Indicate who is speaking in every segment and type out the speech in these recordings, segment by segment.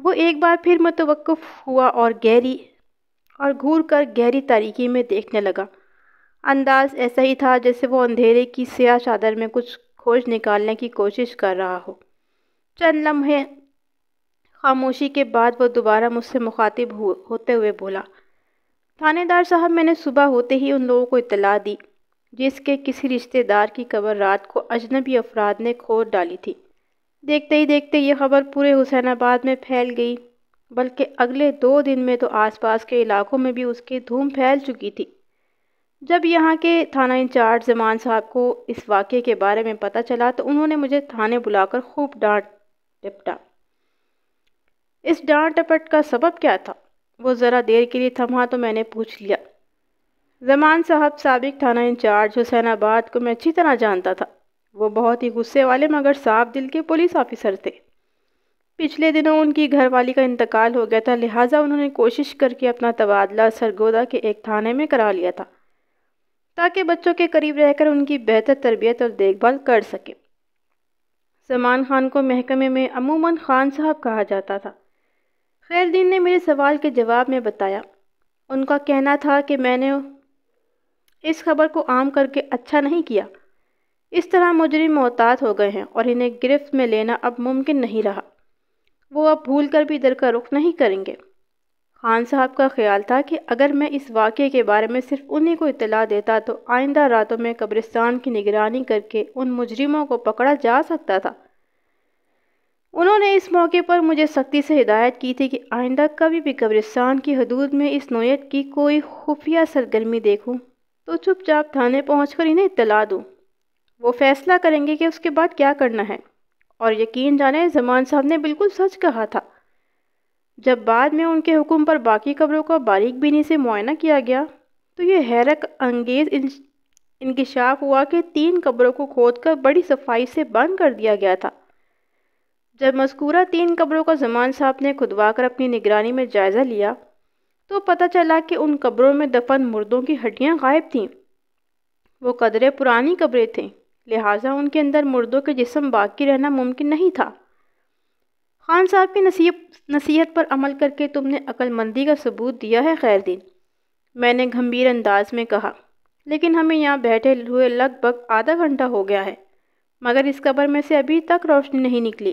Speaker 1: وہ ایک بار پھر متوقف ہوا اور گھور کر گہری تاریکی میں دیکھنے لگا۔ انداز ایسا ہی تھا جیسے وہ اندھیرے کی سیاہ چادر میں کچھ کھوج نکالنے کی کوشش کر رہا ہو۔ چند لمحے خاموشی کے بعد وہ دوبارہ مجھ سے مخاطب ہوتے ہوئے بولا، تھانے دار صاحب، میں نے صبح ہوتے ہی ان لوگوں کو اطلاع دی جس کے کسی رشتہ دار کی قبر رات کو اجنبی افراد نے کھود ڈالی تھی۔ دیکھتے ہی دیکھتے یہ خبر پورے حسین آباد میں پھیل گئی، بلکہ اگلے 2 دن میں تو آس پاس کے علاقوں میں بھی اس کی دھوم پھیل چکی تھی۔ جب یہاں کے تھانہ انچارج زمان صاحب کو اس واقعے کے بارے میں پتہ چلا تو انہوں نے مجھے تھانے بلا کر خوب ڈانٹ ڈپٹا۔ اس ڈانٹ ڈپٹ کا سبب کیا تھا؟ وہ ذرا دیر کے لیے تھما تو میں نے پوچھ لیا۔ زمان صاحب سابق تھانہ انچارج حسین آباد کو میں اچھی طرح جانتا تھا۔ وہ بہت ہی غصے والے مگر صاف دل کے پولیس آفیسر تھے۔ پچھلے دنوں ان کی گھر والی کا انتقال ہو گیا تھا، لہٰذا انہوں نے کوشش کر کے اپنا تبادلہ سرگودا کے ایک تھانے میں کرا لیا تھا تاکہ بچوں کے قریب رہ کر ان کی بہتر تربیت اور دیکھ بھال کر سکے۔ زمان خان کو محکمے میں عموماً خان صاحب کہا جاتا تھا۔ خیردین نے میرے سوال کے جواب میں بتایا، ان کا کہنا تھا کہ میں نے اس خبر کو عام کر کے اچھا نہیں کیا۔ اس طرح مجرم محتاط ہو گئے ہیں اور انہیں گرفت میں لینا اب ممکن نہیں رہا۔ وہ اب بھول کر بھی در کا رخ نہیں کریں گے۔ خان صاحب کا خیال تھا کہ اگر میں اس واقعے کے بارے میں صرف انہی کو اطلاع دیتا تو آئندہ راتوں میں قبرستان کی نگرانی کر کے ان مجرموں کو پکڑا جا سکتا تھا۔ انہوں نے اس موقع پر مجھے سختی سے ہدایت کی تھی کہ آئندہ کبھی بھی قبرستان کی حدود میں اس نوعیت کی کوئی خفیہ سرگرمی دیکھوں تو چپ چاپ تھانے پہنچ کر انہیں اطلاع دوں۔ وہ فیصلہ کریں گے کہ اس کے بعد کیا کرنا ہے۔ اور یقین جانیں، زمان صاحب نے بالکل سچ کہا تھا۔ جب بعد میں ان کے حکم پر باقی قبروں کا باریک بینی سے معائنہ کیا گیا تو یہ حیرت انگیز انکشاف ہوا کہ 3 قبروں کو کھود کر بڑی صفائی سے بند کر دیا گیا تھا۔ جب مذکورہ 3 قبروں کا زمان صاحب نے کھدوا کر اپنی نگرانی میں جائزہ لیا تو پتہ چلا کہ ان قبروں میں دفن مردوں کی ہڈیاں غائب تھیں۔ وہ قدرے پرانی قبریں تھیں، لہٰذا ان کے اندر مردوں کے جسم باقی رہنا ممکن نہیں تھا۔ خان صاحب کی نصیحت پر عمل کر کے تم نے عقل مندی کا ثبوت دیا ہے خیردین، میں نے گھمبیر انداز میں کہا، لیکن ہمیں یہاں بیٹھے ہوئے لگ بھگ آدھا گھنٹہ ہو گیا ہے مگر اس قبر میں سے ابھی تک روشنی نہیں نکلی۔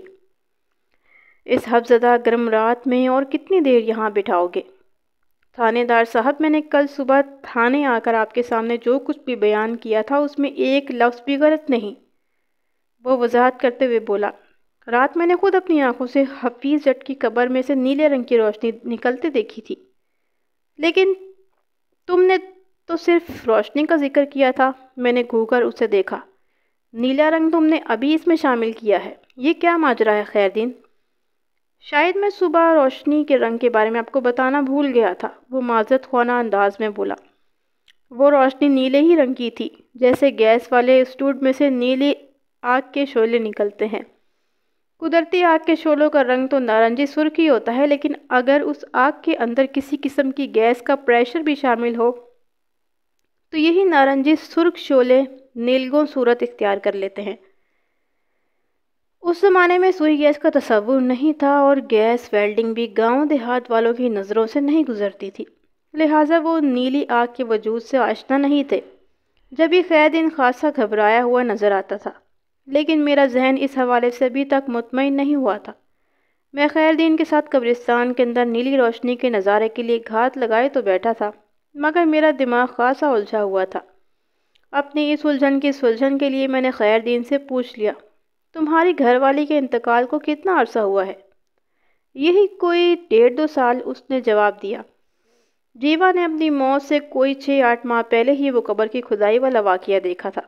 Speaker 1: اس حفظدہ گرم رات میں اور کتنی دیر یہاں بٹھاؤ گے؟ تھانے دار صاحب، میں نے کل صبح تھانے آ کر آپ کے سامنے جو کچھ بھی بیان کیا تھا اس میں ایک لفظ بھی غلط نہیں، وہ وضاحت کرتے ہوئے بولا۔ رات میں نے خود اپنی آنکھوں سے حفیظ جٹ کی قبر میں سے نیلے رنگ کی روشنی نکلتے دیکھی تھی، لیکن تم نے تو صرف روشنی کا ذکر کیا تھا۔ میں نے گھو کر اسے دیکھا۔ نیلا رنگ تم نے ابھی اس میں شامل کیا ہے، یہ کیا ماجرا ہے خیردین؟ شاید میں صبح روشنی کے رنگ کے بارے میں آپ کو بتانا بھول گیا تھا، وہ معذرت خواہ انداز میں بولا۔ وہ روشنی نیلے ہی رنگ کی تھی، جیسے گیس والے اسٹوڈ میں سے نیلی آگ کے شعلے نکلتے ہیں۔ قدرتی آگ کے شعلوں کا رنگ تو نارنجی سرخ ہی ہوتا ہے، لیکن اگر اس آگ کے اندر کسی قسم کی گیس کا پریشر بھی شامل ہو تو یہی نارنجی سرخ شعلے نیلگوں صورت اختیار کر لیتے ہیں۔ اس زمانے میں سوئی گیس کا تصور نہیں تھا اور گیس ویلڈنگ بھی گاؤں دیہات والوں کی نظروں سے نہیں گزرتی تھی، لہٰذا وہ نیلی آگ کے وجود سے آشنا نہیں تھے۔ جب یہ خیردین خاصا گھبرایا ہوا نظر آتا تھا، لیکن میرا ذہن اس حوالے سے ابھی تک مطمئن نہیں ہوا تھا۔ میں خیردین کے ساتھ قبرستان کے اندر نیلی روشنی کے نظارے کے لیے گھات لگائے تو بیٹھا تھا، مگر میرا دماغ خاصا الجھا ہوا تھا۔ اپنی اس الجھن کی سلجھن کے لیے میں نے خیردین سے پوچھ لیا، تمہاری گھر والی کے انتقال کو کتنا عرصہ ہوا ہے؟ یہی کوئی 1.5-2 سال، اس نے جواب دیا۔ جیوا نے اپنی موت سے کوئی 6-8 ماہ پہلے ہی وہ قبر کی کھدائی والا واقعہ دیکھا تھا۔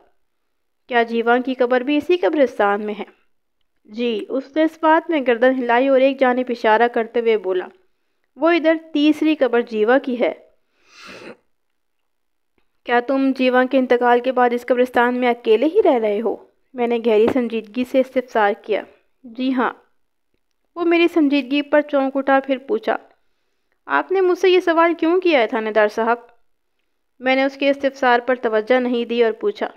Speaker 1: کیا جیوا کی قبر بھی اسی قبرستان میں ہے؟ جی، اس نے اس بات میں گردن ہلائی اور ایک جانب اشارہ کرتے ہوئے بولا، وہ ادھر تیسری قبر جیوا کی ہے۔ کیا تم جیوا کے انتقال کے بعد اس قبرستان میں اکیلے ہی رہ رہے ہو؟ میں نے گہری سنجیدگی سے استفسار کیا۔ جی ہاں۔ وہ میری سنجیدگی پر چونک اٹھا، پھر پوچھا، آپ نے مجھ سے یہ سوال کیوں کیا ہے تھانے دار صاحب؟ میں نے اس کے استفسار پر توجہ نہیں دی اور پوچھا،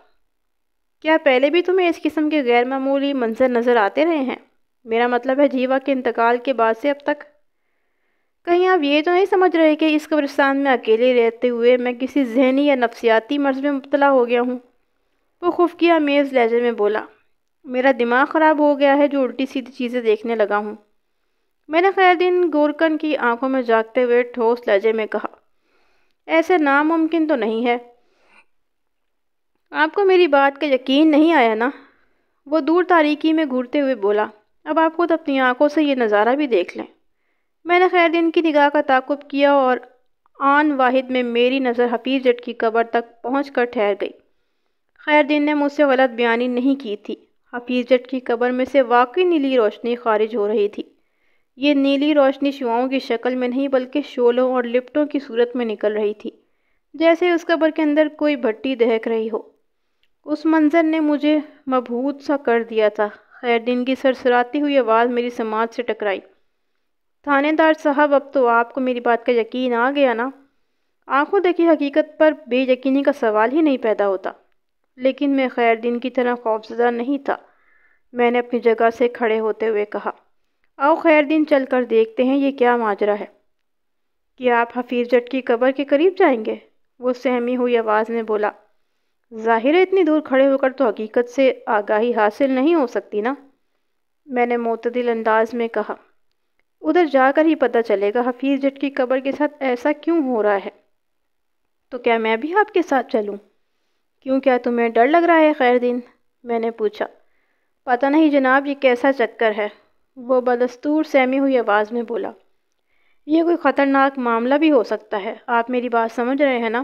Speaker 1: کیا پہلے بھی تمہیں اس قسم کے غیر معمولی منظر نظر آتے رہے ہیں؟ میرا مطلب ہے جیوا کے انتقال کے بعد سے اب تک۔ کہیں آپ یہ تو نہیں سمجھ رہے کہ اس قبرستان میں اکیلے رہتے ہوئے میں کسی ذہنی یا نفسیاتی مرض میں مبتلا ہو گیا ہوں؟ وہ خفیہ میز لہجے میں بولا۔ میرا دماغ خراب ہو گیا ہے جو الٹی سیدھی چیزیں دیکھنے لگا ہوں، میں نے خیر دن گورکن کی آنکھوں میں جھانکتے ہوئے ٹھوس لہجے میں کہا۔ ایسے ناممکن تو نہیں ہے۔ آپ کو میری بات کا یقین نہیں آیا نا؟ وہ دور تاریکی میں گھورتے ہوئے بولا۔ اب آپ خود اپنی آنکھوں سے یہ نظارہ بھی دیکھ لیں۔ میں نے خیر دن کی نگاہ کا تعاقب کیا اور آن واحد میں میری نظر حفیظ جٹ کی قبر تک پہنچ کر ٹھہر گئی۔ خیر دن نے مجھ سے غلط بیانی نہیں کی تھی۔ حفیظ جٹ کی قبر میں سے واقعی نیلی روشنی خارج ہو رہی تھی۔ یہ نیلی روشنی شعاؤں کی شکل میں نہیں بلکہ شعلوں اور لپٹوں کی صورت میں نکل رہی تھی، جیسے اس قبر کے اندر کوئی بھٹی دہک رہی ہو۔ اس منظر نے مجھے مبہوت سا کر دیا تھا۔ خیر دن کی سرسراتی ہوئی آواز میری سماعت سے ٹکرائی۔ تھانے دار صاحب، اب تو آپ کو میری بات کا یقین آ گیا نا؟ آنکھوں دیکھی حقیقت پر بے یقینی کا سوال ہی نہیں پیدا ہوتا۔ لیکن میں خیر دن کی طرح خوفزدہ نہیں تھا۔ میں نے اپنی جگہ سے کھڑے ہوتے ہوئے کہا، آؤ خیر دن چل کر دیکھتے ہیں یہ کیا ماجرا ہے۔ کیا آپ حفیظ جٹ کی قبر کے قریب جائیں گے؟ وہ سہمی ہوئی آواز میں بولا۔ ظاہر ہے اتنی دور کھڑے ہو کر تو حقیقت سے آگاہی حاصل نہیں ہو سکتی نا؟ میں نے معتدل انداز میں کہا۔ ادھر جا کر ہی پتہ چلے گا حفیظ جٹ کی قبر کے ساتھ ایسا کیوں ہو رہا ہے۔ تو کیا میں بھی آپ کے ساتھ چلوں؟ کیوں، کیا تمہیں ڈر لگ رہا ہے خیر دن؟ میں نے پوچھا۔ پتہ نہیں جناب، یہ کیسا چکر ہے؟ وہ بدستور سہمی ہوئی آواز میں بولا۔ یہ کوئی خطرناک معاملہ بھی ہو سکتا ہے، آپ میری بات سمجھ رہے ہیں نا؟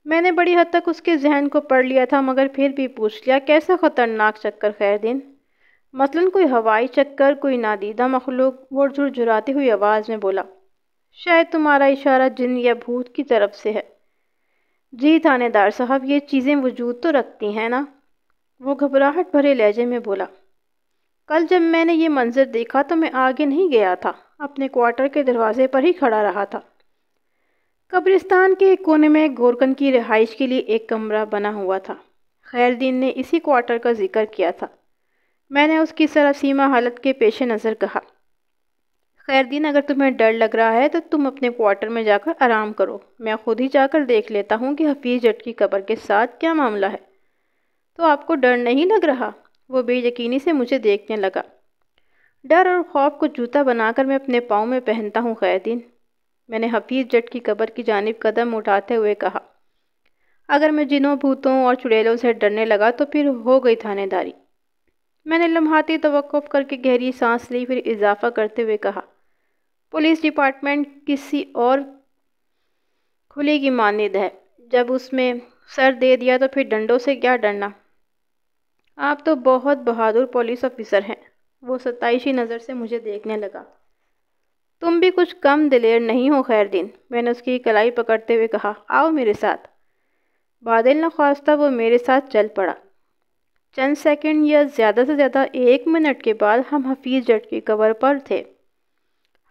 Speaker 1: میں نے بڑی حد تک اس کے ذہن کو پڑھ لیا تھا، مگر پھر بھی پوچھ لیا، کیسا خطرناک چکر خیر دن؟ مثلاً کوئی ہوائی چکر، کوئی نادیدہ مخلوق؟ وہ جھرجھراتی ہوئی آواز میں بولا۔ شاید تمہارا اشارہ جن یا بھوت کی طرف سے ہے۔ جی تھانے دار صاحب، یہ چیزیں وجود تو رکھتی ہیں نا؟ وہ گھبراہٹ بھرے لہجے میں بولا۔ کل جب میں نے یہ منظر دیکھا تو میں آگے نہیں گیا تھا، اپنے کوارٹر کے دروازے پر ہی کھڑا رہا تھا۔ قبرستان کے ایک کونے میں گورکن کی رہائش کے لیے ایک کمرہ بنا ہوا تھا۔ خیر دن نے اسی کوارٹر کا ذکر کیا تھا۔ میں نے اس کی سراسیمہ حالت کے پیش نظر کہا، خیر دن، اگر تمہیں ڈر لگ رہا ہے تو تم اپنے کوارٹر میں جا کر آرام کرو، میں خود ہی جا کر دیکھ لیتا ہوں کہ حفیظ جٹ کی قبر کے ساتھ کیا معاملہ ہے۔ تو آپ کو ڈر نہیں لگ رہا؟ وہ بے یقینی سے مجھے دیکھنے لگا۔ ڈر اور خوف کو جوتا بنا کر میں اپنے پاؤں میں پہنتا ہوں خیر دن، میں نے حفیظ جٹ کی قبر کی جانب قدم اٹھاتے ہوئے کہا۔ اگر میں جنوں، بھوتوں اور چڑیلوں سے ڈرنے لگا تو پھر ہو گئی تھانے داری۔ میں نے لمحاتی توقف کر کے گہری سانس لی، پھر اضافہ کرتے ہوئے کہا، پولیس ڈپارٹمنٹ کسی اور کھلی کی مانند ہے، جب اس میں سر دے دیا تو پھر ڈنڈوں سے کیا ڈرنا۔ آپ تو بہت بہادر پولیس آفیسر ہیں۔ وہ ستائشی نظر سے مجھے دیکھنے لگا۔ تم بھی کچھ کم دلیر نہیں ہو خیر دن، میں نے اس کی کلائی پکڑتے ہوئے کہا، آؤ میرے ساتھ۔ بادل نخواستہ وہ میرے ساتھ چل پڑا۔ چند سیکنڈ یا زیادہ سے زیادہ 1 منٹ کے بعد ہم حفیظ جٹ کی قبر پر تھے۔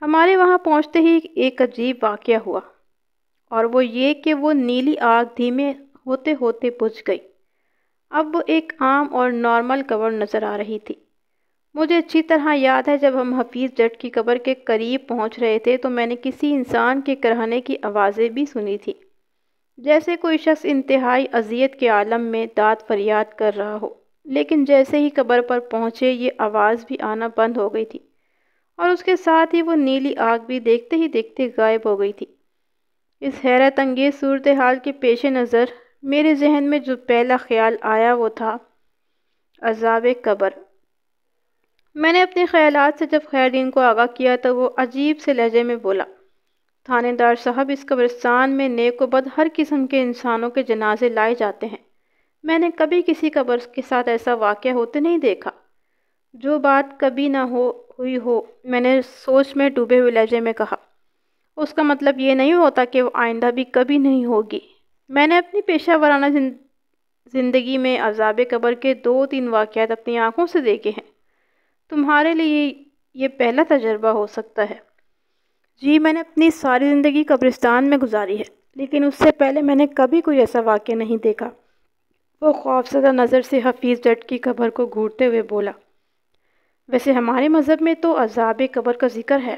Speaker 1: ہمارے وہاں پہنچتے ہی ایک عجیب واقعہ ہوا، اور وہ یہ کہ وہ نیلی آگ دھیمے ہوتے ہوتے بجھ گئی۔ اب وہ ایک عام اور نارمل قبر نظر آ رہی تھی۔ مجھے اچھی طرح یاد ہے جب ہم حفیظ جٹ کی قبر کے قریب پہنچ رہے تھے تو میں نے کسی انسان کے کرہنے کی آوازیں بھی سنی تھی، جیسے کوئی شخص انتہائی اذیت کے عالم میں داد فریاد کر رہا ہو۔ لیکن جیسے ہی قبر پر پہنچے یہ آواز بھی آنا بند ہو گئی تھی، اور اس کے ساتھ ہی وہ نیلی آگ بھی دیکھتے ہی دیکھتے غائب ہو گئی تھی۔ اس حیرت انگیز صورتحال کے پیش نظر میرے ذہن میں جو پہلا خیال آیا وہ تھا عذاب قبر۔ میں نے اپنے خیالات سے جب خیر دن کو آگاہ کیا تو وہ عجیب سے لہجے میں بولا، تھانے دار صاحب، اس قبرستان میں نیک و بد ہر قسم کے انسانوں کے جنازے لائے جاتے ہیں۔ میں نے کبھی کسی قبر کے ساتھ ایسا واقعہ ہوتے نہیں دیکھا۔ جو بات کبھی نہ ہوئی ہو، میں نے سوچ میں ڈوبے ہوئے لہجے میں کہا، اس کا مطلب یہ نہیں ہوتا کہ وہ آئندہ بھی کبھی نہیں ہوگی۔ میں نے اپنی پیشہ ورانہ زندگی میں عذاب قبر کے 2-3 واقعات اپنی آنکھوں سے دیکھے ہیں۔ تمہارے لیے یہ پہلا تجربہ ہو سکتا ہے۔ جی، میں نے اپنی ساری زندگی قبرستان میں گزاری ہے، لیکن اس سے پہلے میں نے کبھی کوئی ایسا واقعہ نہیں دیکھا۔ وہ خوفزدہ نظر سے حفیظ جٹ کی قبر کو گھورتے ہوئے بولا۔ ویسے ہمارے مذہب میں تو عذاب قبر کا ذکر ہے۔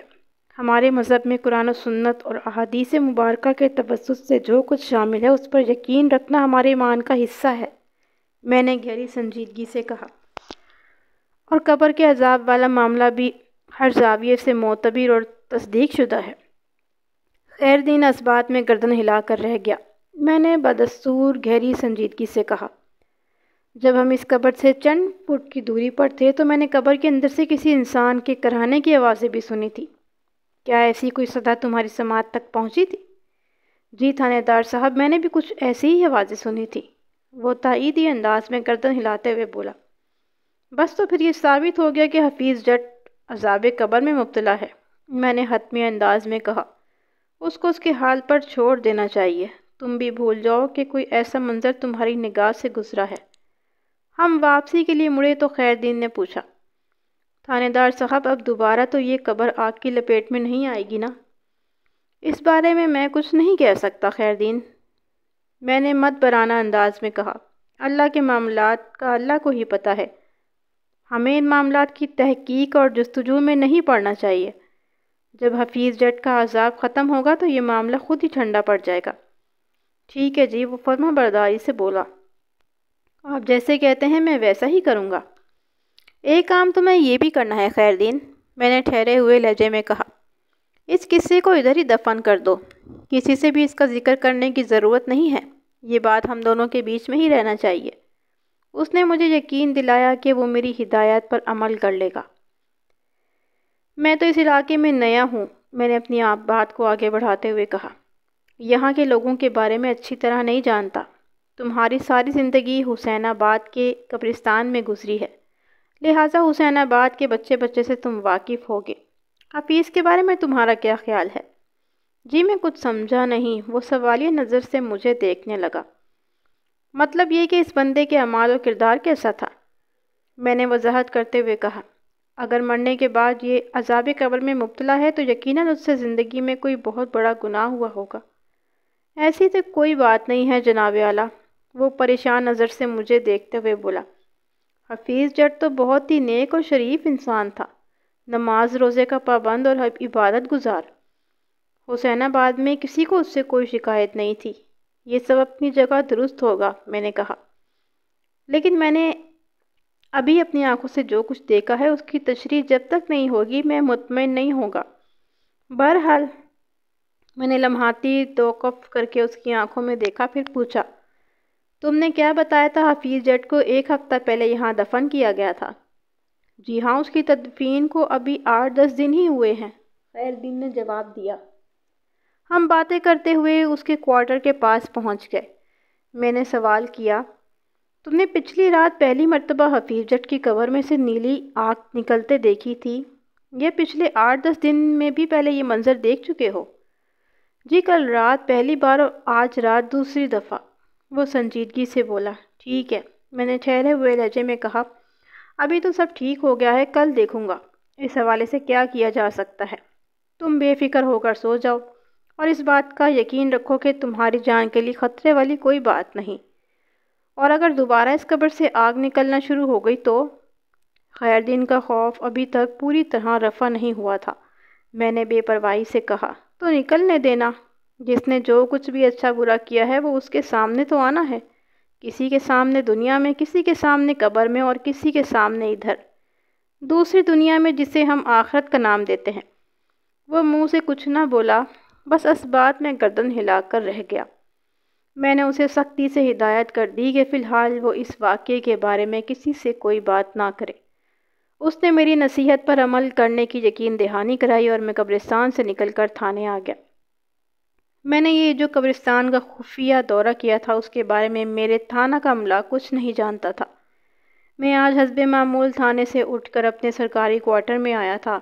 Speaker 1: ہمارے مذہب میں قرآن و سنت اور احادیث مبارکہ کے توسط سے جو کچھ شامل ہے اس پر یقین رکھنا ہمارے ایمان کا حصہ ہے، میں نے گہری سنجیدگی سے کہا۔ اور قبر کے عذاب والا معاملہ بھی ہر زاویے سے معتبر اور تصدیق شدہ ہے۔ خیر دین اس بات میں گردن ہلا کر رہ گیا۔ میں نے بدستور گہری سنجیدگی سے کہا، جب ہم اس قبر سے چند فٹ کی دوری پر تھے تو میں نے قبر کے اندر سے کسی انسان کے کراہنے کی آوازیں بھی سنی تھی۔ کیا ایسی کوئی صدا تمہاری سماعت تک پہنچی تھی؟ جی تھانے دار صاحب، میں نے بھی کچھ ایسی ہی آوازیں سنی تھی، وہ تائیدی انداز میں گردن ہلاتے ہوئے بولا۔ بس تو پھر یہ ثابت ہو گیا کہ حفیظ جٹ عذاب قبر میں مبتلا ہے، میں نے حتمی انداز میں کہا۔ اس کو اس کے حال پر چھوڑ دینا چاہیے، تم بھی بھول جاؤ کہ کوئی ایسا منظر تمہاری نگاہ سے گزرا ہے۔ ہم واپسی کے لیے مڑے تو خیر دین نے پوچھا، تھانے دار صاحب اب دوبارہ تو یہ قبر آگ کی لپیٹ میں نہیں آئے گی نا؟ اس بارے میں کچھ نہیں کہہ سکتا خیر دین، میں نے مدبرانہ انداز میں کہا۔ اللہ کے معاملات کا اللہ کو ہی پتہ ہے، ہمیں ان معاملات کی تحقیق اور جستجو میں نہیں پڑنا چاہیے۔ جب حفیظ جٹ کا عذاب ختم ہوگا تو یہ معاملہ خود ہی ٹھنڈا پڑ جائے گا۔ ٹھیک ہے جی، وہ فرما برداری سے بولا۔ آپ جیسے کہتے ہیں میں ویسا ہی کروں گا۔ ایک کام تو میں یہ بھی کرنا ہے خیر دین، میں نے ٹھہرے ہوئے لہجے میں کہا۔ اس قصے کو ادھر ہی دفن کر دو، کسی سے بھی اس کا ذکر کرنے کی ضرورت نہیں ہے، یہ بات ہم دونوں کے بیچ میں ہی رہنا چاہیے۔ اس نے مجھے یقین دلایا کہ وہ میری ہدایت پر عمل کر لے گا۔ میں تو اس علاقے میں نیا ہوں، میں نے اپنی بات کو آگے بڑھاتے ہوئے کہا۔ یہاں کے لوگوں کے بارے میں اچھی طرح نہیں جانتا۔ تمہاری ساری زندگی حسین آباد کے قبرستان میں گزری ہے، لہٰذا حسین آباد کے بچے بچے سے تم واقف ہوگے۔ حفیظ کے بارے میں تمہارا کیا خیال ہے؟ جی میں کچھ سمجھا نہیں، وہ سوالیہ نظر سے مجھے دیکھنے لگا۔ مطلب یہ کہ اس بندے کے اعمال و کردار کیسا تھا؟ میں نے وضاحت کرتے ہوئے کہا، اگر مرنے کے بعد یہ عذاب قبر میں مبتلا ہے تو یقیناً اس سے زندگی میں کوئی بہت بڑا گناہ ہوا ہوگا۔ ایسی تو کوئی بات نہیں ہے جناب اعلیٰ، وہ پریشان نظر سے مجھے دیکھتے ہوئے بولا۔ حفیظ جٹ تو بہت ہی نیک اور شریف انسان تھا، نماز روزے کا پابند اور عبادت گزار۔ حسین آباد میں کسی کو اس سے کوئی شکایت نہیں تھی، یہ سب اپنی جگہ درست ہوگا، میں نے کہا۔ لیکن میں نے ابھی اپنی آنکھوں سے جو کچھ دیکھا ہے اس کی تشریح جب تک نہیں ہوگی میں مطمئن نہیں ہوگا۔ بہرحال میں نے لمحاتی توقف کر کے اس کی آنکھوں میں دیکھا، پھر پوچھا، تم نے کیا بتایا تھا حفیظ جٹ کو 1 ہفتہ پہلے یہاں دفن کیا گیا تھا؟ جی ہاں، اس کی تدفین کو ابھی 8-10 دن ہی ہوئے ہیں، خیر دین نے جواب دیا۔ ہم باتیں کرتے ہوئے اس کے کوارٹر کے پاس پہنچ گئے۔ میں نے سوال کیا، تم نے پچھلی رات پہلی مرتبہ حفیظ جٹ کی قبر میں سے نیلی آگ نکلتے دیکھی تھی، یہ پچھلے 8-10 دن میں بھی پہلے یہ منظر دیکھ چکے ہو؟ جی کل رات پہلی بار اور آج رات دوسری دفعہ، وہ سنجیدگی سے بولا۔ ٹھیک ہے، میں نے ٹھہرے ہوئے لہجے میں کہا، ابھی تو سب ٹھیک ہو گیا ہے، کل دیکھوں گا اس حوالے سے کیا کیا جا سکتا ہے۔ تم بے فکر ہو کر سو جاؤ اور اس بات کا یقین رکھو کہ تمہاری جان کے لیے خطرے والی کوئی بات نہیں، اور اگر دوبارہ اس قبر سے آگ نکلنا شروع ہو گئی تو؟ خیر دین کا خوف ابھی تک پوری طرح رفع نہیں ہوا تھا۔ میں نے بے پرواہی سے کہا، تو نکلنے دینا، جس نے جو کچھ بھی اچھا برا کیا ہے وہ اس کے سامنے تو آنا ہے، کسی کے سامنے دنیا میں، کسی کے سامنے قبر میں، اور کسی کے سامنے ادھر دوسری دنیا میں جسے ہم آخرت کا نام دیتے ہیں۔ وہ منہ سے کچھ نہ بولا، بس اس بات میں گردن ہلا کر رہ گیا۔ میں نے اسے سختی سے ہدایت کر دی کہ فی الحال وہ اس واقعے کے بارے میں کسی سے کوئی بات نہ کرے۔ اس نے میری نصیحت پر عمل کرنے کی یقین دہانی کرائی اور میں قبرستان سے نکل کر تھانے آ گیا۔ میں نے یہ جو قبرستان کا خفیہ دورہ کیا تھا اس کے بارے میں میرے تھانہ کا عملہ کچھ نہیں جانتا تھا۔ میں آج حسب معمول تھانے سے اٹھ کر اپنے سرکاری کوارٹر میں آیا تھا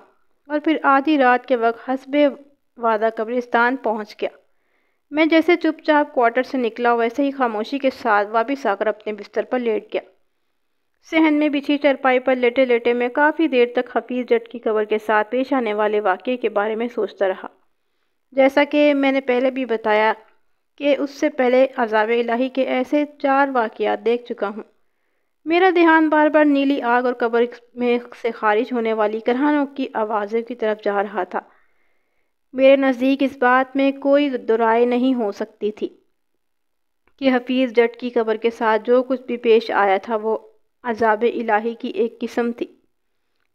Speaker 1: اور پھر آدھی رات کے وقت حسب وعدہ قبرستان پہنچ گیا۔ میں جیسے چپ چاپ کوارٹر سے نکلا ویسے ہی خاموشی کے ساتھ واپس آ کر اپنے بستر پر لیٹ گیا۔ صحن میں بچھی چرپائی پر لیٹے لیٹے میں کافی دیر تک حفیظ جٹ کی قبر کے ساتھ پیش آنے والے واقعے کے بارے میں سوچتا رہا۔ جیسا کہ میں نے پہلے بھی بتایا کہ اس سے پہلے عذاب الہی کے ایسے 4 واقعات دیکھ چکا ہوں۔ میرا دھیان بار بار نیلی آگ اور قبر میں سے خارج ہونے والی کرہنوں کی آوازوں کی طرف جا رہا تھا۔ میرے نزدیک اس بات میں کوئی دو رائے نہیں ہو سکتی تھی کہ حفیظ جٹ کی قبر کے ساتھ جو کچھ بھی پیش آیا تھا وہ عذاب الہی کی ایک قسم تھی،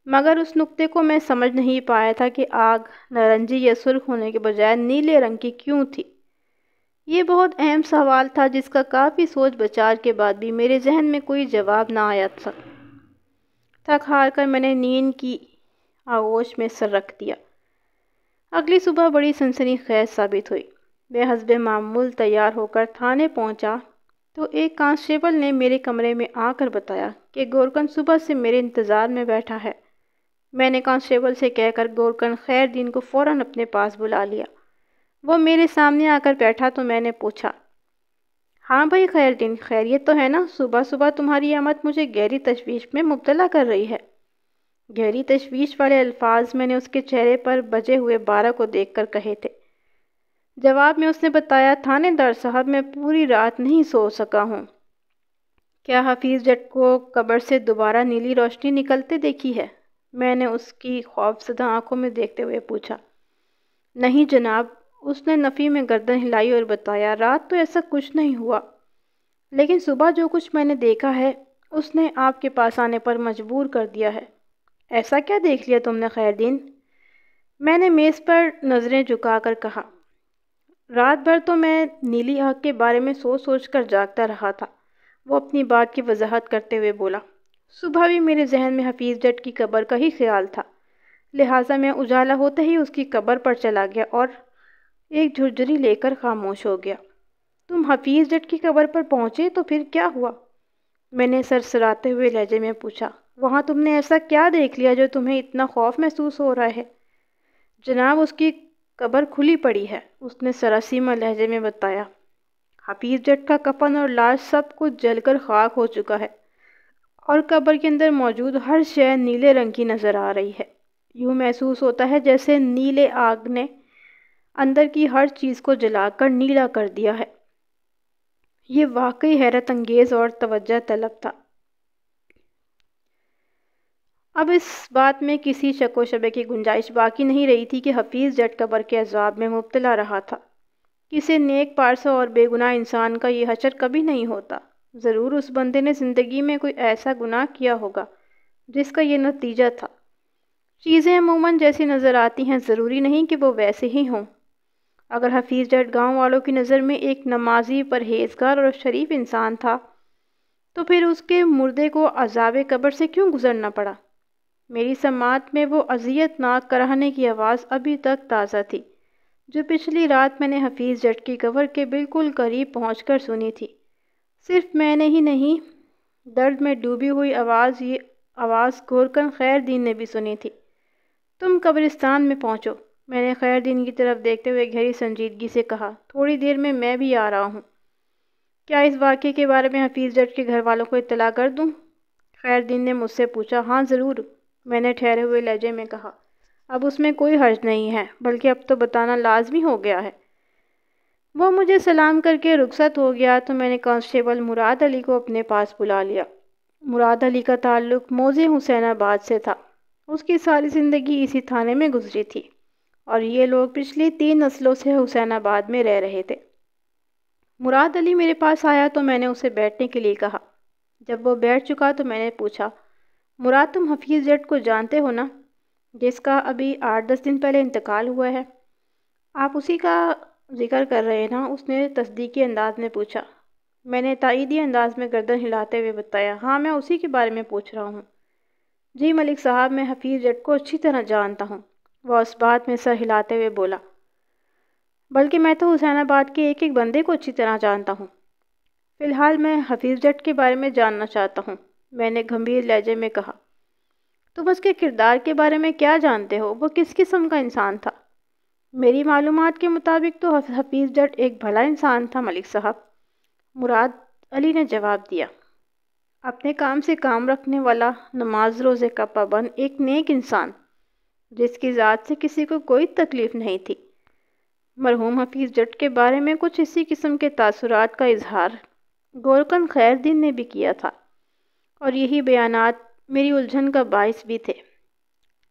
Speaker 1: مگر اس نقطے کو میں سمجھ نہیں پایا تھا کہ آگ نارنجی یا سرخ ہونے کے بجائے نیلے رنگ کی کیوں تھی۔ یہ بہت اہم سوال تھا جس کا کافی سوچ بچار کے بعد بھی میرے ذہن میں کوئی جواب نہ آیا تھا۔ تھک ہار کر میں نے نیند کی آغوش میں سر رکھ دیا۔ اگلی صبح بڑی سنسنی خیز ثابت ہوئی۔ میں حسب معمول تیار ہو کر تھانے پہنچا تو ایک کانسٹیبل نے میرے کمرے میں آ کر بتایا کہ گورکن صبح سے میرے انتظار میں بیٹھا ہے۔ میں نے کانسٹیبل سے کہہ کر گورکن خیر دین کو فوراً اپنے پاس بلا لیا۔ وہ میرے سامنے آ کر بیٹھا تو میں نے پوچھا، ہاں بھائی خیر دین، خیریت تو ہے نا؟ صبح صبح تمہاری آمد مجھے گہری تشویش میں مبتلا کر رہی ہے۔ گہری تشویش والے الفاظ میں نے اس کے چہرے پر بجے ہوئے 12 کو دیکھ کر کہے تھے۔ جواب میں اس نے بتایا، تھانے دار صاحب میں پوری رات نہیں سو سکا ہوں۔ کیا حفیظ جٹ کو قبر سے دوبارہ نیلی روشنی نکلتے دیکھی ہے؟ میں نے اس کی خوفزدہ آنکھوں میں دیکھتے ہوئے پوچھا۔ نہیں جناب، اس نے نفی میں گردن ہلائی اور بتایا، رات تو ایسا کچھ نہیں ہوا، لیکن صبح جو کچھ میں نے دیکھا ہے اس نے آپ کے پاس آنے پر مجبور کر دیا ہے۔ ایسا کیا دیکھ لیا تم نے خیر دین؟ میں نے میز پر نظریں جھکا کر کہا، رات بھر تو میں نیلی آگ کے بارے میں سوچ سوچ کر جاگتا رہا تھا۔ وہ اپنی بات کی وضاحت کرتے ہوئے بولا، صبح بھی میرے ذہن میں حفیظ جٹ کی قبر کا ہی خیال تھا، لہٰذا میں اجالا ہوتے ہی اس کی قبر پر چلا گیا اور ایک جھرجھری لے کر خاموش ہو گیا۔ تم حفیظ جٹ کی قبر پر پہنچے تو پھر کیا ہوا؟ میں نے سرسراتے ہوئے لہجے میں پوچھا، وہاں تم نے ایسا کیا دیکھ لیا جو تمہیں اتنا خوف محسوس ہو رہا ہے؟ جناب، اس کی قبر کھلی پڑی ہے، اس نے سراسیمہ لہجے میں بتایا۔ حفیظ جٹ کا کفن اور لاش سب کچھ جل کر خاک ہو چکا ہے اور قبر کے اندر موجود ہر شے نیلے رنگ کی نظر آ رہی ہے۔ یوں محسوس ہوتا ہے جیسے نیلے آگ نے اندر کی ہر چیز کو جلا کر نیلا کر دیا ہے۔ یہ واقعی حیرت انگیز اور توجہ طلب تھا۔ اب اس بات میں کسی شک و شبے کی گنجائش باقی نہیں رہی تھی کہ حفیظ جٹ قبر کے عذاب میں مبتلا رہا تھا۔ کسی نیک پارسا اور بے گناہ انسان کا یہ حشر کبھی نہیں ہوتا۔ ضرور اس بندے نے زندگی میں کوئی ایسا گناہ کیا ہوگا جس کا یہ نتیجہ تھا۔ چیزیں عموماً جیسی نظر آتی ہیں ضروری نہیں کہ وہ ویسے ہی ہوں۔ اگر حفیظ جٹ گاؤں والوں کی نظر میں ایک نمازی، پرہیزگار اور شریف انسان تھا تو پھر اس کے مردے کو عذاب قبر سے کیوں گزرنا پڑا؟ میری سماعت میں وہ اذیت ناک کرہنے کی آواز ابھی تک تازہ تھی جو پچھلی رات میں نے حفیظ جٹ کی قبر کے بالکل قریب پہنچ کر سنی تھی۔ صرف میں نے ہی نہیں، درد میں ڈوبی ہوئی یہ آواز گورکن خیر دین نے بھی سنی تھی۔ تم قبرستان میں پہنچو، میں نے خیر دین کی طرف دیکھتے ہوئے گہری سنجیدگی سے کہا، تھوڑی دیر میں بھی آ رہا ہوں۔ کیا اس واقعے کے بارے میں حفیظ جٹ کے گھر والوں کو اطلاع کر دوں؟ خیر دین نے مجھ سے پوچھا۔ ہاں ضرور، میں نے ٹھہرے ہوئے لہجے میں کہا، اب اس میں کوئی حرج نہیں ہے، بلکہ اب تو بتانا لازمی ہو گیا ہے۔ وہ مجھے سلام کر کے رخصت ہو گیا تو میں نے کانسٹیبل مراد علی کو اپنے پاس بلا لیا۔ مراد علی کا تعلق موضع حسین آباد سے تھا۔ اس کی ساری زندگی اسی تھانے میں گزری تھی اور یہ لوگ پچھلی 3 نسلوں سے حسین آباد میں رہ رہے تھے۔ مراد علی میرے پاس آیا تو میں نے اسے بیٹھنے کے لیے کہا۔ جب وہ بیٹھ چکا تو میں نے پوچھا، مراد تم حفیظ جٹ کو جانتے ہو نا، جس کا ابھی 8-10 دن پہلے انتقال ہوا ہے؟ آپ اسی کا ذکر کر رہے ہیں نا؟ اس نے تصدیقی انداز میں پوچھا۔ میں نے تائیدی انداز میں گردن ہلاتے ہوئے بتایا، ہاں میں اسی کے بارے میں پوچھ رہا ہوں۔ جی ملک صاحب، میں حفیظ جٹ کو اچھی طرح جانتا ہوں، وہ اس بات میں سر ہلاتے ہوئے بولا۔ بلکہ میں تو حسین آباد کے ایک ایک بندے کو اچھی طرح جانتا ہوں۔ فی الحال میں حفیظ جٹ کے بارے میں جاننا چاہتا ہوں، میں نے گھمبیر لہجے میں کہا۔ تم اس کے کردار کے بارے میں کیا جانتے ہو؟ وہ کس قسم کا انسان تھا؟ میری معلومات کے مطابق تو حفیظ جٹ ایک بھلا انسان تھا ملک صاحب، مراد علی نے جواب دیا۔ اپنے کام سے کام رکھنے والا، نماز روزے کا پابند، ایک نیک انسان جس کی ذات سے کسی کو کوئی تکلیف نہیں تھی۔ مرحوم حفیظ جٹ کے بارے میں کچھ اسی قسم کے تاثرات کا اظہار گورکن خیر دین نے بھی کیا تھا۔ اور یہی بیانات میری الجھن کا باعث بھی تھے۔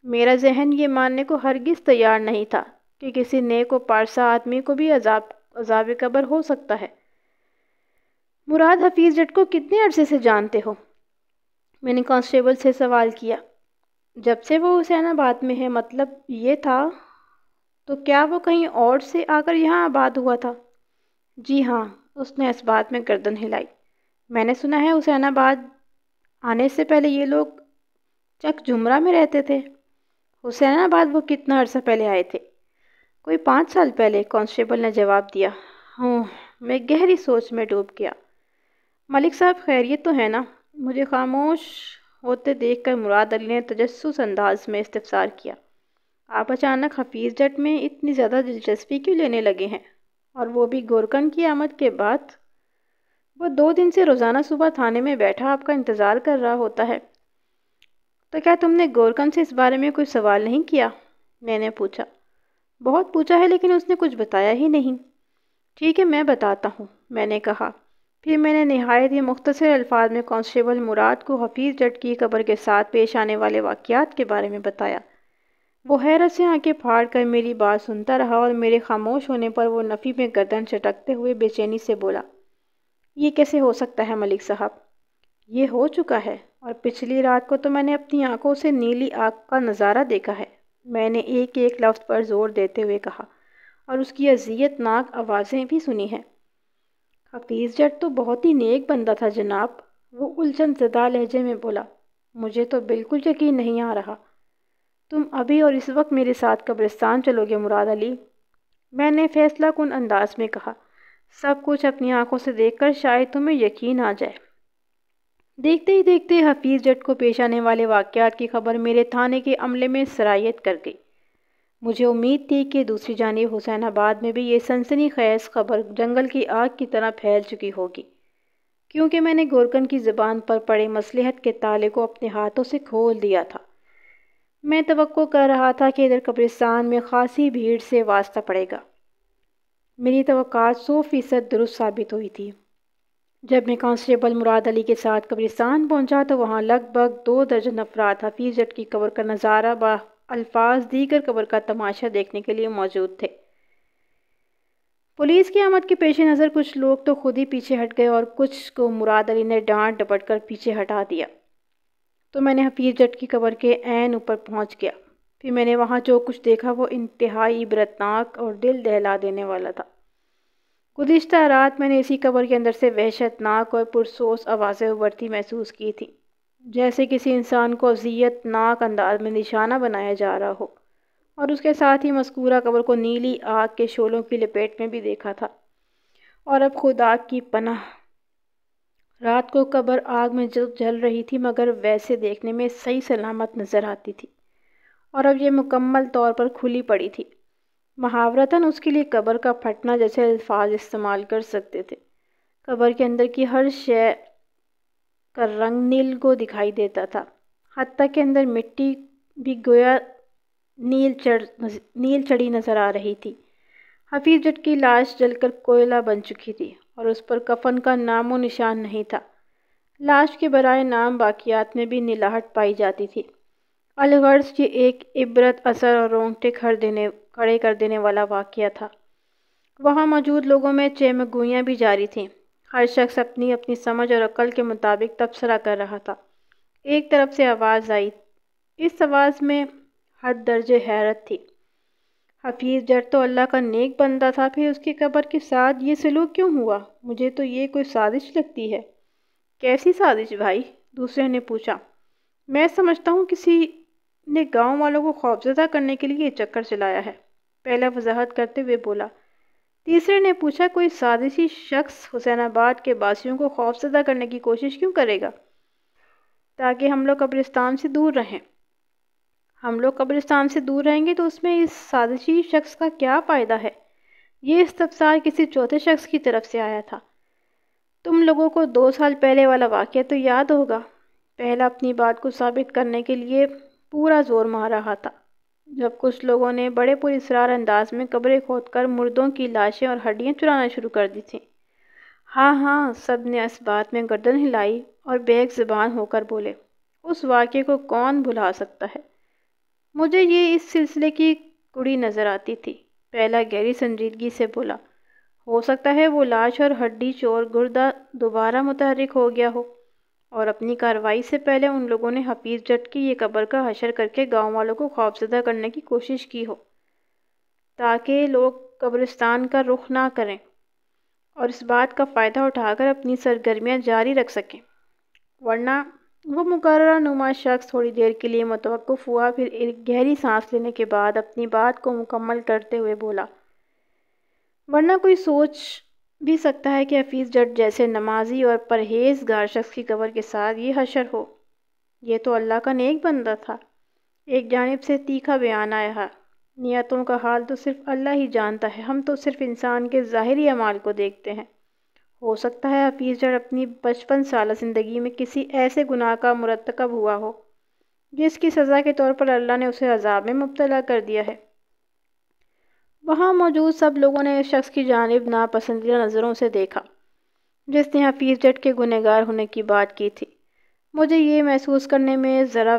Speaker 1: میرا ذہن یہ ماننے کو ہرگز تیار نہیں تھا کہ کسی نیک و پارسا آدمی کو بھی عذاب قبر ہو سکتا ہے۔ مراد حفیظ جٹ کو کتنے عرصے سے جانتے ہو؟ میں نے کانسٹیبل سے سوال کیا۔ جب سے وہ حسین آباد میں ہے، مطلب یہ تھا۔ تو کیا وہ کہیں اور سے آ کر یہاں آباد ہوا تھا؟ جی ہاں، اس نے اس بات میں گردن ہلائی۔ میں نے سنا ہے حسین آباد آنے سے پہلے یہ لوگ چک جمرہ میں رہتے تھے۔ حسین آباد وہ کتنا عرصہ پہلے آئے تھے؟ کوئی 5 سال پہلے، کانسٹیبل نے جواب دیا۔ میں گہری سوچ میں ڈوب گیا۔ ملک صاحب خیریت تو ہے نا؟ مجھے خاموش ہوتے دیکھ کر مراد علی نے تجسس انداز میں استفسار کیا۔ آپ اچانک حفیظ جٹ میں اتنی زیادہ دلچسپی کیوں لینے لگے ہیں؟ اور وہ بھی گورکن کی آمد کے بعد؟ وہ 2 دن سے روزانہ صبح تھانے میں بیٹھا آپ کا انتظار کر رہا ہوتا ہے۔ تو کیا تم نے گورکن سے اس بارے میں کوئی سوال نہیں کیا؟ میں نے پوچھا۔ بہت پوچھا ہے لیکن اس نے کچھ بتایا ہی نہیں۔ ٹھیک ہے، میں بتاتا ہوں، میں نے کہا۔ پھر میں نے نہایت ہی مختصر الفاظ میں کانسٹیبل مراد کو حفیظ جٹ کی قبر کے ساتھ پیش آنے والے واقعات کے بارے میں بتایا۔ وہ حیرت سے آنکھیں پھاڑ کر میری بات سنتا رہا اور میرے خاموش ہونے پر وہ نفی میں گردن چٹکتے ہوئے بے چینی سے بولا۔ یہ کیسے ہو سکتا ہے ملک صاحب؟ یہ ہو چکا ہے، اور پچھلی رات کو تو میں نے اپنی آنکھوں سے نیلی آگ کا نظارہ دیکھا ہے، میں نے ایک ایک لفظ پر زور دیتے ہوئے کہا، اور اس کی اذیت ناک آوازیں بھی سنی ہیں۔ حفیظ جٹ تو بہت ہی نیک بندہ تھا جناب، وہ الجھن زدہ لہجے میں بولا۔ مجھے تو بالکل یقین نہیں آ رہا۔ تم ابھی اور اس وقت میرے ساتھ قبرستان چلو گے مراد علی؟ میں نے فیصلہ کن انداز میں کہا۔ سب کچھ اپنی آنکھوں سے دیکھ کر شاید تمہیں یقین آ جائے۔ دیکھتے ہی دیکھتے حفیظ جٹ کو پیش آنے والے واقعات کی خبر میرے تھانے کے عملے میں سرایت کر گئی۔ مجھے امید تھی کہ دوسری جانب حسین آباد میں بھی یہ سنسنی خیز خبر جنگل کی آگ کی طرح پھیل چکی ہوگی، کیونکہ میں نے گورکن کی زبان پر پڑے مصلحت کے تالے کو اپنے ہاتھوں سے کھول دیا تھا۔ میں توقع کر رہا تھا کہ ادھر قبرستان میں خاصی بھیڑ سے واسطہ پڑے گا۔ میری توقعات 100% درست ثابت ہوئی تھی۔ جب میں کانسٹیبل مراد علی کے ساتھ قبرستان پہنچا تو وہاں لگ بھگ 2 درجن افراد حفیظ جٹ کی قبر کا نظارہ با الفاظ دیگر قبر کا تماشا دیکھنے کے لیے موجود تھے۔ پولیس کی آمد کے پیش نظر کچھ لوگ تو خود ہی پیچھے ہٹ گئے اور کچھ کو مراد علی نے ڈانٹ ڈپٹ کر پیچھے ہٹا دیا۔ تو میں نے حفیظ جٹ کی قبر کے عین اوپر پہنچ گیا۔ پھر میں نے وہاں جو کچھ دیکھا وہ انتہائی عبرتناک اور دل دہلا دینے والا تھا۔ گزشتہ رات میں نے اسی قبر کے اندر سے وحشت ناک اور پرسوس آوازیں ابھرتی محسوس کی تھی، جیسے کسی انسان کو اذیت ناک انداز میں نشانہ بنایا جا رہا ہو، اور اس کے ساتھ ہی مذکورہ قبر کو نیلی آگ کے شعلوں کی لپیٹ میں بھی دیکھا تھا۔ اور اب خدا کی پناہ، رات کو قبر آگ میں جل رہی تھی مگر ویسے دیکھنے میں صحیح سلامت نظر آتی تھی، اور اب یہ مکمل طور پر کھلی پڑی تھی۔ محاورتاً اس کے لیے قبر کا پھٹنا جیسے الفاظ استعمال کر سکتے تھے۔ قبر کے اندر کی ہر شے کا رنگ نیل کو دکھائی دیتا تھا، حتیٰ کہ اندر مٹی بھی گویا نیل چڑھی نظر آ رہی تھی۔ حفیظ جٹ کی لاش جل کر کوئلہ بن چکی تھی اور اس پر کفن کا نام و نشان نہیں تھا۔ لاش کے برائے نام باقیات میں بھی نلاہٹ پائی جاتی تھی۔ الغرض یہ ایک عبرت اثر اور رونگٹے کھڑے کر دینے والا واقعہ تھا۔ وہاں موجود لوگوں میں چہمہ گوئیاں بھی جاری تھیں۔ ہر شخص اپنی اپنی سمجھ اور عقل کے مطابق تبصرہ کر رہا تھا۔ ایک طرف سے آواز آئی، اس آواز میں حد درجے حیرت تھی۔ حفیظ جٹ تو اللہ کا نیک بندہ تھا، پھر اس کی قبر کے ساتھ یہ سلوک کیوں ہوا؟ مجھے تو یہ کوئی سازش لگتی ہے۔ کیسی سازش بھائی؟ دوسرے نے پوچھا۔ میں سمجھتا ہوں کسی نے گاؤں والوں کو خوفزدہ کرنے کے لیے یہ چکر چلایا ہے، پہلا وضاحت کرتے ہوئے بولا۔ تیسرے نے پوچھا، کوئی سازشی شخص حسین آباد کے باسیوں کو خوفزدہ کرنے کی کوشش کیوں کرے گا؟ تاکہ ہم لوگ قبرستان سے دور رہیں۔ ہم لوگ قبرستان سے دور رہیں گے تو اس میں اس سازشی شخص کا کیا فائدہ ہے؟ یہ استفسار کسی چوتھے شخص کی طرف سے آیا تھا۔ تم لوگوں کو 2 سال پہلے والا واقعہ تو یاد ہوگا۔ پہلا اپنی بات کو ثابت کرنے کے لیے پورا زور مار رہا تھا، جب کچھ لوگوں نے بڑے پراسرار انداز میں قبریں کھود کر مردوں کی لاشیں اور ہڈیاں چرانا شروع کر دی تھیں۔ ہاں ہاں، سب نے اس بات میں گردن ہلائی اور بیک زبان ہو کر بولے۔ اس واقعے کو کون بھلا سکتا ہے؟ مجھے یہ اس سلسلے کی کڑی نظر آتی تھی۔ پہلا گہری سنجیدگی سے بولا، ہو سکتا ہے وہ لاش اور ہڈی چور گردہ دوبارہ متحرک ہو گیا ہو، اور اپنی کارروائی سے پہلے ان لوگوں نے حفیظ جٹ کی یہ قبر کا حشر کر کے گاؤں والوں کو خوفزدہ کرنے کی کوشش کی ہو، تاکہ لوگ قبرستان کا رخ نہ کریں اور اس بات کا فائدہ اٹھا کر اپنی سرگرمیاں جاری رکھ سکیں۔ ورنہ وہ مقررہ نما شخص تھوڑی دیر کے لیے متوقف ہوا، پھر ایک گہری سانس لینے کے بعد اپنی بات کو مکمل کرتے ہوئے بولا، ورنہ کوئی سوچ بھی سکتا ہے کہ حفیظ جٹ جیسے نمازی اور پرہیزگار شخص کی قبر کے ساتھ یہ حشر ہو؟ یہ تو اللہ کا نیک بندہ تھا۔ ایک جانب سے تیکھا بیان آیا ہے، نیتوں کا حال تو صرف اللہ ہی جانتا ہے، ہم تو صرف انسان کے ظاہری اعمال کو دیکھتے ہیں۔ ہو سکتا ہے حفیظ جٹ اپنی 55 سالہ زندگی میں کسی ایسے گناہ کا مرتکب ہوا ہو جس کی سزا کے طور پر اللہ نے اسے عذاب میں مبتلا کر دیا ہے۔ وہاں موجود سب لوگوں نے اس شخص کی جانب ناپسندیدہ نظروں سے دیکھا جس نے حفیظ جٹ کے گنہگار ہونے کی بات کی تھی۔ مجھے یہ محسوس کرنے میں ذرا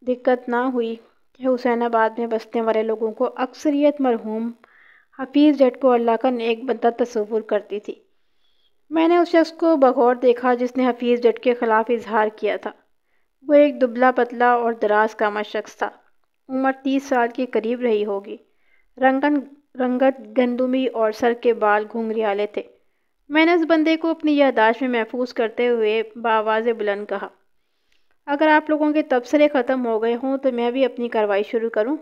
Speaker 1: دقت نہ ہوئی کہ حسین آباد میں بسنے والے لوگوں کو اکثریت مرحوم حفیظ جٹ کو اللہ کا نیک بندہ تصور کرتی تھی۔ میں نے اس شخص کو بغور دیکھا جس نے حفیظ جٹ کے خلاف اظہار کیا تھا۔ وہ ایک دبلا پتلا اور دراز قامت شخص تھا۔ عمر 30 سال کے قریب رہی ہوگی۔ رنگت گندمی اور سر کے بال گھنگریالے تھے۔ میں نے اس بندے کو اپنی یادداشت میں محفوظ کرتے ہوئے بآواز بلند کہا، اگر آپ لوگوں کے تبصرے ختم ہو گئے ہوں تو میں بھی اپنی کارروائی شروع کروں؟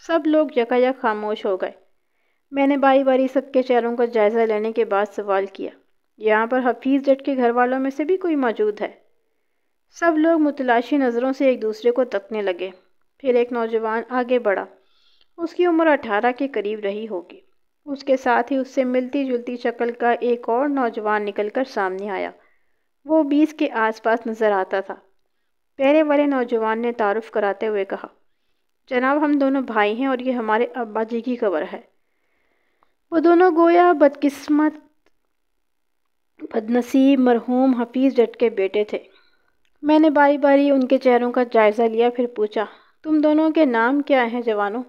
Speaker 1: سب لوگ یکایک خاموش ہو گئے۔ میں نے باری باری سب کے چہروں کا جائزہ لینے کے بعد سوال کیا، یہاں پر حفیظ جٹ کے گھر والوں میں سے بھی کوئی موجود ہے؟ سب لوگ متلاشی نظروں سے ایک دوسرے کو تکنے لگے۔ پھر ایک نوجوان آگے بڑھا۔ اس کی عمر 18 کے قریب رہی ہوگی۔ اس کے ساتھ ہی اس سے ملتی جلتی شکل کا ایک اور نوجوان نکل کر سامنے آیا۔ وہ 20 کے آس پاس نظر آتا تھا۔ پہلے والے نوجوان نے تعارف کراتے ہوئے کہا، جناب ہم دونوں بھائی ہیں اور یہ ہمارے ابا جی کی قبر ہے۔ وہ دونوں گویا بدقسمت بدنصیب مرحوم حفیظ جٹ کے بیٹے تھے۔ میں نے باری باری ان کے چہروں کا جائزہ لیا، پھر پوچھا، تم دونوں کے نام کیا ہیں جوانوں؟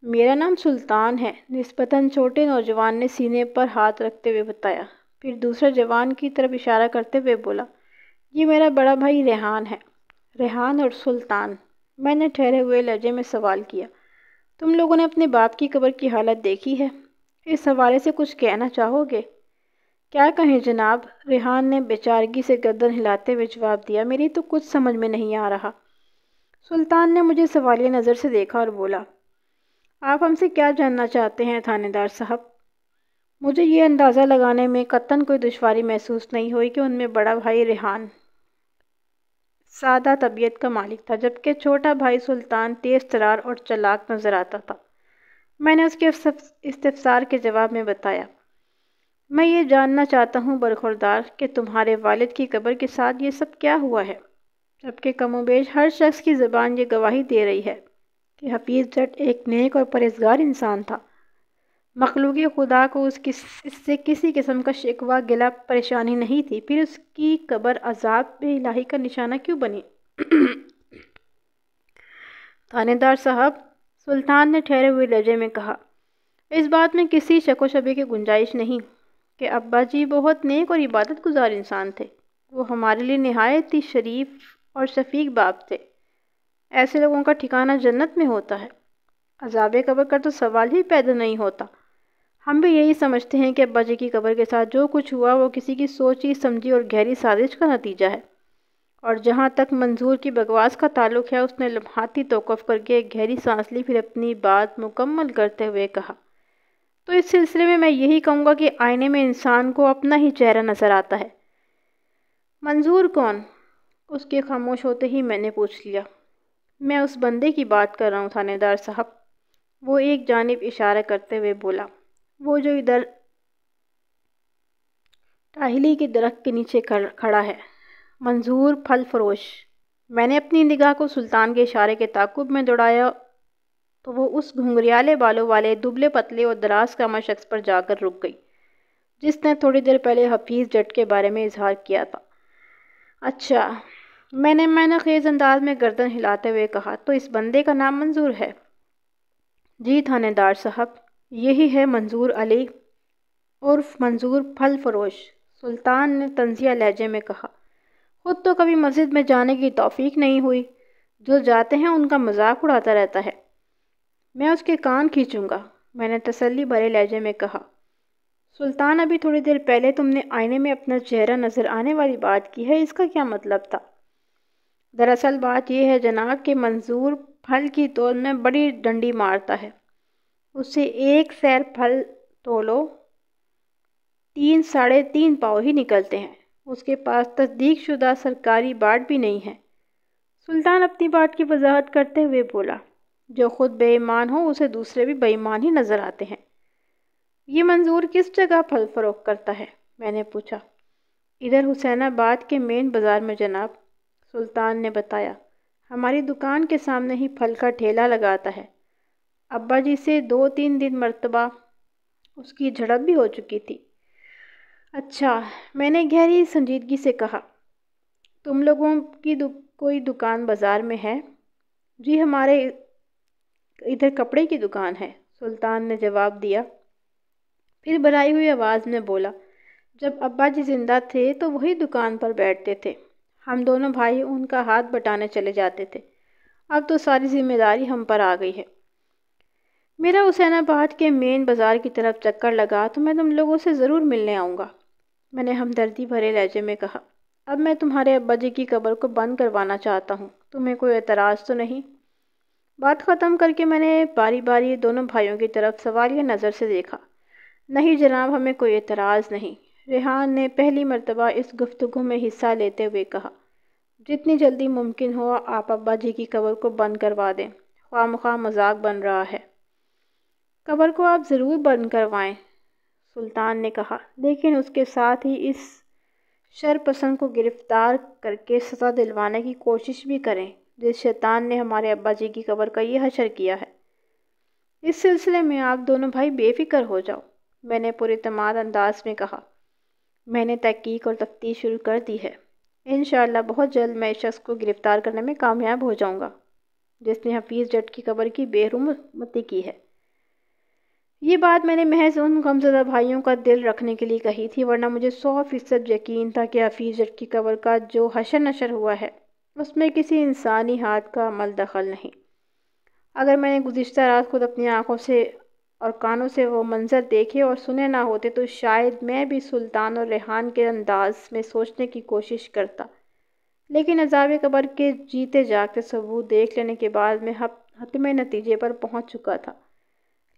Speaker 1: میرا نام سلطان ہے، نسبتاً چھوٹے نوجوان نے سینے پر ہاتھ رکھتے ہوئے بتایا۔ پھر دوسرے جوان کی طرف اشارہ کرتے ہوئے بولا، یہ میرا بڑا بھائی ریحان ہے۔ ریحان اور سلطان؟ میں نے ٹھہرے ہوئے لہجے میں سوال کیا، تم لوگوں نے اپنے باپ کی قبر کی حالت دیکھی ہے؟ اس حوالے سے کچھ کہنا چاہو گے؟ کیا کہیں جناب، ریحان نے بیچارگی سے گردن ہلاتے ہوئے جواب دیا، میری تو کچھ سمجھ میں نہیں آ رہا۔ سلطان نے مجھے سوالیہ نظر سے دیکھا اور بولا، آپ ہم سے کیا جاننا چاہتے ہیں تھانے دار صاحب؟ مجھے یہ اندازہ لگانے میں قطعاً کوئی دشواری محسوس نہیں ہوئی کہ ان میں بڑا بھائی ریحان سادہ طبیعت کا مالک تھا، جبکہ چھوٹا بھائی سلطان تیز ترار اور چلاک نظر آتا تھا۔ میں نے اس کے استفسار کے جواب میں بتایا، میں یہ جاننا چاہتا ہوں برخوردار کہ تمہارے والد کی قبر کے ساتھ یہ سب کیا ہوا ہے، جبکہ کم و بیش ہر شخص کی زبان یہ گواہی دے رہی ہے کہ حفیظ جٹ ایک نیک اور پرہیزگار انسان تھا۔ مخلوق خدا کو اس سے کسی قسم کا شکوہ گلہ پریشانی نہیں تھی، پھر اس کی قبر عذاب الہی کا نشانہ کیوں بنی؟ تھانے دار صاحب، سلطان نے ٹھہرے ہوئے لہجے میں کہا، اس بات میں کسی شک و شبے کی گنجائش نہیں کہ ابا جی بہت نیک اور عبادت گزار انسان تھے۔ وہ ہمارے لیے نہایت ہی شریف اور شفیق باپ تھے۔ ایسے لوگوں کا ٹھکانہ جنت میں ہوتا ہے۔ عذاب قبر کا تو سوال ہی پیدا نہیں ہوتا۔ ہم بھی یہی سمجھتے ہیں کہ ابا جی کی قبر کے ساتھ جو کچھ ہوا وہ کسی کی سوچی سمجھی اور گہری سازش کا نتیجہ ہے۔ اور جہاں تک منظور کی بکواس کا تعلق ہے، اس نے لمحاتی توقف کر کے ایک گہری سانس لی، پھر اپنی بات مکمل کرتے ہوئے کہا، تو اس سلسلے میں یہی کہوں گا کہ آئینے میں انسان کو اپنا ہی چہرہ نظر آتا ہے۔ منظور کون؟ اس کے خاموش ہوتے ہی میں نے پوچھ لیا۔ میں اس بندے کی بات کر رہا ہوں تھانے دار صاحب، وہ ایک جانب اشارہ کرتے ہوئے بولا، وہ جو ادھر ٹاہلی کے درخت کے نیچے کھڑا ہے، منظور پھل فروش۔ میں نے اپنی نگاہ کو سلطان کے اشارے کے تعاقب میں دوڑایا تو وہ اس گھنگریالے بالوں والے دبلے پتلے اور دراز قامت شخص پر جا کر رک گئی جس نے تھوڑی دیر پہلے حفیظ جٹ کے بارے میں اظہار کیا تھا۔ اچھا، میں نے معنی خیز انداز میں گردن ہلاتے ہوئے کہا، تو اس بندے کا نام منظور ہے؟ جی تھانے دار صاحب، یہی ہے منظور علی عرف منظور پھل فروش، سلطان نے طنزیہ لہجے میں کہا۔ خود تو کبھی مسجد میں جانے کی توفیق نہیں ہوئی، جو جاتے ہیں ان کا مذاق اڑاتا رہتا ہے۔ میں اس کے کان کھینچوں گا، میں نے تسلی بھرے لہجے میں کہا۔ سلطان، ابھی تھوڑی دیر پہلے تم نے آئینے میں اپنا چہرہ نظر آنے والی بات کی ہے، اس کا کیا مطلب تھا؟ دراصل بات یہ ہے جناب کہ منظور پھل کی تول میں بڑی ڈنڈی مارتا ہے۔ اس سے ایک سیر پھل تولو 3 ساڑھے 3 پاؤ ہی نکلتے ہیں۔ اس کے پاس تصدیق شدہ سرکاری بارڈ بھی نہیں ہے۔ سلطان اپنی بات کی وضاحت کرتے ہوئے بولا، جو خود بے ایمان ہو اسے دوسرے بھی بے ایمان ہی نظر آتے ہیں۔ یہ منظور کس جگہ پھل فروخت کرتا ہے؟ میں نے پوچھا۔ ادھر حسین آباد کے مین بازار میں جناب، سلطان نے بتایا۔ ہماری دکان کے سامنے ہی پھل کا ٹھیلا لگاتا ہے۔ ابا جی سے 2-3 دن مرتبہ اس کی جھڑپ بھی ہو چکی تھی۔ اچھا، میں نے گہری سنجیدگی سے کہا، تم لوگوں کی کوئی دکان بازار میں ہے؟ جی ہمارے ادھر کپڑے کی دکان ہے، سلطان نے جواب دیا۔ پھر بھرائی ہوئی آواز میں بولا، جب ابا جی زندہ تھے تو وہی دکان پر بیٹھتے تھے، ہم دونوں بھائی ان کا ہاتھ بٹانے چلے جاتے تھے، اب تو ساری ذمہ داری ہم پر آ گئی ہے۔ میرا حسین آباد کے مین بازار کی طرف چکر لگا تو میں تم لوگوں سے ضرور ملنے آؤں گا، میں نے ہمدردی بھرے لہجے میں کہا۔ اب میں تمہارے ابا جی کی قبر کو بند کروانا چاہتا ہوں، تمہیں کوئی اعتراض تو نہیں؟ بات ختم کر کے میں نے باری باری دونوں بھائیوں کی طرف سوالیہ نظر سے دیکھا۔ نہیں جناب، ہمیں کوئی اعتراض نہیں، ریحان نے پہلی مرتبہ اس گفتگو میں حصہ لیتے ہوئے کہا۔ جتنی جلدی ممکن ہو آپ ابا جی کی قبر کو بند کروا دیں، خواہ مخواہ مذاق بن رہا ہے۔ قبر کو آپ ضرور بند کروائیں، سلطان نے کہا، لیکن اس کے ساتھ ہی اس شر پسند کو گرفتار کر کے سزا دلوانے کی کوشش بھی کریں جس شیطان نے ہمارے ابا جی کی قبر کا یہ حشر کیا ہے۔ اس سلسلے میں آپ دونوں بھائی بے فکر ہو جاؤ، میں نے پر اعتماد انداز میں کہا۔ میں نے تحقیق اور تفتیش شروع کر دی ہے، انشاءاللہ بہت جلد میں اس شخص کو گرفتار کرنے میں کامیاب ہو جاؤں گا جس نے حفیظ جٹ کی قبر کی بے حرمتی کی ہے۔ یہ بات میں نے محض ان غمزدہ بھائیوں کا دل رکھنے کے لیے کہی تھی، ورنہ مجھے 100% یقین تھا کہ حفیظ جٹ کی قبر کا جو حشر نشر ہوا ہے اس میں کسی انسانی ہاتھ کا عمل دخل نہیں۔ اگر میں نے گزشتہ رات خود اپنی آنکھوں سے اور کانوں سے وہ منظر دیکھے اور سنے نہ ہوتے تو شاید میں بھی سلطان اور ریحان کے انداز میں سوچنے کی کوشش کرتا، لیکن عذاب قبر کے جیتے جاگتے ثبوت دیکھ لینے کے بعد میں حتمی نتیجے پر پہنچ چکا تھا،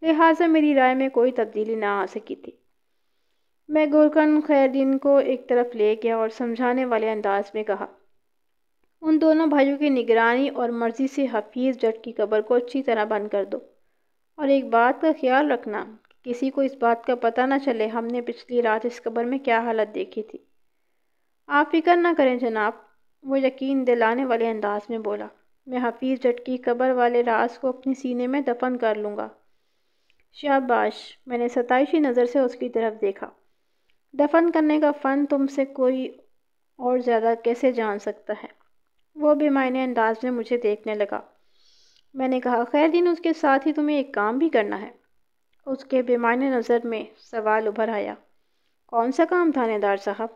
Speaker 1: لہٰذا میری رائے میں کوئی تبدیلی نہ آ سکی تھی۔ میں گورکن خیردین کو ایک طرف لے گیا اور سمجھانے والے انداز میں کہا، ان دونوں بھائیوں کی نگرانی اور مرضی سے حفیظ جٹ کی قبر کو اچھی طرح بند کر دو، اور ایک بات کا خیال رکھنا کہ کسی کو اس بات کا پتہ نہ چلے ہم نے پچھلی رات اس قبر میں کیا حالت دیکھی تھی۔ آپ فکر نہ کریں جناب، وہ یقین دلانے والے انداز میں بولا، میں حفیظ جٹ کی قبر والے راز کو اپنے سینے میں دفن کر لوں گا۔ شاباش، میں نے ستائشی نظر سے اس کی طرف دیکھا۔ دفن کرنے کا فن تم سے کوئی اور زیادہ کیسے جان سکتا ہے؟ وہ بے معنی انداز میں مجھے دیکھنے لگا۔ میں نے کہا، خیردین اس کے ساتھ ہی تمہیں ایک کام بھی کرنا ہے۔ اس کے بے معنی نظر میں سوال ابھر آیا۔ کون سا کام تھانے دار صاحب؟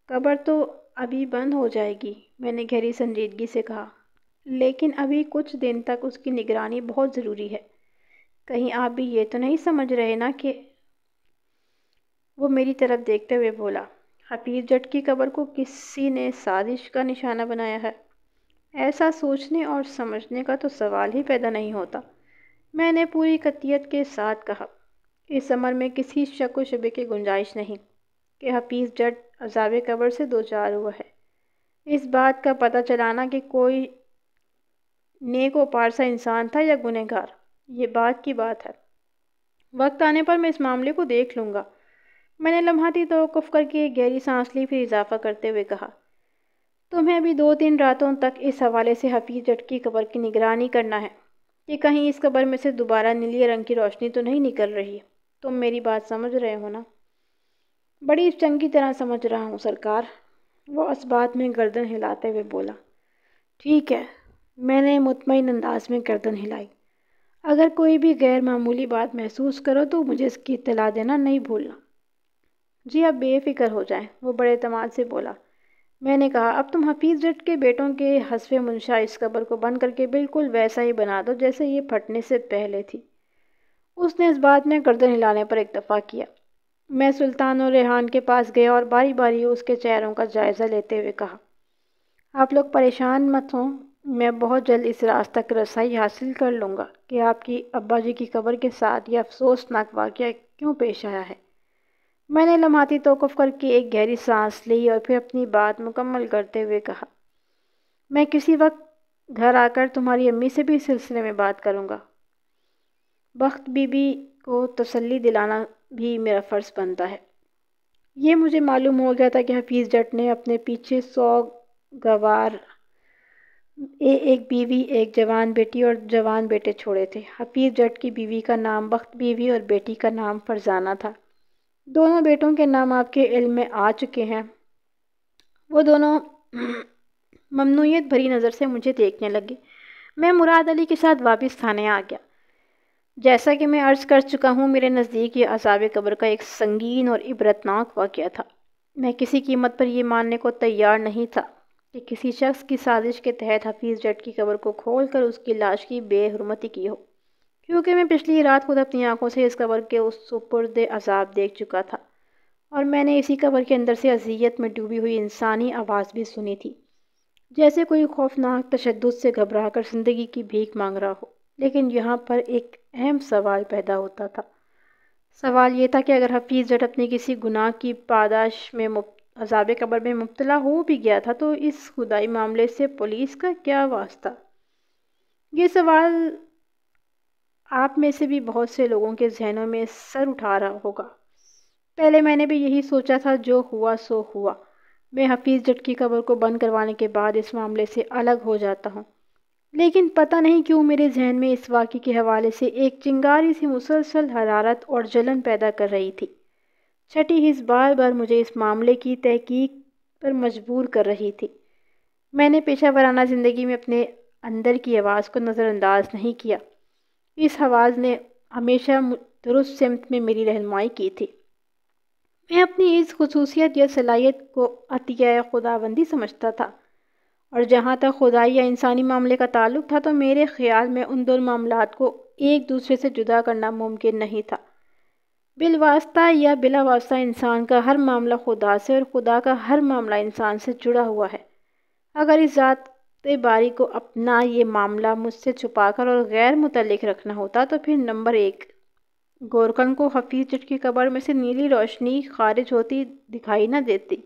Speaker 1: قبر تو ابھی بند ہو جائے گی، میں نے گہری سنجیدگی سے کہا، لیکن ابھی کچھ دن تک اس کی نگرانی بہت ضروری ہے۔ کہیں آپ بھی یہ تو نہیں سمجھ رہے نا کہ… وہ میری طرف دیکھتے ہوئے بولا، حفیظ جٹ کی قبر کو کسی نے سازش کا نشانہ بنایا ہے؟ ایسا سوچنے اور سمجھنے کا تو سوال ہی پیدا نہیں ہوتا، میں نے پوری قطعیت کے ساتھ کہا۔ اس امر میں کسی شک و شبے کی گنجائش نہیں کہ حفیظ جٹ عذاب قبر سے دوچار ہوا ہے۔ اس بات کا پتہ چلانا کہ کوئی نیک و پارسا انسان تھا یا گنہگار، یہ بات کی بات ہے۔ وقت آنے پر میں اس معاملے کو دیکھ لوں گا، میں نے لمحاتی توقف کر کے گہری سانس لی، پھر اضافہ کرتے ہوئے کہا، تمہیں ابھی 2-3 راتوں تک اس حوالے سے حفیظ جٹ کی قبر کی نگرانی کرنا ہے کہ کہیں اس قبر میں سے دوبارہ نیلے رنگ کی روشنی تو نہیں نکل رہی۔ تم میری بات سمجھ رہے ہو نا؟ بڑی چنگی طرح سمجھ رہا ہوں سرکار، وہ اس بات میں گردن ہلاتے ہوئے بولا۔ ٹھیک ہے، میں نے مطمئن انداز میں گردن ہلائی۔ اگر کوئی بھی غیر معمولی بات محسوس کرو تو مجھے اس کی اطلاع دینا نہیں بھولنا۔ جی آپ بے فکر ہو جائیں، وہ بڑے اعتماد سے بولا۔ میں نے کہا، اب تم حفیظ جٹ کے بیٹوں کے حسب منشا اس قبر کو بند کر کے بالکل ویسا ہی بنا دو جیسے یہ پھٹنے سے پہلے تھی۔ اس نے اس بات میں گردن ہلانے پر اکتفا کیا۔ میں سلطان اور ریحان کے پاس گیا اور باری باری اس کے چہروں کا جائزہ لیتے ہوئے کہا، آپ لوگ پریشان مت ہوں، میں بہت جلد اس راز تک رسائی حاصل کر لوں گا کہ آپ کی ابا جی کی قبر کے ساتھ یہ افسوسناک واقعہ کیوں پیش آیا ہے۔ میں نے لمحاتی توقف کر کے ایک گہری سانس لی اور پھر اپنی بات مکمل کرتے ہوئے کہا، میں کسی وقت گھر آ کر تمہاری امی سے بھی اس سلسلے میں بات کروں گا۔ بخت بی بی کو تسلی دلانا بھی میرا فرض بنتا ہے۔ یہ مجھے معلوم ہو گیا تھا کہ حفیظ جٹ نے اپنے پیچھے 100 گوار، ایک بیوی، ایک جوان بیٹی اور جوان بیٹے چھوڑے تھے۔ حفیظ جٹ کی بیوی کا نام بخت بیوی اور بیٹی کا نام فرزانہ تھا۔ دونوں بیٹوں کے نام آپ کے علم میں آ چکے ہیں۔ وہ دونوں ممنوعیت بھری نظر سے مجھے دیکھنے لگے۔ میں مراد علی کے ساتھ واپس تھانے آ گیا۔ جیسا کہ میں عرض کر چکا ہوں، میرے نزدیک یہ عذاب قبر کا ایک سنگین اور عبرتناک واقعہ تھا۔ میں کسی قیمت پر یہ ماننے کو تیار نہیں تھا کہ کسی شخص کی سازش کے تحت حفیظ جٹ کی قبر کو کھول کر اس کی لاش کی بے حرمتی کی ہو، کیونکہ میں پچھلی رات خود اپنی آنکھوں سے اس قبر کے اس سپرد عذاب دیکھ چکا تھا، اور میں نے اسی قبر کے اندر سے اذیت میں ڈوبی ہوئی انسانی آواز بھی سنی تھی، جیسے کوئی خوفناک تشدد سے گھبرا کر زندگی کی بھیک مانگ رہا ہو۔ لیکن یہاں پر ایک اہم سوال پیدا ہوتا تھا۔ سوال یہ تھا کہ اگر حفیظ جٹ اپنی کسی گناہ کی پاداش میں عذاب قبر میں مبتلا ہو بھی گیا تھا تو اس خدائی معاملے سے پولیس کا کیا واسطہ؟ یہ سوال آپ میں سے بھی بہت سے لوگوں کے ذہنوں میں سر اٹھا رہا ہوگا۔ پہلے میں نے بھی یہی سوچا تھا، جو ہوا سو ہوا۔ میں حفیظ جٹ کی قبر کو بند کروانے کے بعد اس معاملے سے الگ ہو جاتا ہوں، لیکن پتہ نہیں کیوں میرے ذہن میں اس واقعے کے حوالے سے ایک چنگاری سی مسلسل حرارت اور جلن پیدا کر رہی تھی۔ چھٹی حس بار بار مجھے اس معاملے کی تحقیق پر مجبور کر رہی تھی۔ میں نے پیشہ ورانہ زندگی میں اپنے اندر کی آواز کو نظر انداز نہیں کیا۔ اس آواز نے ہمیشہ درست سمت میں میری رہنمائی کی تھی۔ میں اپنی اس خصوصیت یا صلاحیت کو عطیہ خداوندی سمجھتا تھا، اور جہاں تک خدائی یا انسانی معاملے کا تعلق تھا تو میرے خیال میں ان دونوں معاملات کو ایک دوسرے سے جدا کرنا ممکن نہیں تھا۔ بالواسطہ یا بلا واسطہ انسان کا ہر معاملہ خدا سے اور خدا کا ہر معاملہ انسان سے جڑا ہوا ہے۔ اگر اس ذات باری کو اپنا یہ معاملہ مجھ سے چھپا کر اور غیر متعلق رکھنا ہوتا تو پھر نمبر 1، گورکن کو حفیظ جٹ کی قبر میں سے نیلی روشنی خارج ہوتی دکھائی نہ دیتی۔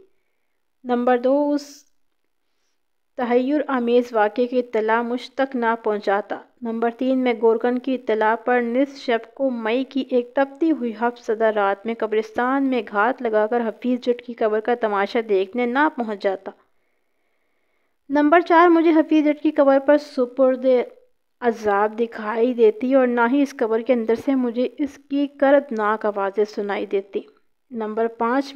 Speaker 1: نمبر 2، اس تحیر آمیز واقعے کی اطلاع مجھ تک نہ پہنچاتا۔ نمبر 3، میں گورکن کی اطلاع پر نصف شب کو مئی کی ایک تپتی ہوئی ہفت زدہ رات میں قبرستان میں گھات لگا کر حفیظ جٹ کی قبر کا تماشا دیکھنے نہ پہنچ جاتا۔ نمبر 4، مجھے حفیظ جٹ کی قبر پر سپرد عذاب دکھائی دیتی اور نہ ہی اس قبر کے اندر سے مجھے اس کی کردناک آوازیں سنائی دیتی۔ نمبر 5،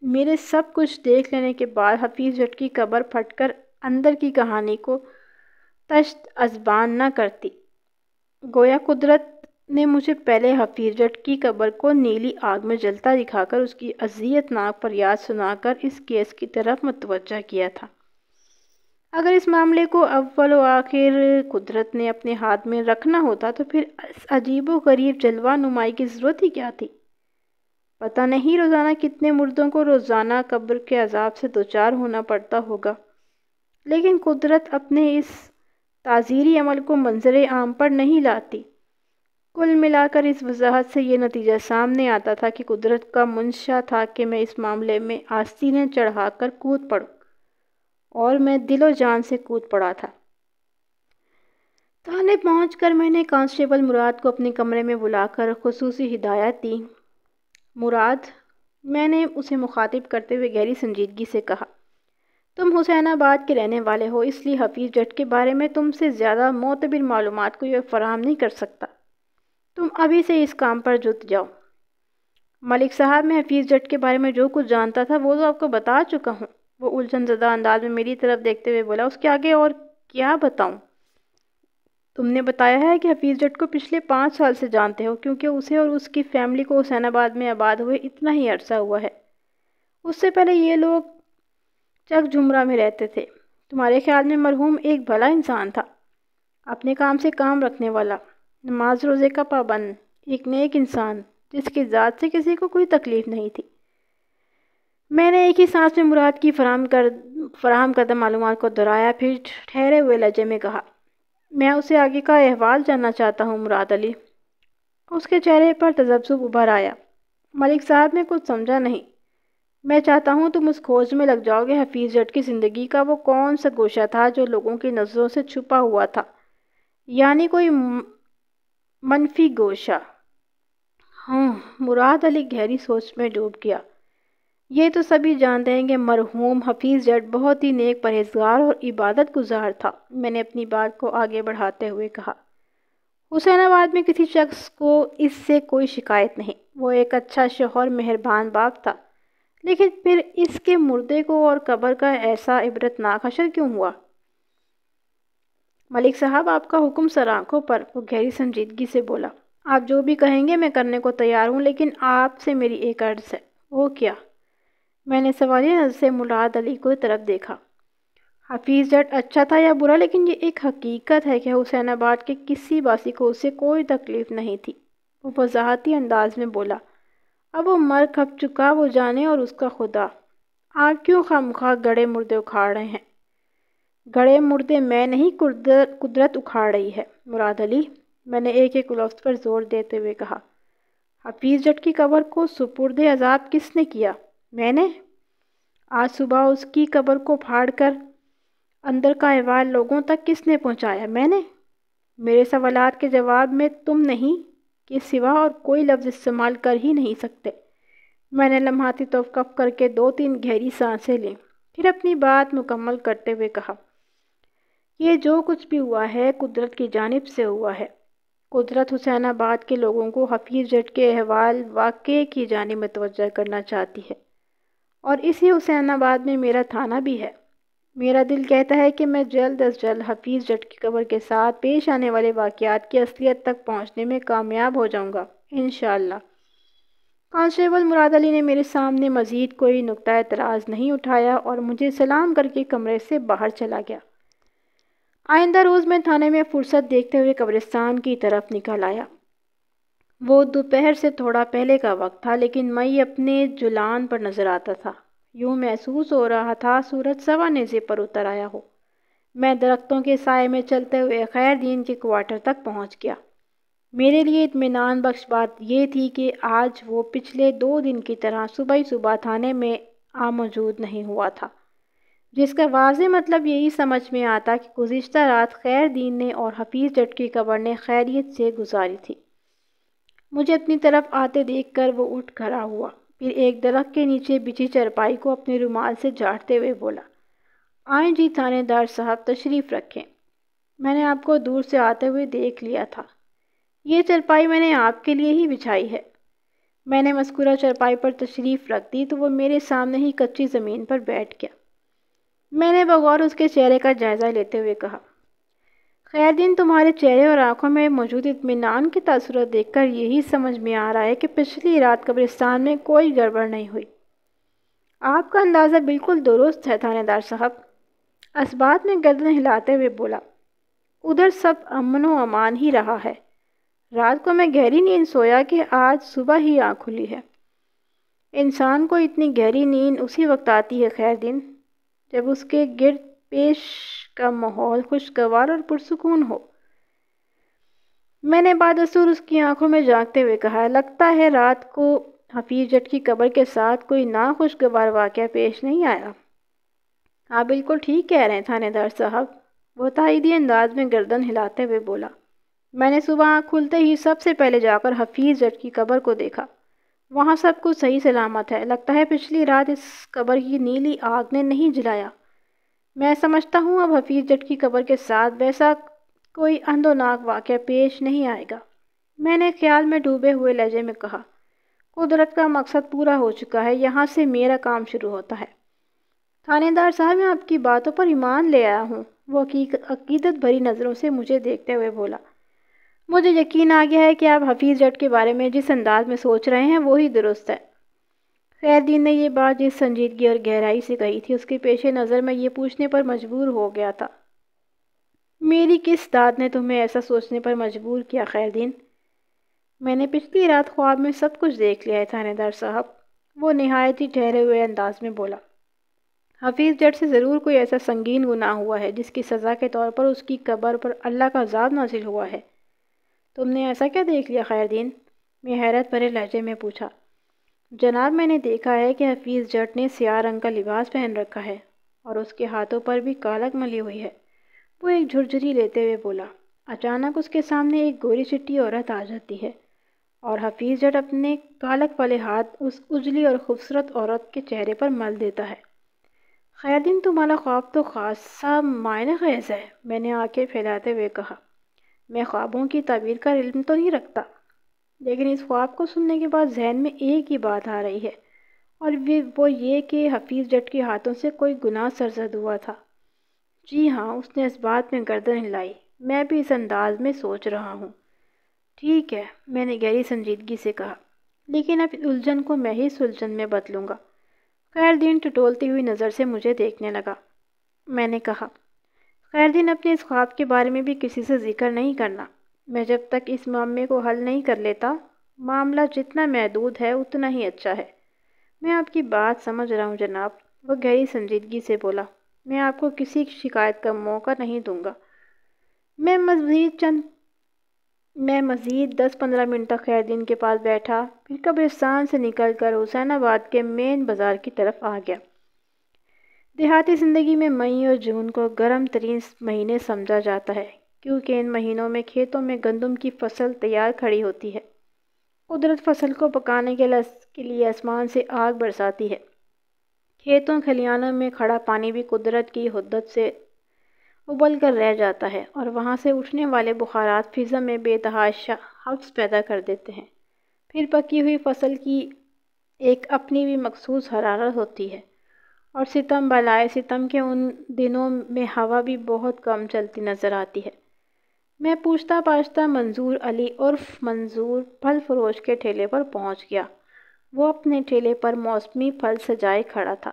Speaker 1: میرے سب کچھ دیکھ لینے کے بعد حفیظ جٹ کی قبر پھٹ کر اندر کی کہانی کو تشت ازبان نہ کرتی۔ گویا قدرت نے مجھے پہلے حفیظ جٹ کی قبر کو نیلی آگ میں جلتا دکھا کر اس کی اذیت ناک فریاد سنا کر اس کیس کی طرف متوجہ کیا تھا۔ اگر اس معاملے کو اول و آخر قدرت نے اپنے ہاتھ میں رکھنا ہوتا تو پھر اس عجیب و غریب جلوہ نمائی کی ضرورت ہی کیا تھی؟ پتہ نہیں روزانہ کتنے مردوں کو روزانہ قبر کے عذاب سے دوچار ہونا پڑتا ہوگا، لیکن قدرت اپنے اس تعزیری عمل کو منظر عام پر نہیں لاتی۔ کل ملا کر اس وضاحت سے یہ نتیجہ سامنے آتا تھا کہ قدرت کا منشا تھا کہ میں اس معاملے میں آستینیں چڑھا کر کود پڑوں، اور میں دل و جان سے کود پڑا تھا۔ تھانے پہنچ کر میں نے کانسٹیبل مراد کو اپنے کمرے میں بلا کر خصوصی ہدایت دی۔ مراد، میں نے اسے مخاطب کرتے ہوئے گہری سنجیدگی سے کہا، تم حسین آباد کے رہنے والے ہو، اس لیے حفیظ جٹ کے بارے میں تم سے زیادہ معتبر معلومات کو یہ فراہم نہیں کر سکتا۔ تم ابھی سے اس کام پر جٹ جاؤ۔ ملک صاحب، میں حفیظ جٹ کے بارے میں جو کچھ جانتا تھا وہ تو آپ کو بتا چکا ہوں، وہ الجھن زدہ انداز میں میری طرف دیکھتے ہوئے بولا۔ اس کے آگے اور کیا بتاؤں؟ تم نے بتایا ہے کہ حفیظ جٹ کو پچھلے 5 سال سے جانتے ہو، کیونکہ اسے اور اس کی فیملی کو حسین آباد میں آباد ہوئے اتنا ہی عرصہ ہوا ہے۔ اس سے پہلے یہ لوگ چک جھمرا میں رہتے تھے۔ تمہارے خیال میں مرحوم ایک بھلا انسان تھا، اپنے کام سے کام رکھنے والا، نماز روزے کا پابند، ایک نیک انسان جس کی ذات سے کسی کو کوئی تکلیف نہیں تھی۔ میں نے ایک ہی سانس میں مراد کی فراہم کردہ معلومات کو دہرایا، پھر ٹھہرے ہوئے لہجے میں کہا، میں اسے آگے کا احوال جاننا چاہتا ہوں مراد علی۔ اس کے چہرے پر تذبذب ابھر آیا۔ ملک صاحب نے کچھ سمجھا نہیں۔ میں چاہتا ہوں تم اس کھوج میں لگ جاؤ کہ حفیظ جٹ کی زندگی کا وہ کون سا گوشہ تھا جو لوگوں کی نظروں سے چھپا ہوا تھا، یعنی کوئی منفی گوشہ۔ ہاں، مراد علی گہری سوچ میں ڈوب گیا۔ یہ تو سبھی جانتے ہیں کہ مرحوم حفیظ جٹ بہت ہی نیک پرہیزگار اور عبادت گزار تھا۔ میں نے اپنی بات کو آگے بڑھاتے ہوئے کہا، حسین آباد میں کسی شخص کو اس سے کوئی شکایت نہیں، وہ ایک اچھا شوہر، مہربان باپ تھا، لیکن پھر اس کے مردے کو اور قبر کا ایسا عبرتناک حشر کیوں ہوا؟ ملک صاحب، آپ کا حکم سر آنکھوں پر، وہ گہری سنجیدگی سے بولا۔ آپ جو بھی کہیں گے میں کرنے کو تیار ہوں، لیکن آپ سے میری ایک عرض ہے۔ وہ کیا؟ میں نے سوالیہ نظر سے مراد علی کو طرف دیکھا۔ حفیظ جٹ اچھا تھا یا برا، لیکن یہ ایک حقیقت ہے کہ حسین آباد کے کسی باسی کو اس سے کوئی تکلیف نہیں تھی۔ وہ وضاحتی انداز میں بولا، اب وہ مر کھپ چکا، وہ جانے اور اس کا خدا۔ آپ کیوں خواہ گڑے مردے اکھاڑ رہے ہیں؟ گڑے مردے میں نہیں، قدرت اکھاڑ رہی ہے مراد علی، میں نے ایک ایک لفظ پر زور دیتے ہوئے کہا۔ حفیظ جٹ کی قبر کو سپرد عذاب کس نے کیا؟ میں نے۔ آج صبح اس کی قبر کو پھاڑ کر اندر کا احوال لوگوں تک کس نے پہنچایا؟ میں نے۔ میرے سوالات کے جواب میں تم نہیں کے سوا اور کوئی لفظ استعمال کر ہی نہیں سکتے۔ میں نے لمحاتی توقف کر کے 2-3 گہری سانسیں لیں، پھر اپنی بات مکمل کرتے ہوئے کہا، یہ جو کچھ بھی ہوا ہے قدرت کی جانب سے ہوا ہے۔ قدرت حسین آباد کے لوگوں کو حفیظ جٹ کے احوال واقعے کی جانب متوجہ کرنا چاہتی ہے، اور اسی حسین آباد میں میرا تھانہ بھی ہے۔ میرا دل کہتا ہے کہ میں جلد از جلد حفیظ جٹ کی قبر کے ساتھ پیش آنے والے واقعات کی اصلیت تک پہنچنے میں کامیاب ہو جاؤں گا، انشاءاللہ۔ کانسٹیبل مراد علی نے میرے سامنے مزید کوئی نقطہ اعتراض نہیں اٹھایا اور مجھے سلام کر کے کمرے سے باہر چلا گیا۔ آئندہ روز میں تھانے میں فرصت دیکھتے ہوئے قبرستان کی طرف نکل آیا۔ وہ دوپہر سے تھوڑا پہلے کا وقت تھا، لیکن مئی اپنے جولان پر نظر آتا تھا۔ یوں محسوس ہو رہا تھا سورج سوا نیزے پر اتر آیا ہو۔ میں درختوں کے سائے میں چلتے ہوئے خیر دین کے کوارٹر تک پہنچ گیا۔ میرے لیے اطمینان بخش بات یہ تھی کہ آج وہ پچھلے 2 دن کی طرح صبح ہی صبح تھانے میں موجود نہیں ہوا تھا، جس کا واضح مطلب یہی سمجھ میں آتا کہ گزشتہ رات خیر دین نے اور حفیظ جٹ کی قبر نے خیریت سے گزاری تھی۔ مجھے اپنی طرف آتے دیکھ کر وہ اٹھ کھڑا ہوا، پھر ایک درخت کے نیچے بچھی چرپائی کو اپنے رومال سے جھاڑتے ہوئے بولا، آئیں جی تھانے دار صاحب، تشریف رکھیں۔ میں نے آپ کو دور سے آتے ہوئے دیکھ لیا تھا۔ یہ چرپائی میں نے آپ کے لیے ہی بچھائی ہے۔ میں نے مذکورہ چرپائی پر تشریف رکھ دی تو وہ میرے سامنے ہی کچی زمین پر بیٹھ گیا۔ میں نے بغور اس کے چہرے کا جائزہ لیتے ہوئے کہا، خیر دین، تمہارے چہرے اور آنکھوں میں موجود اطمینان کے تاثرات دیکھ کر یہی سمجھ میں آ رہا ہے کہ پچھلی رات قبرستان میں کوئی گڑبڑ نہیں ہوئی۔ آپ کا اندازہ بالکل درست ہے تھانے دار صاحب، اسبات میں گردن ہلاتے ہوئے بولا، ادھر سب امن و امان ہی رہا ہے۔ رات کو میں گہری نیند سویا کہ آج صبح ہی آنکھ کھلی ہے۔ انسان کو اتنی گہری نیند اسی وقت آتی ہے خیر دین جب اس کے گرد پیش کا ماحول خوشگوار اور پرسکون ہو۔ میں نے بادستور اس کی آنکھوں میں جھانکتے ہوئے کہا، لگتا ہے رات کو حفیظ جٹ کی قبر کے ساتھ کوئی ناخوشگوار واقعہ پیش نہیں آیا۔ آپ بالکل ٹھیک کہہ رہے ہیں تھانے دار صاحب، وہ تائیدی انداز میں گردن ہلاتے ہوئے بولا، میں نے صبح آنکھ کھلتے ہی سب سے پہلے جا کر حفیظ جٹ کی قبر کو دیکھا، وہاں سب کچھ صحیح سلامت ہے۔ لگتا ہے پچھلی رات اس قبر کی نیلی آگ نے نہیں جلایا۔ میں سمجھتا ہوں اب حفیظ جٹ کی قبر کے ساتھ ویسا کوئی اندوناک واقعہ پیش نہیں آئے گا۔ میں نے خیال میں ڈوبے ہوئے لہجے میں کہا، قدرت کا مقصد پورا ہو چکا ہے، یہاں سے میرا کام شروع ہوتا ہے۔ تھانے دار صاحب، میں آپ کی باتوں پر ایمان لے آیا ہوں، وہ عقیدت بھری نظروں سے مجھے دیکھتے ہوئے بولا۔ مجھے یقین آ گیا ہے کہ آپ حفیظ جٹ کے بارے میں جس انداز میں سوچ رہے ہیں وہی درست ہے۔ خیر دین نے یہ بات جس سنجیدگی اور گہرائی سے کہی تھی، اس کے پیش نظر میں یہ پوچھنے پر مجبور ہو گیا تھا، میری کس داد نے تمہیں ایسا سوچنے پر مجبور کیا خیر دین؟ میں نے پچھلی رات خواب میں سب کچھ دیکھ لیا ہے تھانے دار صاحب، وہ نہایت ہی ٹھہرے ہوئے انداز میں بولا۔ حفیظ جٹ سے ضرور کوئی ایسا سنگین گناہ ہوا ہے جس کی سزا کے طور پر اس کی قبر پر اللہ کا عذاب نازل ہوا ہے۔ تم نے ایسا کیا دیکھ لیا خیر دین؟ میں حیرت بھرے لہجے میں پوچھا۔ جناب، میں نے دیکھا ہے کہ حفیظ جٹ نے سیاہ رنگ کا لباس پہن رکھا ہے اور اس کے ہاتھوں پر بھی کالک ملی ہوئی ہے۔ وہ ایک جھرجھری لیتے ہوئے بولا۔ اچانک اس کے سامنے ایک گوری چٹی عورت آ جاتی ہے اور حفیظ جٹ اپنے کالک والے ہاتھ اس اجلی اور خوبصورت عورت کے چہرے پر مل دیتا ہے۔ خیر دین، تمہارا خواب تو خاصا معنی خیز ہے، میں نے آنکھیں پھیلاتے ہوئے کہا۔ میں خوابوں کی تعبیر کا علم تو نہیں رکھتا، لیکن اس خواب کو سننے کے بعد ذہن میں ایک ہی بات آ رہی ہے، اور وہ یہ کہ حفیظ جٹ کے ہاتھوں سے کوئی گناہ سرزد ہوا تھا۔ جی ہاں، اس نے اس بات میں گردن ہلائی، میں بھی اس انداز میں سوچ رہا ہوں۔ ٹھیک ہے، میں نے گہری سنجیدگی سے کہا، لیکن اب الجھن کو میں ہی سلجھن میں بدلوں گا۔ خیر دین ٹٹولتی ہوئی نظر سے مجھے دیکھنے لگا۔ میں نے کہا، خیر دین، اپنے اس خواب کے بارے میں بھی کسی سے ذکر نہیں کرنا۔ میں جب تک اس معاملے کو حل نہیں کر لیتا، معاملہ جتنا محدود ہے اتنا ہی اچھا ہے۔ میں آپ کی بات سمجھ رہا ہوں جناب، وہ گہری سنجیدگی سے بولا۔ میں آپ کو کسی شکایت کا موقع نہیں دوں گا۔ میں مزید 10-15 منٹ تک خیر دین کے پاس بیٹھا، پھر قبرستان سے نکل کر حسین آباد کے مین بازار کی طرف آ گیا۔ دیہاتی زندگی میں مئی اور جون کو گرم ترین مہینے سمجھا جاتا ہے، کیونکہ ان مہینوں میں کھیتوں میں گندم کی فصل تیار کھڑی ہوتی ہے۔ قدرت فصل کو پکانے کے لیے آسمان سے آگ برساتی ہے۔ کھیتوں کھلیانوں میں کھڑا پانی بھی قدرت کی حدت سے ابل کر رہ جاتا ہے، اور وہاں سے اٹھنے والے بخارات فضا میں بے تحاشا حبس پیدا کر دیتے ہیں۔ پھر پکی ہوئی فصل کی ایک اپنی بھی مخصوص حرارت ہوتی ہے، اور ستم بالائے ستم کے ان دنوں میں ہوا بھی بہت کم چلتی نظر آتی ہے۔ میں پوچھتا پاچھتا منظور علی عرف منظور پھل فروش کے ٹھیلے پر پہنچ گیا۔ وہ اپنے ٹھیلے پر موسمی پھل سجائے کھڑا تھا۔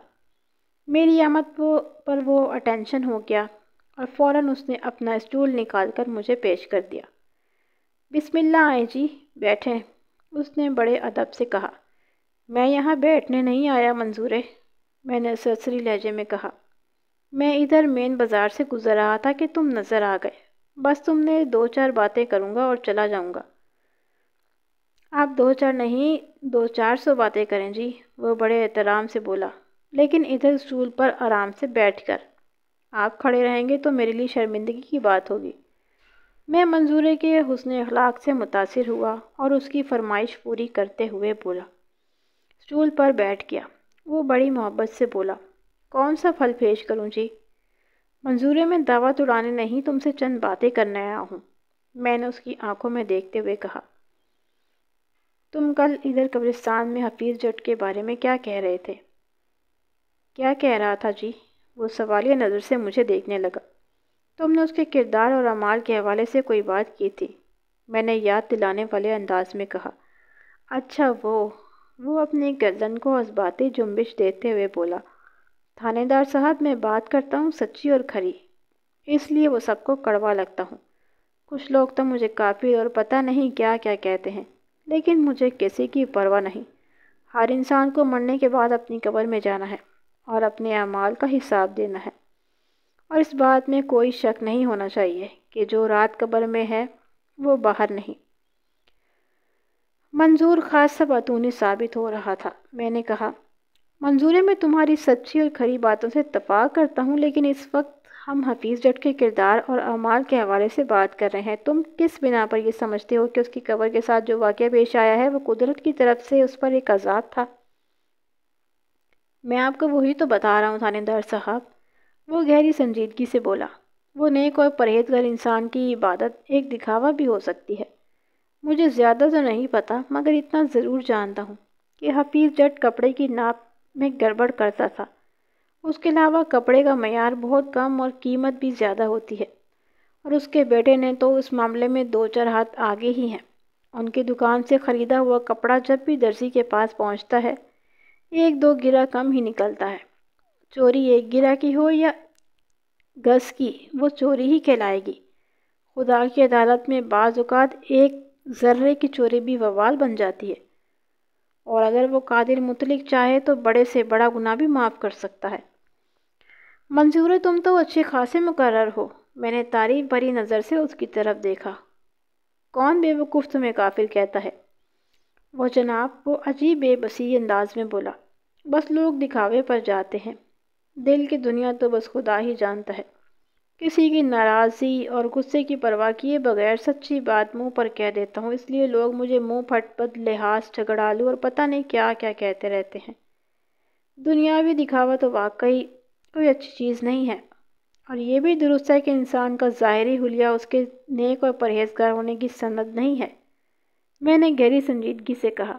Speaker 1: میری آمد پر وہ اٹینشن ہو گیا اور فوراً اس نے اپنا اسٹول نکال کر مجھے پیش کر دیا۔ بسم اللہ آئیں جی، بیٹھیں، اس نے بڑے ادب سے کہا۔ میں یہاں بیٹھنے نہیں آیا منظورے، میں نے سرسری لہجے میں کہا۔ میں ادھر مین بازار سے گزر رہا تھا کہ تم نظر آ گئے، بس تم نے 2-4 باتیں کروں گا اور چلا جاؤں گا۔ آپ 2-4 نہیں 200-400 باتیں کریں جی، وہ بڑے احترام سے بولا، لیکن ادھر اسٹول پر آرام سے بیٹھ کر۔ آپ کھڑے رہیں گے تو میرے لیے شرمندگی کی بات ہوگی۔ میں منظورے کے حسن اخلاق سے متاثر ہوا اور اس کی فرمائش پوری کرتے ہوئے بولا۔ اسٹول پر بیٹھ گیا۔ وہ بڑی محبت سے بولا، کون سا پھل پیش کروں جی؟ منظورے میں دعوت اڑانے نہیں، تم سے چند باتیں کرنے آیا ہوں، میں نے اس کی آنکھوں میں دیکھتے ہوئے کہا۔ تم کل ادھر قبرستان میں حفیظ جٹ کے بارے میں کیا کہہ رہے تھے؟ کیا کہہ رہا تھا جی؟ وہ سوالیہ نظر سے مجھے دیکھنے لگا۔ تم نے اس کے کردار اور اعمال کے حوالے سے کوئی بات کی تھی، میں نے یاد دلانے والے انداز میں کہا۔ اچھا، وہ اپنی گردن کو جذباتی جنبش دیتے ہوئے بولا۔ تھانے دار صاحب، میں بات کرتا ہوں سچی اور کھری، اس لیے وہ سب کو کڑوا لگتا ہوں۔ کچھ لوگ تو مجھے کافر اور پتہ نہیں کیا کیا کہتے ہیں، لیکن مجھے کسی کی پرواہ نہیں۔ ہر انسان کو مرنے کے بعد اپنی قبر میں جانا ہے اور اپنے اعمال کا حساب دینا ہے، اور اس بات میں کوئی شک نہیں ہونا چاہیے کہ جو رات قبر میں ہے وہ باہر نہیں۔ منظور خاصا باتونی ثابت ہو رہا تھا۔ میں نے کہا، منظورے میں تمہاری سچی اور کھری باتوں سے اتفاق کرتا ہوں، لیکن اس وقت ہم حفیظ جٹ کے کردار اور اعمال کے حوالے سے بات کر رہے ہیں۔ تم کس بنا پر یہ سمجھتے ہو کہ اس کی قبر کے ساتھ جو واقعہ پیش آیا ہے وہ قدرت کی طرف سے اس پر ایک عذاب تھا؟ میں آپ کو وہی تو بتا رہا ہوں تھانے دار صاحب، وہ گہری سنجیدگی سے بولا۔ وہ نیک اور پرہیزگار انسان کی عبادت ایک دکھاوا بھی ہو سکتی ہے۔ مجھے زیادہ تو نہیں پتا، مگر اتنا ضرور جانتا ہوں کہ حفیظ جٹ کپڑے کی ناپ میں گڑبڑ کرتا تھا۔ اس کے علاوہ کپڑے کا معیار بہت کم اور قیمت بھی زیادہ ہوتی ہے، اور اس کے بیٹے نے تو اس معاملے میں 2-4 ہاتھ آگے ہی ہیں۔ ان کی دکان سے خریدا ہوا کپڑا جب بھی درزی کے پاس پہنچتا ہے 1-2 گرہ کم ہی نکلتا ہے۔ چوری 1 گرہ کی ہو یا گز کی، وہ چوری ہی کہلائے گی۔ خدا کی عدالت میں بعض اوقات 1 ذرے کی چوری بھی وبال بن جاتی ہے، اور اگر وہ قادر مطلق چاہے تو بڑے سے بڑا گناہ بھی معاف کر سکتا ہے۔ منظور، تم تو اچھے خاصے مقرر ہو۔ میں نے تعریف بھری نظر سے اس کی طرف دیکھا۔ کون بے وقوف تمہیں کافر کہتا ہے؟ وہ جناب، وہ عجیب بے بسی انداز میں بولا۔ بس لوگ دکھاوے پر جاتے ہیں، دل کی دنیا تو بس خدا ہی جانتا ہے۔ کسی کی ناراضی اور غصے کی پرواہ کیے بغیر سچی بات منہ پر کہہ دیتا ہوں، اس لیے لوگ مجھے منہ پھٹ بد لحاظ، جھگڑالو اور پتہ نہیں کیا کیا کہتے رہتے ہیں۔ دنیاوی دکھاوا تو واقعی کوئی اچھی چیز نہیں ہے، اور یہ بھی درست ہے کہ انسان کا ظاہری حلیہ اس کے نیک اور پرہیزگار ہونے کی سند نہیں ہے۔ میں نے گہری سنجیدگی سے کہا۔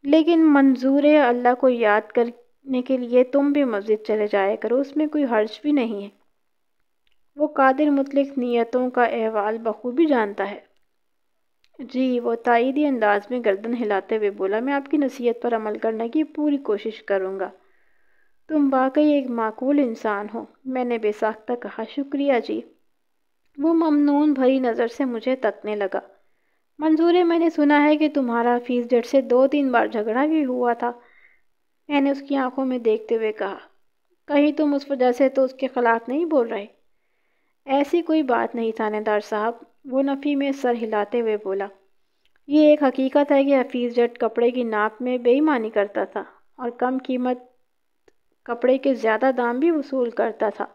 Speaker 1: لیکن منظور، اللہ کو یاد کرنے کے لیے تم بھی مسجد چلے جایا کرو، اس میں کوئی حرج بھی نہیں ہے۔ وہ قادر مطلق نیتوں کا احوال بخوبی جانتا ہے۔ جی، وہ تائیدی انداز میں گردن ہلاتے ہوئے بولا، میں آپ کی نصیحت پر عمل کرنے کی پوری کوشش کروں گا۔ تم واقعی ایک معقول انسان ہو، میں نے بے ساختہ کہا۔ شکریہ جی۔ وہ ممنون بھری نظر سے مجھے تکنے لگا۔ منظور، میں نے سنا ہے کہ تمہارا حفیظ جٹ سے 2-3 بار جھگڑا بھی ہوا تھا۔ میں نے اس کی آنکھوں میں دیکھتے ہوئے کہا، کہیں تم اس وجہ سے تو اس کے خلاف نہیں بول رہے؟ ایسی کوئی بات نہیں تھانے دار صاحب، وہ نفی میں سر ہلاتے ہوئے بولا۔ یہ ایک حقیقت ہے کہ حفیظ جٹ کپڑے کی ناپ میں بے ایمانی کرتا تھا، اور کم قیمت کپڑے کے زیادہ دام بھی وصول کرتا تھا۔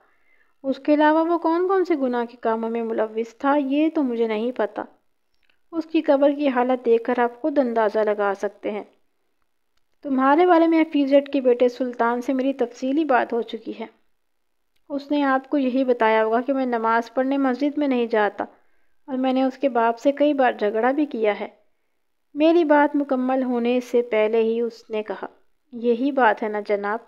Speaker 1: اس کے علاوہ وہ کون سے گناہ کے کاموں میں ملوث تھا یہ تو مجھے نہیں پتہ۔ اس کی قبر کی حالت دیکھ کر آپ خود اندازہ لگا سکتے ہیں۔ تمہارے بارے میں حفیظ جٹ کے بیٹے سلطان سے میری تفصیلی بات ہو چکی ہے۔ اس نے آپ کو یہی بتایا ہوگا کہ میں نماز پڑھنے مسجد میں نہیں جاتا، اور میں نے اس کے باپ سے کئی بار جھگڑا بھی کیا ہے۔ میری بات مکمل ہونے سے پہلے ہی اس نے کہا، یہی بات ہے نا جناب؟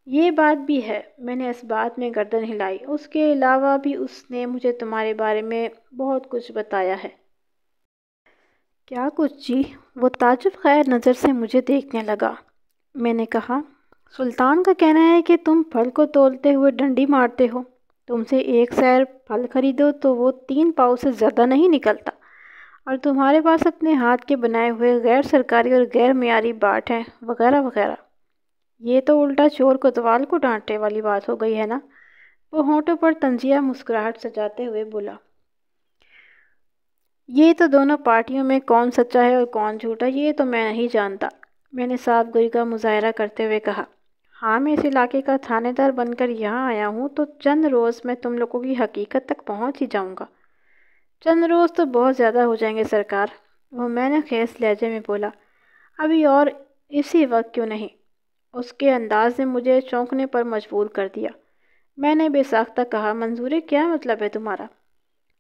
Speaker 1: یہ بات بھی ہے۔ میں نے اس بات میں گردن ہلائی۔ اس کے علاوہ بھی اس نے مجھے تمہارے بارے میں بہت کچھ بتایا ہے۔ کیا کچھ جی؟ وہ تعجب خیر نظر سے مجھے دیکھنے لگا۔ میں نے کہا، سلطان کا کہنا ہے کہ تم پھل کو تولتے ہوئے ڈنڈی مارتے ہو۔ تم سے 1 سیر پھل خریدو تو وہ 3 پاؤ سے زیادہ نہیں نکلتا، اور تمہارے پاس اپنے ہاتھ کے بنائے ہوئے غیر سرکاری اور غیر معیاری باٹ ہیں، وغیرہ وغیرہ۔ یہ تو الٹا چور کوتوال کو ڈانٹنے والی بات ہو گئی ہے نا؟ وہ ہونٹوں پر طنزیہ مسکراہٹ سجاتے ہوئے بولا۔ یہ تو دونوں پارٹیوں میں کون سچا ہے اور کون جھوٹا، یہ تو میں نہیں جانتا۔ میں نے صاف گوئی کا مظاہرہ کرتے ہوئے کہا، ہاں، میں اس علاقے کا تھانے دار بن کر یہاں آیا ہوں تو چند روز میں تم لوگوں کی حقیقت تک پہنچ ہی جاؤں گا۔ چند روز تو بہت زیادہ ہو جائیں گے سرکار، وہ میں نے خیس لہجے میں بولا۔ ابھی اور اسی وقت کیوں نہیں؟ اس کے انداز نے مجھے چونکنے پر مجبور کر دیا۔ میں نے بے ساختہ کہا، منظور، کیا مطلب ہے تمہارا؟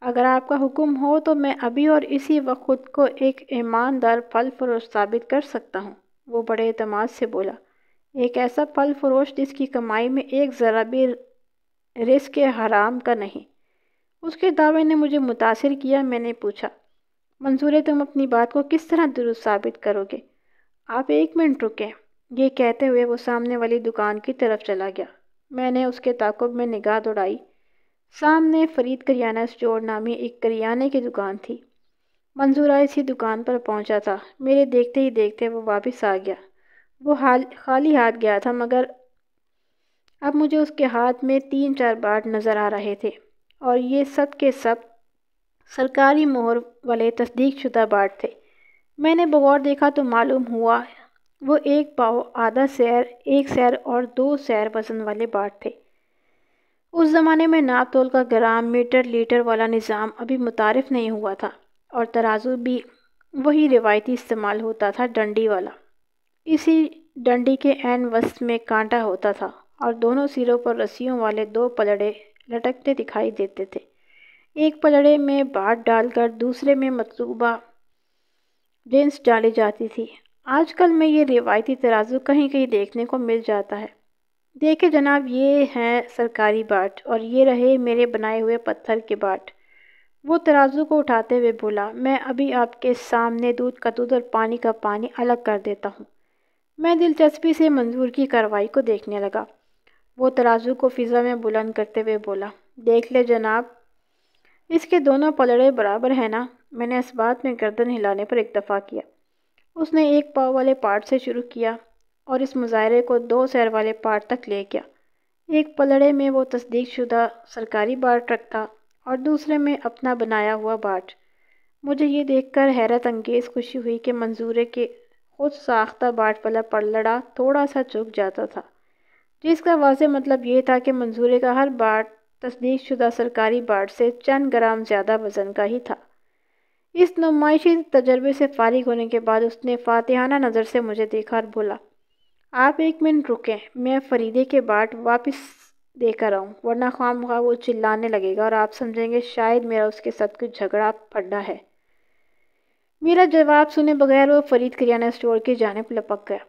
Speaker 1: اگر آپ کا حکم ہو تو میں ابھی اور اسی وقت خود کو ایک ایماندار پھل فروش ثابت کر سکتا ہوں، وہ بڑے اعتماد سے بولا۔ ایک ایسا پھل فروش جس کی کمائی میں 1 ذرہ بھی رزق حرام کا نہیں۔ اس کے دعوے نے مجھے متاثر کیا۔ میں نے پوچھا، منظور، تم اپنی بات کو کس طرح درست ثابت کرو گے؟ آپ 1 منٹ رکیں۔ یہ کہتے ہوئے وہ سامنے والی دکان کی طرف چلا گیا۔ میں نے اس کے تعاقب میں نگاہ دوڑائی۔ سامنے فرید کریانہ اسٹور نامی ایک کریانے کی دکان تھی۔ منظورہ اسی دکان پر پہنچا تھا۔ میرے دیکھتے ہی دیکھتے وہ واپس آ گیا۔ وہ خالی ہاتھ گیا تھا، مگر اب مجھے اس کے ہاتھ میں 3-4 باٹ نظر آ رہے تھے، اور یہ سب کے سب سرکاری مہر والے تصدیق شدہ باٹ تھے۔ میں نے بغور دیکھا تو معلوم ہوا وہ 1 پاؤ، آدھا سیر، 1 سیر اور 2 سیر وزن والے باٹ تھے۔ اس زمانے میں ناپ تول کا گرام، میٹر، لیٹر والا نظام ابھی متعارف نہیں ہوا تھا، اور ترازو بھی وہی روایتی استعمال ہوتا تھا، ڈنڈی والا۔ اسی ڈنڈی کے عین وسط میں کانٹا ہوتا تھا، اور دونوں سروں پر رسیوں والے 2 پلڑے لٹکتے دکھائی دیتے تھے۔ ایک پلڑے میں باٹ ڈال کر دوسرے میں مطلوبہ جنس ڈالی جاتی تھی۔ آج کل میں یہ روایتی ترازو کہیں کہیں دیکھنے کو مل جاتا ہے۔ دیکھیں جناب، یہ ہیں سرکاری باٹ اور یہ رہے میرے بنائے ہوئے پتھر کے باٹ۔ وہ ترازو کو اٹھاتے ہوئے بولا، میں ابھی آپ کے سامنے دودھ کا دودھ اور پانی کا پانی الگ کر دیتا ہوں۔ میں دلچسپی سے منظور کی کارروائی کو دیکھنے لگا۔ وہ ترازو کو فضا میں بلند کرتے ہوئے بولا، دیکھ لے جناب، اس کے دونوں پلڑے برابر ہیں نا؟ میں نے اس بات میں گردن ہلانے پر اکتفا کیا۔ اس نے ایک پاؤ والے پارٹ سے شروع کیا اور اس مظاہرے کو 2 سیر والے پارٹ تک لے گیا۔ ایک پلڑے میں وہ تصدیق شدہ سرکاری باٹ رکھتا اور دوسرے میں اپنا بنایا ہوا باٹ۔ مجھے یہ دیکھ کر حیرت انگیز خوشی ہوئی کہ منظورے کے خود ساختہ باٹ والا پلڑا تھوڑا سا جھک جاتا تھا، جس کا واضح مطلب یہ تھا کہ منظورے کا ہر باٹ تصدیق شدہ سرکاری باٹ سے چند گرام زیادہ وزن کا ہی تھا۔ اس نمائشی تجربے سے فارغ ہونے کے بعد اس نے فاتحانہ نظر سے مجھے دیکھا اور بولا، آپ 1 منٹ رکیں، میں فریدے کے باٹ واپس دے کر آؤں، ورنہ خواہ وہ چلانے لگے گا اور آپ سمجھیں گے شاید میرا اس کے ساتھ کچھ جھگڑا پھڑا ہے۔ میرا جواب سنے بغیر وہ فرید کریانہ اسٹور کی جانب لپک گیا۔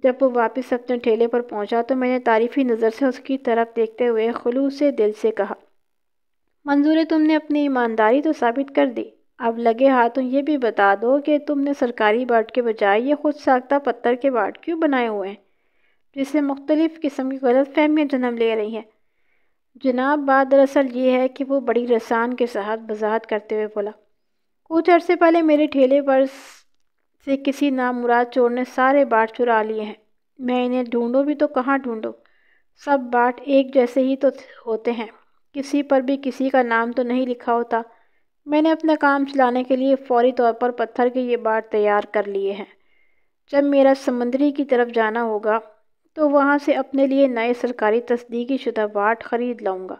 Speaker 1: جب وہ واپس اپنے ٹھیلے پر پہنچا تو میں نے تعریفی نظر سے اس کی طرف دیکھتے ہوئے خلوص دل سے کہا، منظورے، تم نے اپنی ایمانداری تو ثابت کر دی، اب لگے ہاتھوں یہ بھی بتا دو کہ تم نے سرکاری باٹ کے بجائے یہ خود ساختہ پتھر کے باٹ کیوں بنائے ہوئے ہیں، جس سے مختلف قسم کی غلط فہمیاں جنم لے رہی ہیں؟ جناب، بات دراصل یہ ہے کہ وہ بڑی رسان کے ساتھ وضاحت کرتے ہوئے بولا، کچھ عرصے پہلے میرے ٹھیلے پر سے کسی نامراد چور نے سارے باٹ چرا لیے ہیں۔ میں انہیں ڈھونڈوں بھی تو کہاں ڈھونڈوں؟ سب باٹ ایک جیسے ہی تو ہوتے ہیں، کسی پر بھی کسی کا نام تو نہیں لکھا ہوتا۔ میں نے اپنا کام چلانے کے لیے فوری طور پر پتھر کے یہ باٹ تیار کر لیے ہیں۔ جب میرا سمندری کی طرف جانا ہوگا تو وہاں سے اپنے لیے نئے سرکاری تصدیقی شدہ باٹ خرید لاؤں گا۔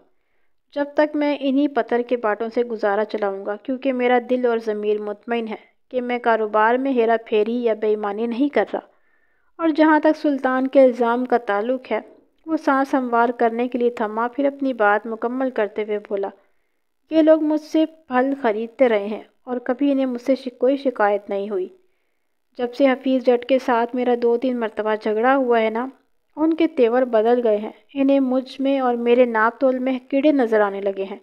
Speaker 1: جب تک میں انہی پتھر کے باٹوں سے گزارا چلاؤں گا، کیونکہ میرا دل اور ضمیر مطمئن ہے کہ میں کاروبار میں ہیرا پھیری یا بے ایمانی نہیں کر رہا۔ اور جہاں تک سلطان کے الزام کا تعلق ہے، وہ سانس ہموار کرنے کے لیے تھما، پھر اپنی بات مکمل کرتے ہوئے بولا، یہ لوگ مجھ سے پھل خریدتے رہے ہیں اور کبھی انہیں مجھ سے کوئی شکایت نہیں ہوئی۔ جب سے حفیظ جٹ کے ساتھ میرا 2-3 مرتبہ جھگڑا ہوا ہے نا، ان کے تیور بدل گئے ہیں، انہیں مجھ میں اور میرے ناپ تول میں کیڑے نظر آنے لگے ہیں۔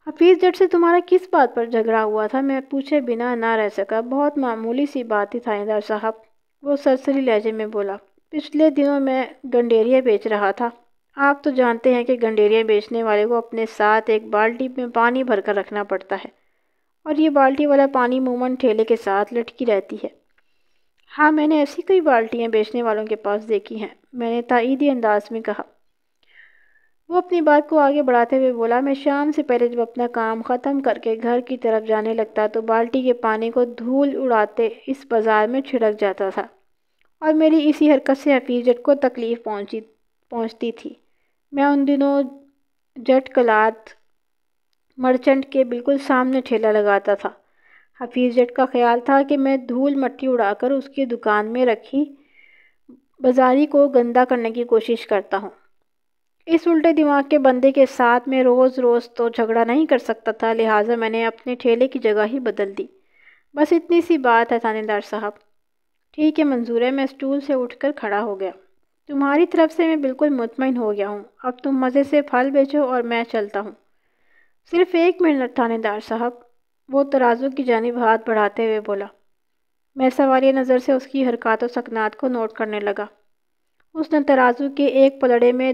Speaker 1: حفیظ جٹ سے تمہارا کس بات پر جھگڑا ہوا تھا؟ میں پوچھے بنا نہ رہ سکا۔ بہت معمولی سی بات تھی تھانے دار صاحب، وہ سرسری لہجے میں بولا، پچھلے دنوں میں گنڈیریاں بیچ رہا تھا۔ آپ تو جانتے ہیں کہ گنڈیریاں بیچنے والے کو اپنے ساتھ ایک بالٹی میں پانی بھر کر رکھنا پڑتا ہے، اور یہ بالٹی والا پانی عموماً ٹھیلے کے ساتھ لٹکی رہتی ہے۔ ہاں، میں نے ایسی کئی بالٹیاں بیچنے والوں کے پاس دیکھی ہیں، میں نے تائیدی انداز میں کہا۔ وہ اپنی بات کو آگے بڑھاتے ہوئے بولا، میں شام سے پہلے جب اپنا کام ختم کر کے گھر کی طرف جانے لگتا تو بالٹی کے پانی کو دھول اڑاتے اس بازار میں چھڑک جاتا تھا، اور میری اسی حرکت سے حفیظ جٹ کو تکلیف پہنچتی تھی۔ میں ان دنوں جٹ کلاتھ مرچنٹ کے بالکل سامنے ٹھیلا لگاتا تھا۔ حفیظ جٹ کا خیال تھا کہ میں دھول مٹی اڑا کر اس کی دکان میں رکھی بازاری کو گندا کرنے کی کوشش کرتا ہوں۔ اس الٹے دماغ کے بندے کے ساتھ میں روز روز تو جھگڑا نہیں کر سکتا تھا، لہٰذا میں نے اپنے ٹھیلے کی جگہ ہی بدل دی۔ بس اتنی سی بات ہے تھانے دار صاحب۔ ٹھیک ہے منظور ہے، میں اسٹول سے اٹھ کر کھڑا ہو گیا۔ تمہاری طرف سے میں بالکل مطمئن ہو گیا ہوں، اب تم مزے سے پھل بیچو اور میں چلتا ہوں۔ صرف 1 منٹ تھانے دار صاحب، وہ ترازو کی جانب ہاتھ بڑھاتے ہوئے بولا۔ میں سوالیہ نظر سے اس کی حرکات و سکنات کو نوٹ کرنے لگا۔ اس نے ترازو کے ایک پلڑے میں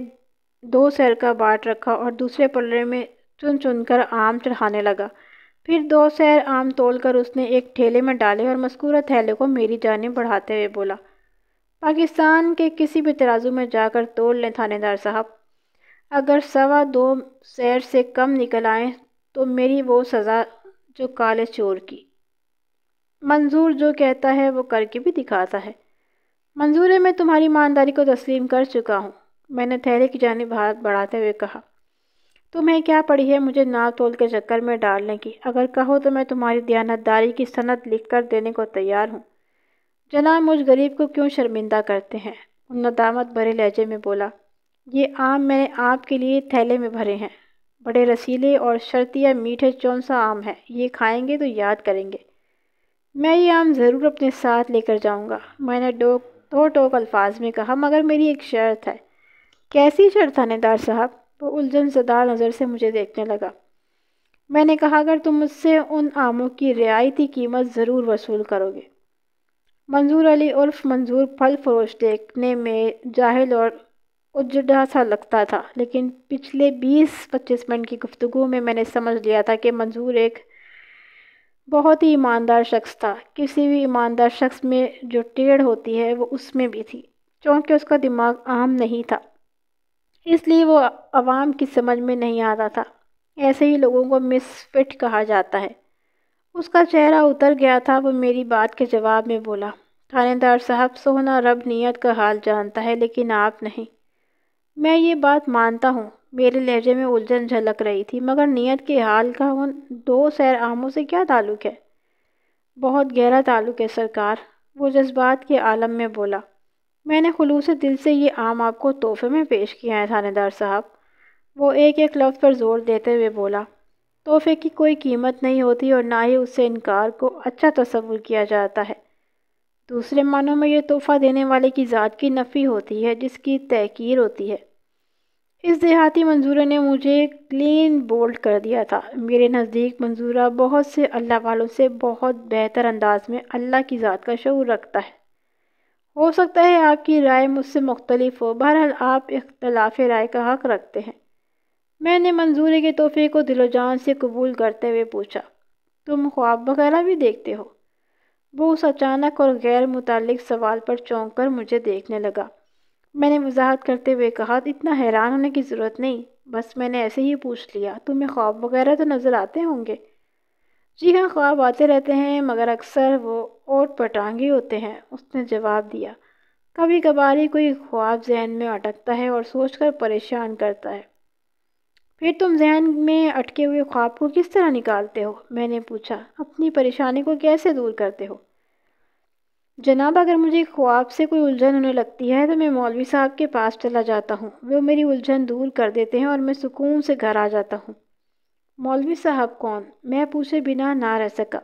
Speaker 1: 2 سیر کا باٹ رکھا اور دوسرے پلڑے میں چن چن کر آم چڑھانے لگا۔ پھر 2 سیر آم تول کر اس نے ایک ٹھیلے میں ڈالے اور مذکورہ تھیلے کو میری جانب بڑھاتے ہوئے بولا، پاکستان کے کسی بھی ترازو میں جا کر تول لیں تھانے دار صاحب، اگر 2.25 سیر سے کم نکل آئیں تو میری وہ سزا جو کالے چور کی۔ منظور جو کہتا ہے وہ کر کے بھی دکھاتا ہے۔ منظور ہے، میں تمہاری ایمانداری کو تسلیم کر چکا ہوں، میں نے تھیلے کی جانب ہاتھ بڑھاتے ہوئے کہا۔ تمہیں کیا پڑی ہے مجھے ناپ تول کے چکر میں ڈالنے کی؟ اگر کہو تو میں تمہاری دیانتداری کی سند لکھ کر دینے کو تیار ہوں۔ جناب، مجھ غریب کو کیوں شرمندہ کرتے ہیں؟ ان ندامت بھرے لہجے میں بولا، یہ آم میں نے آپ کے لیے تھیلے میں بھرے ہیں، بڑے رسیلے اور شرطیہ میٹھے چونسا آم ہیں، یہ کھائیں گے تو یاد کریں گے۔ میں یہ آم ضرور اپنے ساتھ لے کر جاؤں گا، میں نے دو ٹوک الفاظ میں کہا، مگر میری ایک شرط ہے۔ کیسی شرط تھانے دار صاحب؟ وہ الجھن زدہ نظر سے مجھے دیکھنے لگا۔ میں نے کہا اگر تم مجھ سے ان آموں کی رعایتی قیمت ضرور وصول کرو گے۔ منظور علی عرف منظور پھل فروش دیکھنے میں جاہل اور اجڑا سا لگتا تھا، لیکن پچھلے 20-25 منٹ کی گفتگو میں نے سمجھ لیا تھا کہ منظور ایک بہت ہی ایماندار شخص تھا۔ کسی بھی ایماندار شخص میں جو ٹیڑھ ہوتی ہے وہ اس میں بھی تھی، چونکہ اس کا دماغ عام نہیں تھا، اس لیے وہ عوام کی سمجھ میں نہیں آتا تھا۔ ایسے ہی لوگوں کو مس فٹ کہا جاتا ہے۔ اس کا چہرہ اتر گیا تھا۔ وہ میری بات کے جواب میں بولا، تھانے دار صاحب، سونا رب نیت کا حال جانتا ہے لیکن آپ نہیں۔ میں یہ بات مانتا ہوں۔ میرے لہجے میں الجھن جھلک رہی تھی، مگر نیت کے حال کا ان 2 سیر آموں سے کیا تعلق ہے؟ بہت گہرا تعلق ہے سرکار، وہ جذبات کے عالم میں بولا۔ میں نے خلوص دل سے یہ آم آپ کو تحفے میں پیش کیا ہے تھانے دار صاحب، وہ ایک ایک لفظ پر زور دیتے ہوئے بولا۔ تحفے کی کوئی قیمت نہیں ہوتی اور نہ ہی اس سے انکار کو اچھا تصور کیا جاتا ہے۔ دوسرے معنوں میں یہ تحفہ دینے والے کی ذات کی نفی ہوتی ہے، جس کی تحقیر ہوتی ہے۔ اس دیہاتی منظورے نے مجھے کلین بولڈ کر دیا تھا۔ میرے نزدیک منظورہ بہت سے اللہ والوں سے بہت بہتر انداز میں اللہ کی ذات کا شعور رکھتا ہے۔ ہو سکتا ہے آپ کی رائے مجھ سے مختلف ہو، بہرحال آپ اختلاف رائے کا حق رکھتے ہیں۔ میں نے منظورے کے تحفے کو دل و جان سے قبول کرتے ہوئے پوچھا، تم خواب وغیرہ بھی دیکھتے ہو؟ وہ اس اچانک اور غیر متعلق سوال پر چونک کر مجھے دیکھنے لگا۔ میں نے وضاحت کرتے ہوئے کہا، اتنا حیران ہونے کی ضرورت نہیں، بس میں نے ایسے ہی پوچھ لیا۔ تمہیں خواب وغیرہ تو نظر آتے ہوں گے؟ جی ہاں، خواب آتے رہتے ہیں، مگر اکثر وہ اوٹ پٹانگی ہوتے ہیں، اس نے جواب دیا۔ کبھی کبھار ہی کوئی خواب ذہن میں اٹکتا ہے اور سوچ کر پریشان کرتا ہے۔ پھر تم ذہن میں اٹکے ہوئے خواب کو کس طرح نکالتے ہو؟ میں نے پوچھا۔ اپنی پریشانی کو کیسے دور کرتے ہو؟ جناب، اگر مجھے خواب سے کوئی الجھن ہونے لگتی ہے تو میں مولوی صاحب کے پاس چلا جاتا ہوں، وہ میری الجھن دور کر دیتے ہیں اور میں سکون سے گھر آ جاتا ہوں۔ مولوی صاحب کون؟ میں پوچھے بنا نہ رہ سکا۔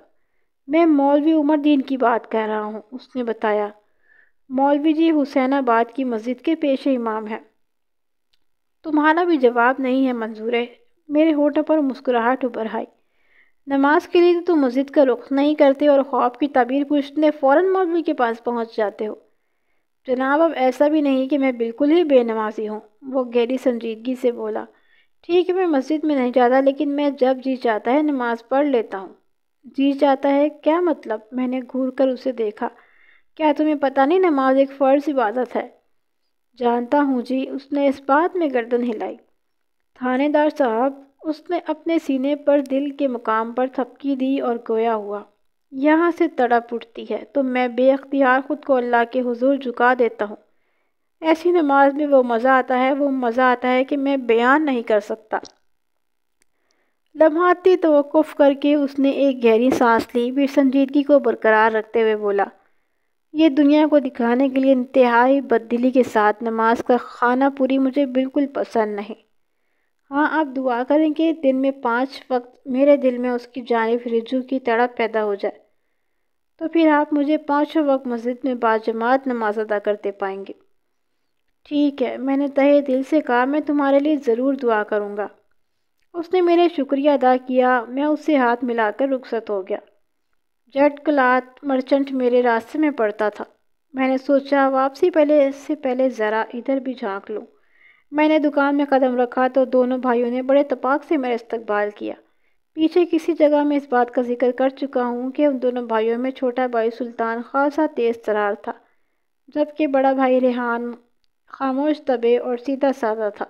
Speaker 1: میں مولوی عمر دین کی بات کہہ رہا ہوں، اس نے بتایا۔ مولوی جی حسین آباد کی مسجد کے پیش امام ہیں۔ تمہارا بھی جواب نہیں ہے منظورے۔ میرے ہونٹوں پر مسکراہٹ ابھر آئی۔ نماز کے لیے تو تم مسجد کا رخ نہیں کرتے اور خواب کی تعبیر پوچھنے فوراً مولوی کے پاس پہنچ جاتے ہو۔ جناب، اب ایسا بھی نہیں کہ میں بالکل ہی بے نمازی ہوں، وہ گہری سنجیدگی سے بولا۔ ٹھیک ہے، میں مسجد میں نہیں جاتا، لیکن میں جب جی چاہتا ہے نماز پڑھ لیتا ہوں۔ جی چاہتا ہے کیا مطلب؟ میں نے گھور کر اسے دیکھا۔ کیا تمہیں پتہ نہیں نماز ایک فرض عبادت ہے؟ جانتا ہوں جی، اس نے اس بات میں گردن ہلائی۔ تھانے دار صاحب، اس نے اپنے سینے پر دل کے مقام پر تھپکی دی اور گویا ہوا، یہاں سے تڑپ اٹھتی ہے تو میں بے اختیار خود کو اللہ کے حضور جھکا دیتا ہوں۔ ایسی نماز میں وہ مزہ آتا ہے کہ میں بیان نہیں کر سکتا۔ لمحاتی توقف کر کے اس نے ایک گہری سانس لی، پھر سنجیدگی کو برقرار رکھتے ہوئے بولا، یہ دنیا کو دکھانے کے لیے انتہائی بددلی کے ساتھ نماز کا خانہ پوری مجھے بالکل پسند نہیں۔ ہاں، آپ دعا کریں کہ دن میں 5 وقت میرے دل میں اس کی جانب رجوع کی تڑپ پیدا ہو جائے، تو پھر آپ مجھے 5 وقت مسجد میں باجماعت نماز ادا کرتے پائیں گے۔ ٹھیک ہے، میں نے تہہ دل سے کہا، میں تمہارے لیے ضرور دعا کروں گا۔ اس نے میرے شکریہ ادا کیا۔ میں اس سے ہاتھ ملا کر رخصت ہو گیا۔ جیٹ کلاتھ مرچنٹ میرے راستے میں پڑتا تھا۔ میں نے سوچا واپسی سے پہلے ذرا ادھر بھی جھانک لوں۔ میں نے دکان میں قدم رکھا تو دونوں بھائیوں نے بڑے اتفاق سے میرا استقبال کیا۔ پیچھے کسی جگہ میں اس بات کا ذکر کر چکا ہوں کہ ان دونوں بھائیوں میں چھوٹا بھائی سلطان خاصا تیز ترار تھا، جبکہ بڑا بھائی ریحان خاموش طبع اور سیدھا سادہ تھا۔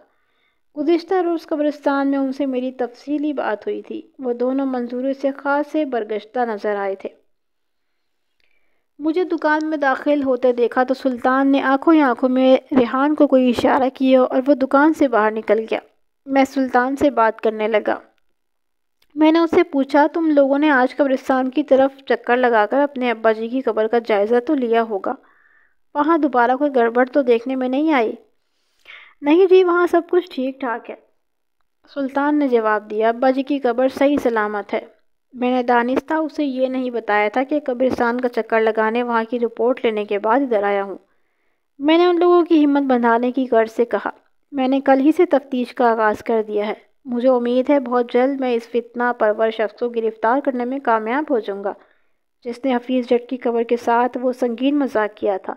Speaker 1: گزشتہ روز قبرستان میں ان سے میری تفصیلی بات ہوئی تھی۔ وہ دونوں منظورے سے خاصے برگشتہ نظر آئے تھے۔ مجھے دکان میں داخل ہوتے دیکھا تو سلطان نے آنکھوں ہی آنکھوں میں ریحان کو کوئی اشارہ کیا اور وہ دکان سے باہر نکل گیا۔ میں سلطان سے بات کرنے لگا۔ میں نے اس سے پوچھا، تم لوگوں نے آج قبرستان کی طرف چکر لگا کر اپنے ابا جی کی قبر کا جائزہ تو لیا ہوگا، وہاں دوبارہ کوئی گڑبڑ تو دیکھنے میں نہیں آئی؟ نہیں جی، وہاں سب کچھ ٹھیک ٹھاک ہے، سلطان نے جواب دیا۔ ابا جی کی قبر صحیح سلامت ہے۔ میں نے دانستہ اسے یہ نہیں بتایا تھا کہ قبرستان کا چکر لگانے وہاں کی رپورٹ لینے کے بعد ادھر آیا ہوں۔ میں نے ان لوگوں کی ہمت بندھانے کی غرض سے کہا، میں نے کل ہی سے تفتیش کا آغاز کر دیا ہے۔ مجھے امید ہے بہت جلد میں اس فتنہ پرور شخص کو گرفتار کرنے میں کامیاب ہو جاؤں گا جس نے حفیظ جٹ کی قبر کے ساتھ وہ سنگین مذاق کیا تھا۔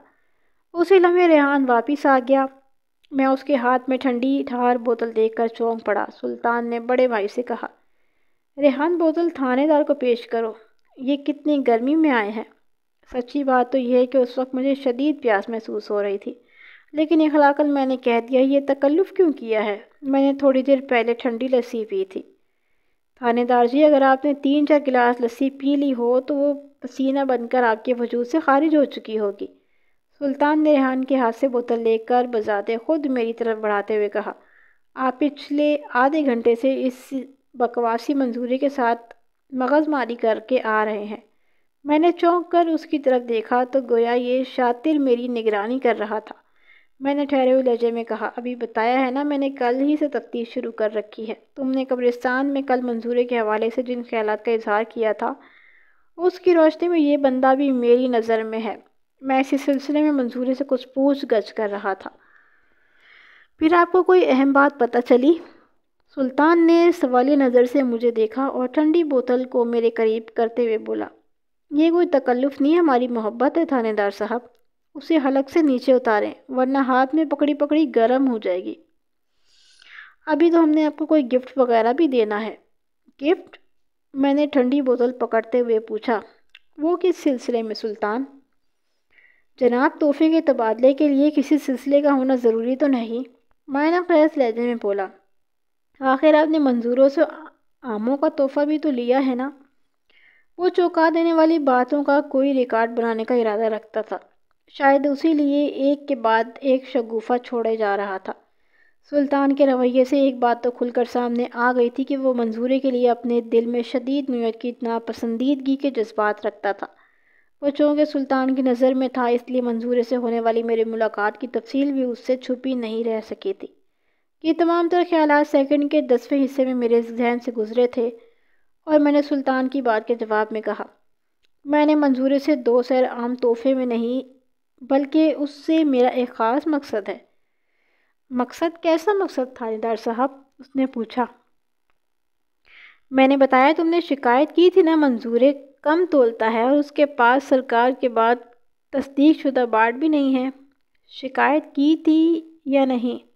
Speaker 1: اسی لمحے ریحان واپس آ گیا۔ میں اس کے ہاتھ میں ٹھنڈی ٹھار بوتل دیکھ کر چونک پڑا۔ سلطان نے بڑے بھائی سے کہا، ریحان بوتل تھانے دار کو پیش کرو، یہ کتنی گرمی میں آئے ہیں۔ سچی بات تو یہ ہے کہ اس وقت مجھے شدید پیاس محسوس ہو رہی تھی، لیکن اخلاقاً میں نے کہہ دیا، یہ تکلف کیوں کیا ہے؟ میں نے تھوڑی دیر پہلے ٹھنڈی لسی پی تھی۔ تھانے دار جی، اگر آپ نے 3-4 گلاس لسی پی لی ہو تو وہ پسینہ بن کر آپ کے وجود سے خارج ہو چکی ہوگی۔ سلطان نے ریحان کے ہاتھ سے بوتل لے کر بذات خود میری طرف بڑھاتے ہوئے کہا، آپ پچھلے آدھے گھنٹے سے اس بکواسی منظوری کے ساتھ مغز ماری کر کے آ رہے ہیں۔ میں نے چونک کر اس کی طرف دیکھا تو گویا یہ شاطر میری نگرانی کر رہا تھا۔ میں نے ٹھہرے ہوئے لہجے میں کہا، ابھی بتایا ہے نا، میں نے کل ہی سے تفتیش شروع کر رکھی ہے۔ تم نے قبرستان میں کل منظورے کے حوالے سے جن خیالات کا اظہار کیا تھا اس کی روشنی میں یہ بندہ بھی میری نظر میں ہے۔ میں اسی سلسلے میں منظورے سے کچھ پوچھ گچھ کر رہا تھا۔ پھر آپ کو کوئی اہم بات پتہ چلی؟ سلطان نے سوالیہ نظر سے مجھے دیکھا اور ٹھنڈی بوتل کو میرے قریب کرتے ہوئے بولا، یہ کوئی تکلف نہیں، ہماری محبت ہے تھانے دار صاحب، اسے حلق سے نیچے اتاریں ورنہ ہاتھ میں پکڑی پکڑی گرم ہو جائے گی۔ ابھی تو ہم نے آپ کو کوئی گفٹ وغیرہ بھی دینا ہے۔ گفٹ؟ میں نے ٹھنڈی بوتل پکڑتے ہوئے پوچھا، وہ کس سلسلے میں سلطان؟ جناب، تحفے کے تبادلے کے لیے کسی سلسلے کا ہونا ضروری تو نہیں، معنی خیز لہجے میں بولا۔ آخر آپ نے منظوروں سے آموں کا تحفہ بھی تو لیا ہے نا؟ وہ چونکا دینے والی باتوں کا کوئی ریکارڈ بنانے کا ارادہ رکھتا تھا، شاید اسی لیے ایک کے بعد ایک شگوفہ چھوڑے جا رہا تھا۔ سلطان کے رویے سے ایک بات تو کھل کر سامنے آ گئی تھی کہ وہ منظورے کے لیے اپنے دل میں شدید نوعیت کی ناپسندیدگی کے جذبات رکھتا تھا۔ وہ چونکہ سلطان کی نظر میں تھا، اس لیے منظورے سے ہونے والی میری ملاقات کی تفصیل بھی اس سے چھپی نہیں رہ سکی تھی۔ یہ تمام تر خیالات سیکنڈ کے 10ویں حصے میں میرے ذہن سے گزرے تھے اور میں نے سلطان کی بات کے جواب میں کہا، میں نے منظورے سے 2 سیر عام تحفے میں نہیں بلکہ اس سے میرا ایک خاص مقصد ہے۔ مقصد؟ کیسا مقصد تھانے دار صاحب؟ اس نے پوچھا۔ میں نے بتایا، تم نے شکایت کی تھی نا، منظورے کم تولتا ہے اور اس کے پاس سرکار کے بعد تصدیق شدہ بارڈ بھی نہیں ہے۔ شکایت کی تھی یا نہیں؟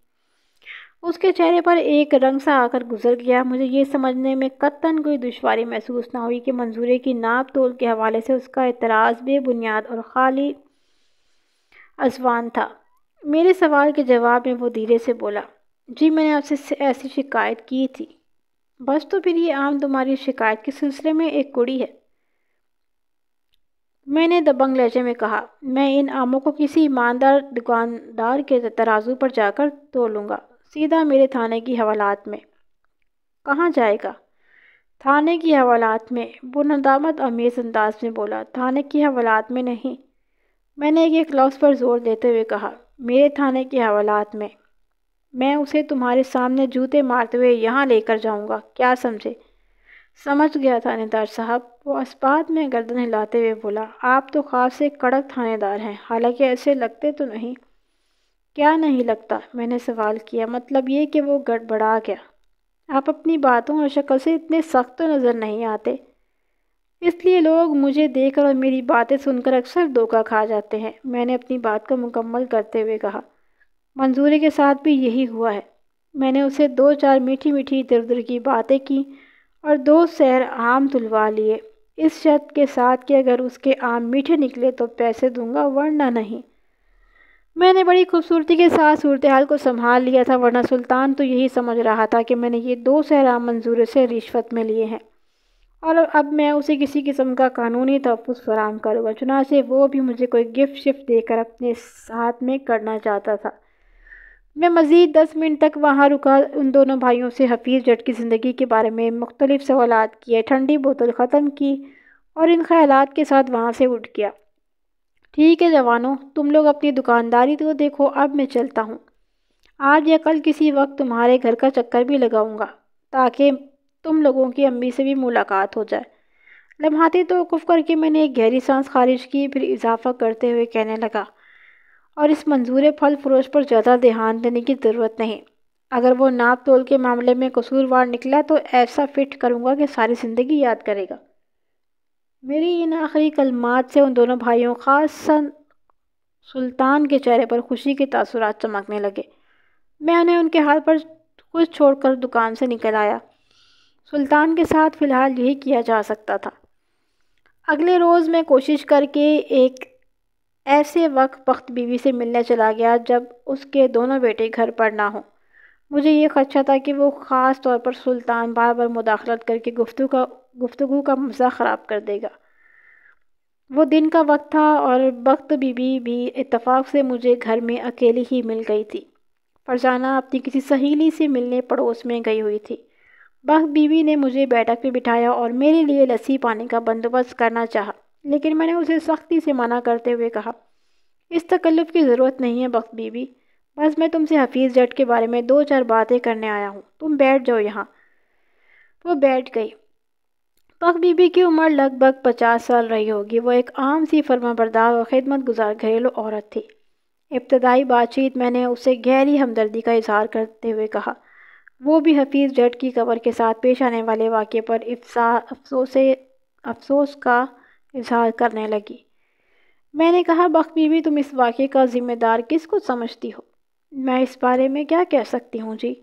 Speaker 1: اس کے چہرے پر ایک رنگ سا آ کر گزر گیا۔ مجھے یہ سمجھنے میں قطعاً کوئی دشواری محسوس نہ ہوئی کہ منظورے کی ناپ تول کے حوالے سے اس کا اعتراض بے بنیاد اور خالی اذعان تھا۔ میرے سوال کے جواب میں وہ دھیرے سے بولا، جی میں نے آپ سے ایسی شکایت کی تھی۔ بس تو پھر یہ عام تمہاری شکایت کے سلسلے میں ایک کڑی ہے، میں نے دبنگ لہجے میں کہا۔ میں ان آموں کو کسی ایماندار دکاندار کے ترازو پر جا کر تولوں گا، سیدھا میرے تھانے کی حوالات میں۔ کہاں جائے گا؟ تھانے کی حوالات میں، وہ ندامت آمیز انداز میں بولا۔ تھانے کی حوالات میں نہیں، میں نے ایک لفظ پر زور دیتے ہوئے کہا، میرے تھانے کی حوالات میں۔ میں اسے تمہارے سامنے جوتے مارتے ہوئے یہاں لے کر جاؤں گا، کیا سمجھے؟ سمجھ گیا تھانے دار صاحب، وہ اسبات میں گردن ہلاتے ہوئے بولا۔ آپ تو خواب سے کڑک تھانے دار ہیں، حالانکہ ایسے لگتے تو نہیں۔ کیا نہیں لگتا؟ میں نے سوال کیا۔ مطلب یہ کہ وہ گڑبڑا گیا۔ آپ اپنی باتوں اور شکل سے اتنے سخت تو نظر نہیں آتے، اس لیے لوگ مجھے دیکھ کر اور میری باتیں سن کر اکثر دھوکہ کھا جاتے ہیں۔ میں نے اپنی بات کو مکمل کرتے ہوئے کہا، منظورے کے ساتھ بھی یہی ہوا ہے۔ میں نے اسے 2-4 میٹھی میٹھی ادھر ادھر کی باتیں کی اور 2 سیر آم تلوا لیے، اس شرط کے ساتھ کہ اگر اس کے آم میٹھے نکلے تو پیسے دوں گا ورنہ نہیں۔ میں نے بڑی خوبصورتی کے ساتھ صورتحال کو سنبھال لیا تھا، ورنہ سلطان تو یہی سمجھ رہا تھا کہ میں نے یہ 2 سیر آم منظورے سے رشوت میں لیے ہیں اور اب میں اسے کسی قسم کا قانونی تحفظ فراہم کروں گا۔ چنانچہ وہ بھی مجھے کوئی گفٹ شفٹ دے کر اپنے ساتھ میں کرنا چاہتا تھا۔ میں مزید 10 منٹ تک وہاں رکا، ان دونوں بھائیوں سے حفیظ جٹ کی زندگی کے بارے میں مختلف سوالات کیے، ٹھنڈی بوتل ختم کی اور ان خیالات کے ساتھ وہاں سے اٹھ گیا۔ ٹھیک ہے جوانوں، تم لوگ اپنی دکانداری تو دیکھو، اب میں چلتا ہوں۔ آج یا کل کسی وقت تمہارے گھر کا چکر بھی لگاؤں گا تاکہ تم لوگوں کی امی سے بھی ملاقات ہو جائے۔ لمحاتی توقف کر کے میں نے ایک گہری سانس خارج کی، پھر اضافہ کرتے ہوئے کہنے لگا، اور اس منظور پھل فروش پر زیادہ دھیان دینے کی ضرورت نہیں۔ اگر وہ ناپ تول کے معاملے میں قصوروار نکلا تو ایسا فٹ کروں گا کہ ساری زندگی یاد کرے گا۔ میری ان آخری کلمات سے ان دونوں بھائیوں، خاصاً سلطان کے چہرے پر خوشی کے تاثرات چمکنے لگے۔ میں انہیں ان کے حال پر خود چھوڑ کر دکان سے نکل آیا۔ سلطان کے ساتھ فی الحال یہی کیا جا سکتا تھا۔ اگلے روز میں کوشش کر کے ایک ایسے وقت بخت بیوی سے ملنے چلا گیا جب اس کے دونوں بیٹے گھر پر نہ ہوں۔ مجھے یہ خدشہ تھا کہ وہ خاص طور پر سلطان بار بار مداخلت کر کے گفتگو کا مزہ خراب کر دے گا۔ وہ دن کا وقت تھا اور بخت بیوی بھی اتفاق سے مجھے گھر میں اکیلی ہی مل گئی تھی۔ فرزانہ اپنی کسی سہیلی سے ملنے پڑوس میں گئی ہوئی تھی۔ بخت بیوی نے مجھے بیٹھک پہ بٹھایا اور میرے لیے لسی پانی کا بندوبست کرنا چاہا، لیکن میں نے اسے سختی سے منع کرتے ہوئے کہا، اس تکلف کی ضرورت نہیں ہے بخت بیوی، بس میں تم سے حفیظ جٹ کے بارے میں 2-4 باتیں کرنے آیا ہوں، تم بیٹھ جاؤ یہاں۔ وہ بیٹھ گئی۔ بخت بیوی کی عمر لگ بھگ 50 سال رہی ہوگی۔ وہ ایک عام سی فرمانبردار اور خدمت گزار گھریلو عورت تھی۔ ابتدائی بات چیت میں نے اسے گہری ہمدردی کا اظہار کرتے ہوئے کہا۔ وہ بھی حفیظ جٹ کی قبر کے ساتھ پیش آنے والے واقعے پر افسوس کا اظہار کرنے لگی۔ میں نے کہا، بخت بیوی، تم اس واقعے کا ذمہ دار کس کو سمجھتی ہو؟ میں اس بارے میں کیا کہہ سکتی ہوں جی؟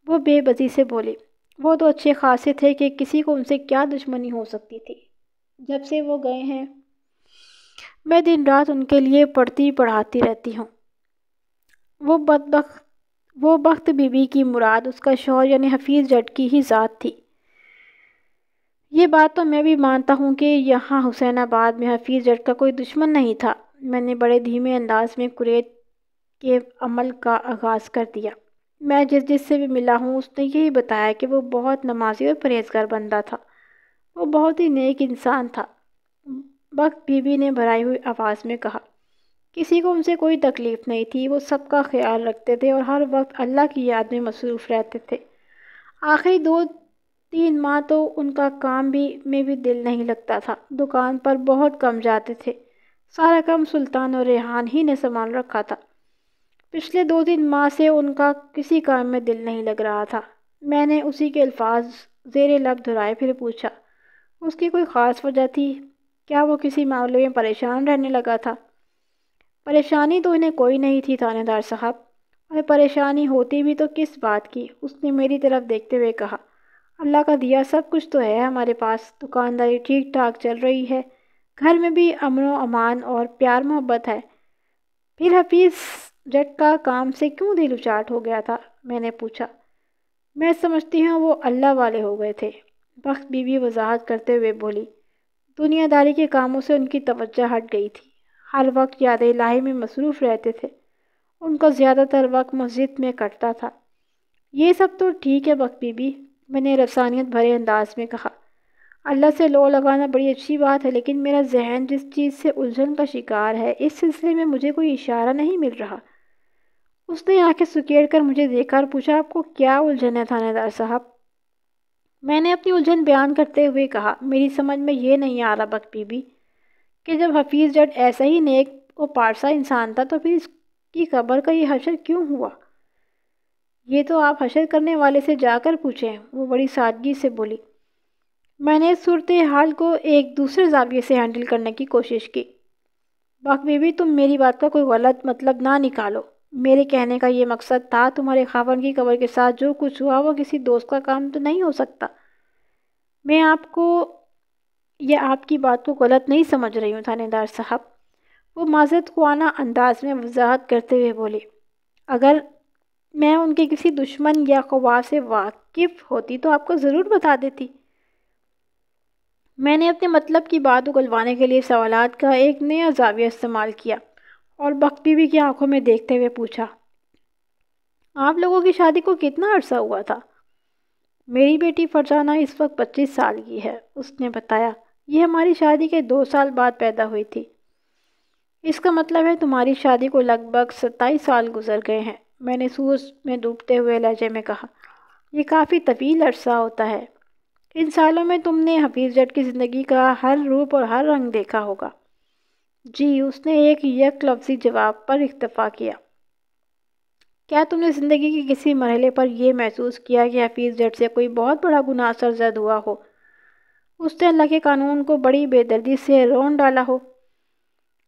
Speaker 1: وہ بے بسی سے بولی۔ وہ تو اچھے خاصے تھے کہ کسی کو ان سے کیا دشمنی ہو سکتی تھی۔ جب سے وہ گئے ہیں میں دن رات ان کے لیے پڑھتی پڑھاتی رہتی ہوں۔ وہ بخت بیوی کی مراد اس کا شوہر یعنی حفیظ جٹ کی ہی ذات تھی۔ یہ بات تو میں بھی مانتا ہوں کہ یہاں حسین آباد میں حفیظ جٹ کا کوئی دشمن نہیں تھا۔ میں نے بڑے دھیمے انداز میں قریت کے عمل کا آغاز کر دیا۔ میں جس سے بھی ملا ہوں اس نے یہی بتایا کہ وہ بہت نمازی اور پرہیزگار بندہ تھا۔ وہ بہت ہی نیک انسان تھا۔ بخت بیوی نے بھرائی ہوئی آواز میں کہا، کسی کو ان سے کوئی تکلیف نہیں تھی، وہ سب کا خیال رکھتے تھے اور ہر وقت اللہ کی یاد میں مصروف رہتے تھے۔ آخری 2-3 ماہ تو ان کا کام میں بھی دل نہیں لگتا تھا، دکان پر بہت کم جاتے تھے، سارا کام سلطان اور ریحان ہی نے سنبھال رکھا تھا۔ پچھلے 2-3 ماہ سے ان کا کسی کام میں دل نہیں لگ رہا تھا۔ میں نے اسی کے الفاظ زیر لب دہرائے، پھر پوچھا، اس کی کوئی خاص وجہ تھی؟ کیا وہ کسی معاملے میں پریشان رہنے لگا تھا؟ پریشانی تو انہیں کوئی نہیں تھی تھانے دار صاحب، اور پریشانی ہوتی بھی تو کس بات کی؟ اس نے میری طرف دیکھتے ہوئے کہا، اللہ کا دیا سب کچھ تو ہے ہمارے پاس، دکانداری ٹھیک ٹھاک چل رہی ہے، گھر میں بھی امن و امان اور پیار محبت ہے۔ پھر حفیظ جٹ کا کام سے کیوں دل اچاٹ ہو گیا تھا؟ میں نے پوچھا۔ میں سمجھتی ہوں وہ اللہ والے ہو گئے تھے، بخت بیوی وضاحت کرتے ہوئے بولی۔ دنیا داری کے کاموں سے ان کی توجہ ہٹ گئی تھی، ہر وقت یاد الہی میں مصروف رہتے تھے، ان کا زیادہ تر وقت مسجد میں کٹتا تھا۔ یہ سب تو ٹھیک ہے بخت بیوی، میں نے رفسانیت بھرے انداز میں کہا، اللہ سے لو لگانا بڑی اچھی بات ہے، لیکن میرا ذہن جس چیز سے الجھن کا شکار ہے اس سلسلے میں مجھے کوئی اشارہ نہیں مل رہا۔ اس نے آنکھیں سکیڑ کر مجھے دیکھا اور پوچھا، آپ کو کیا الجھن ہے تھانے دار صاحب؟ میں نے اپنی الجھن بیان کرتے ہوئے کہا، میری سمجھ میں یہ نہیں آ رہا بخت بیوی کہ جب حفیظ جٹ ایسا ہی نیک و پارسا انسان تھا تو پھر اس کی قبر کا یہ حشر کیوں ہوا؟ یہ تو آپ حشر کرنے والے سے جا کر پوچھیں، وہ بڑی سادگی سے بولی۔ میں نے صورتحال کو ایک دوسرے زاویے سے ہینڈل کرنے کی کوشش کی۔ بخت بیوی، تم میری بات کا کوئی غلط مطلب نہ نکالو۔ میرے کہنے کا یہ مقصد تھا، تمہارے خاوند کی قبر کے ساتھ جو کچھ ہوا وہ کسی دوست کا کام تو نہیں ہو سکتا۔ میں آپ کو یا آپ کی بات کو غلط نہیں سمجھ رہی ہوں تھانے دار صاحب، وہ معذرت خواہ انداز میں وضاحت کرتے ہوئے بولے۔ اگر میں ان کے کسی دشمن یا خواص سے واقف ہوتی تو آپ کو ضرور بتا دیتی۔ میں نے اپنے مطلب کی بات اگلوانے کے لیے سوالات کا ایک نیا زاویہ استعمال کیا اور بخت بیوی کی آنکھوں میں دیکھتے ہوئے پوچھا، آپ لوگوں کی شادی کو کتنا عرصہ ہوا تھا؟ میری بیٹی فرزانہ اس وقت 25 سال کی ہے، اس نے بتایا۔ یہ ہماری شادی کے 2 سال بعد پیدا ہوئی تھی۔ اس کا مطلب ہے تمہاری شادی کو لگ بھگ 27 سال گزر گئے ہیں، میں نے سوز میں ڈوبتے ہوئے لہجے میں کہا۔ یہ کافی طویل عرصہ ہوتا ہے۔ ان سالوں میں تم نے حفیظ جٹ کی زندگی کا ہر روپ اور ہر رنگ دیکھا ہوگا۔ جی، اس نے ایک یک لفظی جواب پر اکتفا کیا۔ کیا تم نے زندگی کے کسی مرحلے پر یہ محسوس کیا کہ حفیظ جٹ سے کوئی بہت بڑا گناہ سرزد ہوا ہو؟ اس نے اللہ کے قانون کو بڑی بے دردی سے رون ڈالا ہو؟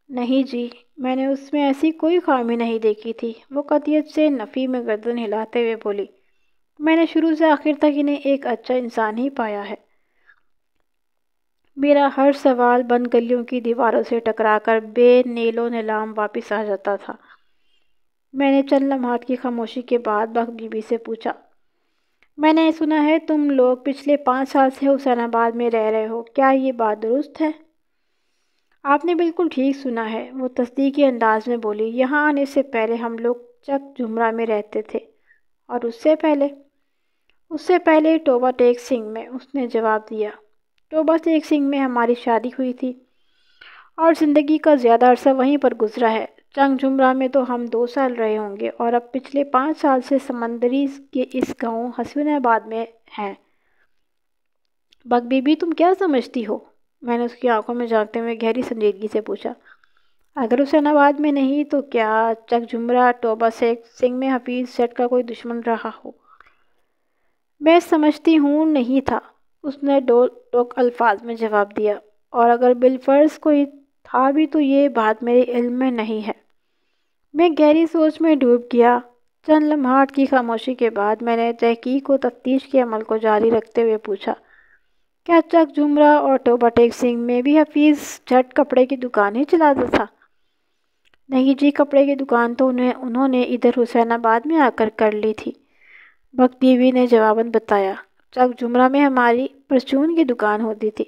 Speaker 1: نہیں جی، میں نے اس میں ایسی کوئی خامی نہیں دیکھی تھی، وہ قطعیت سے نفی میں گردن ہلاتے ہوئے بولی۔ میں نے شروع سے آخر تک انہیں ایک اچھا انسان ہی پایا ہے۔ میرا ہر سوال بند گلیوں کی دیواروں سے ٹکرا کر بے نیل و نیلام واپس آ جاتا تھا۔ میں نے چند لمحات کی خاموشی کے بعد بک بی بی سے پوچھا، میں نے سنا ہے تم لوگ پچھلے 5 سال سے حسین آباد میں رہ رہے ہو، کیا یہ بات درست ہے؟ آپ نے بالکل ٹھیک سنا ہے، وہ تصدیقی انداز میں بولی۔ یہاں آنے سے پہلے ہم لوگ چک جھمرا میں رہتے تھے۔ اور اس سے پہلے؟ اس سے پہلے ٹوبہ ٹیک سنگھ میں، اس نے جواب دیا۔ ٹوبہ ٹیک سنگھ میں ہماری شادی ہوئی تھی اور زندگی کا زیادہ عرصہ وہیں پر گزرا ہے۔ چنگ جھمرا میں تو ہم 2 سال رہے ہوں گے اور اب پچھلے 5 سال سے سمندری کے اس گاؤں حسین آباد میں ہیں۔ بک بی بی، تم کیا سمجھتی ہو؟ میں نے اس کی آنکھوں میں جھانکتے ہوئے گہری سنجیدگی سے پوچھا۔ اگر حسین آباد میں نہیں تو کیا چک جھمرا ٹوبہ سنگھ میں حفیظ جٹ کا کوئی دشمن رہا ہو؟ میں سمجھتی ہوں نہیں تھا، اس نے ٹوک الفاظ میں جواب دیا، اور اگر بالفرض کوئی تھا بھی تو یہ بات میرے علم میں نہیں ہے۔ میں گہری سوچ میں ڈوب گیا۔ چند لمحات کی خاموشی کے بعد میں نے تحقیق و تفتیش کے عمل کو جاری رکھتے ہوئے پوچھا، کیا چک جھمرا اور ٹوبہ ٹیک سنگھ میں بھی حفیظ جٹ کپڑے کی دکان ہی چلاتا تھا؟ نہیں جی، کپڑے کی دکان تو انہوں نے ادھر حسین آباد میں آ کر لی تھی، بک بیوی نے جواباً بتایا۔ چک جھمرا میں ہماری پرچون کی دکان ہوتی تھی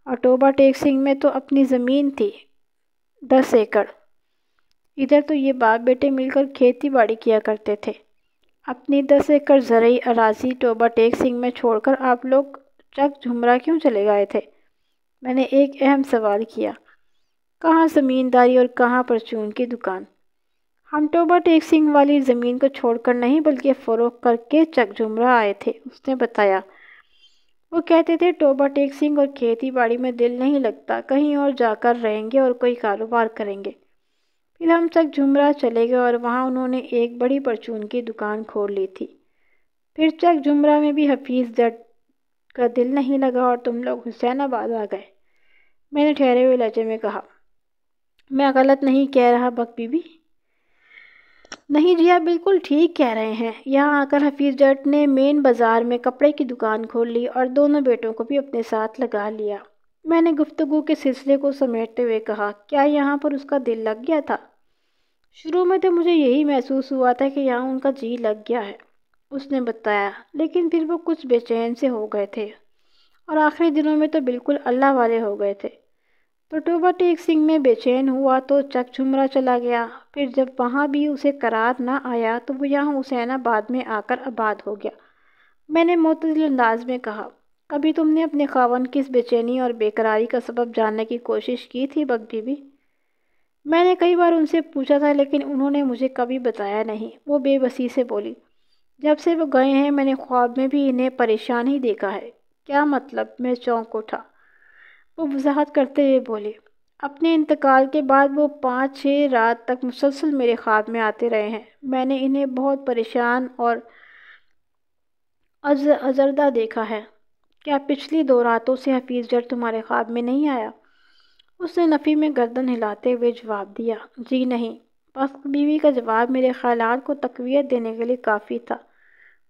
Speaker 1: اور ٹوبہ ٹیک سنگھ میں تو اپنی زمین تھی 10 ایکڑ۔ ادھر تو یہ باپ بیٹے مل کر کھیتی باڑی کیا کرتے تھے۔ اپنی 10 ایکڑ زرعی اراضی ٹوبہ ٹیک سنگھ میں چھوڑ کر آپ لوگ چک جھمرا کیوں چلے گئے تھے؟ میں نے ایک اہم سوال کیا۔ کہاں زمینداری اور کہاں پرچون کی دکان؟ ہم ٹوبہ ٹیک سنگھ والی زمین کو چھوڑ کر نہیں بلکہ فروخت کر کے چک جھمرا آئے تھے، اس نے بتایا۔ وہ کہتے تھے ٹوبہ ٹیک سنگھ اور کھیتی باڑی میں دل نہیں لگتا، کہیں اور جا کر رہیں گے اور کوئی کاروبار کریں گے۔ پھر ہم چک جھمرا چلے گئے اور وہاں انہوں نے ایک بڑی پرچون کی دکان کھول لی تھی۔ پھر چک جھمرا میں بھی حفیظ جٹ کا دل نہیں لگا اور تم لوگ حسین آباد آ گئے۔ میں نے ٹھہرے ہوئے لہجے میں کہا۔ میں غلط نہیں کہہ رہا بک بی بی؟ نہیں جی، آپ بالکل ٹھیک کہہ رہے ہیں۔ یہاں آ کر حفیظ جٹ نے مین بازار میں کپڑے کی دکان کھول لی اور دونوں بیٹوں کو بھی اپنے ساتھ لگا لیا۔ میں نے گفتگو کے سلسلے کو سمیٹتے ہوئے کہا، کیا یہاں پر اس کا دل لگ گیا تھا؟ شروع میں تو مجھے یہی محسوس ہوا تھا کہ یہاں ان کا جی لگ گیا ہے، اس نے بتایا، لیکن پھر وہ کچھ بے چین سے ہو گئے تھے اور آخری دنوں میں تو بالکل اللہ والے ہو گئے تھے۔ تو ٹوبہ ٹیک سنگھ میں بے چین ہوا تو چک جھمرا چلا گیا، پھر جب وہاں بھی اسے قرار نہ آیا تو وہ یہاں حسین آباد میں آ کر آباد ہو گیا۔ میں نے معتدل انداز میں کہا، کبھی تم نے اپنے خاوند کی اس بے چینی اور بے قراری کا سبب جاننے کی کوشش کی تھی بک بی بی؟ میں نے کئی بار ان سے پوچھا تھا لیکن انہوں نے مجھے کبھی بتایا نہیں، وہ بے بسی سے بولی۔ جب سے وہ گئے ہیں میں نے خواب میں بھی انہیں پریشان ہی دیکھا ہے۔ کیا مطلب؟ میں چونک اٹھا۔ وہ وضاحت کرتے ہوئے بولے، اپنے انتقال کے بعد وہ 5-6 رات تک مسلسل میرے خواب میں آتے رہے ہیں۔ میں نے انہیں بہت پریشان اور ازردہ دیکھا ہے۔ کیا پچھلی 2 راتوں سے حفیظ جٹ تمہارے خواب میں نہیں آیا؟ اس نے نفی میں گردن ہلاتے ہوئے جواب دیا، جی نہیں۔ بک بیوی کا جواب میرے خیالات کو تقویت دینے کے لیے کافی تھا۔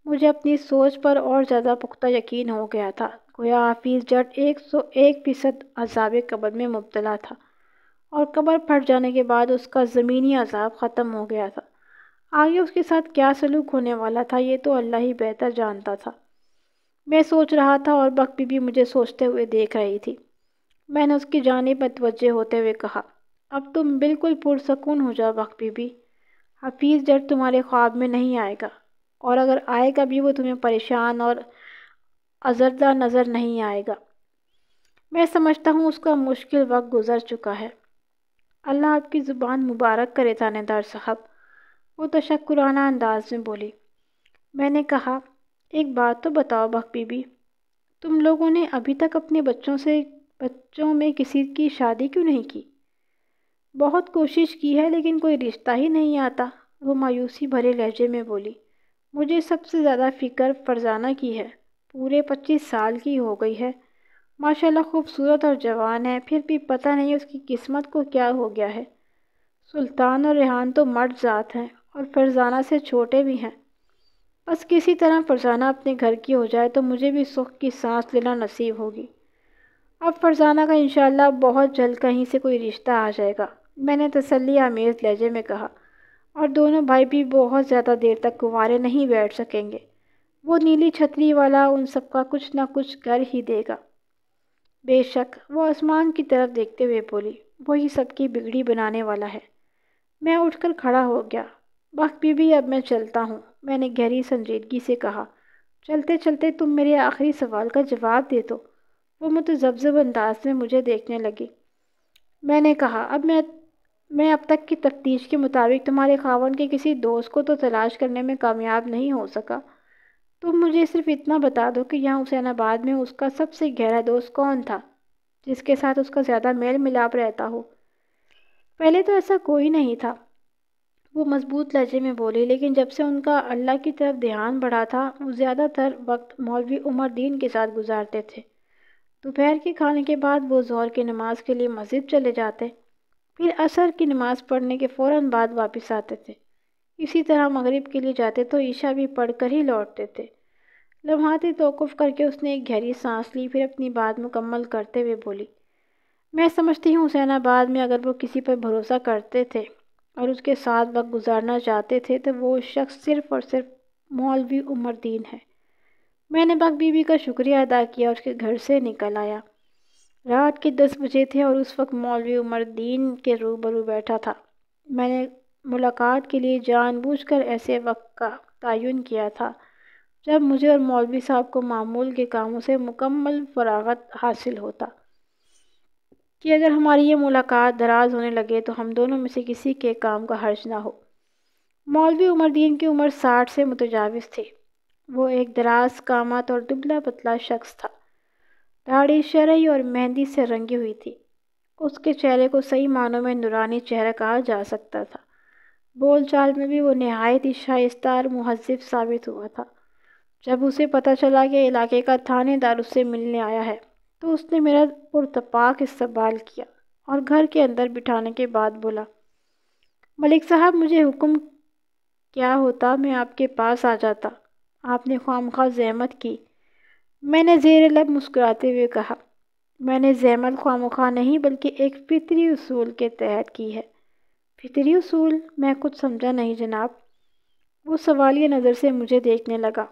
Speaker 1: مجھے اپنی سوچ پر اور زیادہ پختہ یقین ہو گیا تھا، گویا حفیظ جٹ 101% عذاب قبر میں مبتلا تھا اور قبر پھٹ جانے کے بعد اس کا زمینی عذاب ختم ہو گیا تھا۔ آگے اس کے ساتھ کیا سلوک ہونے والا تھا یہ تو اللہ ہی بہتر جانتا تھا۔ میں سوچ رہا تھا اور بک بی بی مجھے سوچتے ہوئے دیکھ رہی تھی۔ میں نے اس کی جانب متوجہ ہوتے ہوئے کہا، اب تم بالکل پرسکون ہو جاؤ بک بی بی، حفیظ جٹ تمہارے خواب میں نہیں آئے گا، اور اگر آئے گا بھی وہ تمہیں پریشان اور ازردہ نظر نہیں آئے گا۔ میں سمجھتا ہوں اس کا مشکل وقت گزر چکا ہے۔ اللہ آپ کی زبان مبارک کرے تھانے دار صاحب، وہ تشکرانہ انداز میں بولی۔ میں نے کہا، ایک بات تو بتاؤ بک بی بی، تم لوگوں نے ابھی تک اپنے بچوں میں کسی کی شادی کیوں نہیں کی؟ بہت کوشش کی ہے لیکن کوئی رشتہ ہی نہیں آتا، وہ مایوسی بھرے لہجے میں بولی۔ مجھے سب سے زیادہ فکر فرزانہ کی ہے، پورے 25 سال کی ہو گئی ہے، ماشاءاللہ خوبصورت اور جوان ہے، پھر بھی پتہ نہیں اس کی قسمت کو کیا ہو گیا ہے۔ سلطان اور ریحان تو مرد ذات ہیں اور فرزانہ سے چھوٹے بھی ہیں۔ بس کسی طرح فرزانہ اپنے گھر کی ہو جائے تو مجھے بھی سکھ کی سانس لینا نصیب ہوگی۔ اب فرزانہ کا انشاءاللہ بہت جلد کہیں سے کوئی رشتہ آ جائے گا، میں نے تسلی آمیز لہجے میں کہا، اور دونوں بھائی بھی بہت زیادہ دیر تک کنوارے نہیں بیٹھ سکیں گے۔ وہ نیلی چھتری والا ان سب کا کچھ نہ کچھ کر ہی دے گا۔ بے شک، وہ آسمان کی طرف دیکھتے ہوئے بولی، وہی سب کی بگڑی بنانے والا ہے۔ میں اٹھ کر کھڑا ہو گیا۔ بخت بی بی، اب میں چلتا ہوں، میں نے گہری سنجیدگی سے کہا۔ چلتے چلتے تم میرے آخری سوال کا جواب دے دو۔ وہ متذبذب انداز میں مجھے دیکھنے لگی۔ میں نے کہا، میں اب تک کی تفتیش کے مطابق تمہارے خاوند کے کسی دوست کو تو تلاش کرنے میں کامیاب نہیں ہو سکا۔ تم مجھے صرف اتنا بتا دو کہ یہاں حسین آباد میں اس کا سب سے گہرا دوست کون تھا، جس کے ساتھ اس کا زیادہ میل ملاپ رہتا ہو۔ پہلے تو ایسا کوئی نہیں تھا، وہ مضبوط لہجے میں بولی، لیکن جب سے ان کا اللہ کی طرف دھیان بڑھا تھا، وہ زیادہ تر وقت مولوی عمر دین کے ساتھ گزارتے تھے۔ دوپہر کے کھانے کے بعد وہ ظہر کی نماز کے لیے مسجد چلے جاتے، پھر عصر کی نماز پڑھنے کے فوراً بعد واپس آتے تھے۔ اسی طرح مغرب کے لیے جاتے تو عشاء بھی پڑھ کر ہی لوٹتے تھے۔ لمحات توقف کر کے اس نے ایک گہری سانس لی، پھر اپنی بات مکمل کرتے ہوئے بولی، میں سمجھتی ہوں حسین آباد میں اگر وہ کسی پر بھروسہ کرتے تھے اور اس کے ساتھ وقت گزارنا چاہتے تھے تو وہ شخص صرف اور صرف مولوی عمر دین ہے۔ میں نے بخت بی بی کا شکریہ ادا کیا اور اس کے گھر سے نکل آیا۔ رات کے 10 بجے تھے اور اس وقت مولوی عمر دین کے روبرو بیٹھا تھا۔ میں نے ملاقات کے لیے جان بوجھ کر ایسے وقت کا تعین کیا تھا جب مجھے اور مولوی صاحب کو معمول کے کاموں سے مکمل فراغت حاصل ہوتا، کہ اگر ہماری یہ ملاقات دراز ہونے لگے تو ہم دونوں میں سے کسی کے کام کا حرج نہ ہو۔ مولوی عمر دین کی عمر 60 سے متجاوز تھی۔ وہ ایک دراز قامت اور دبلا پتلا شخص تھا۔ داڑھی شرعی اور مہندی سے رنگی ہوئی تھی۔ اس کے چہرے کو صحیح معنوں میں نورانی چہرہ کہا جا سکتا تھا۔ بول چال میں بھی وہ نہایت ہی شائستہ اور مہذب ثابت ہوا تھا۔ جب اسے پتہ چلا کہ علاقے کا تھانے دار اس سے ملنے آیا ہے تو اس نے میرا پرتپاک استقبال کیا اور گھر کے اندر بٹھانے کے بعد بولا، ملک صاحب، مجھے حکم کیا ہوتا میں آپ کے پاس آ جاتا، آپ نے خواہ زحمت کی۔ میں نے زیر لب مسکراتے ہوئے کہا، میں نے زحمت خواہ نہیں بلکہ ایک فطری اصول کے تحت کی ہے۔ فطری اصول؟ میں کچھ سمجھا نہیں جناب۔ وہ سوالیہ نظر سے مجھے دیکھنے لگا۔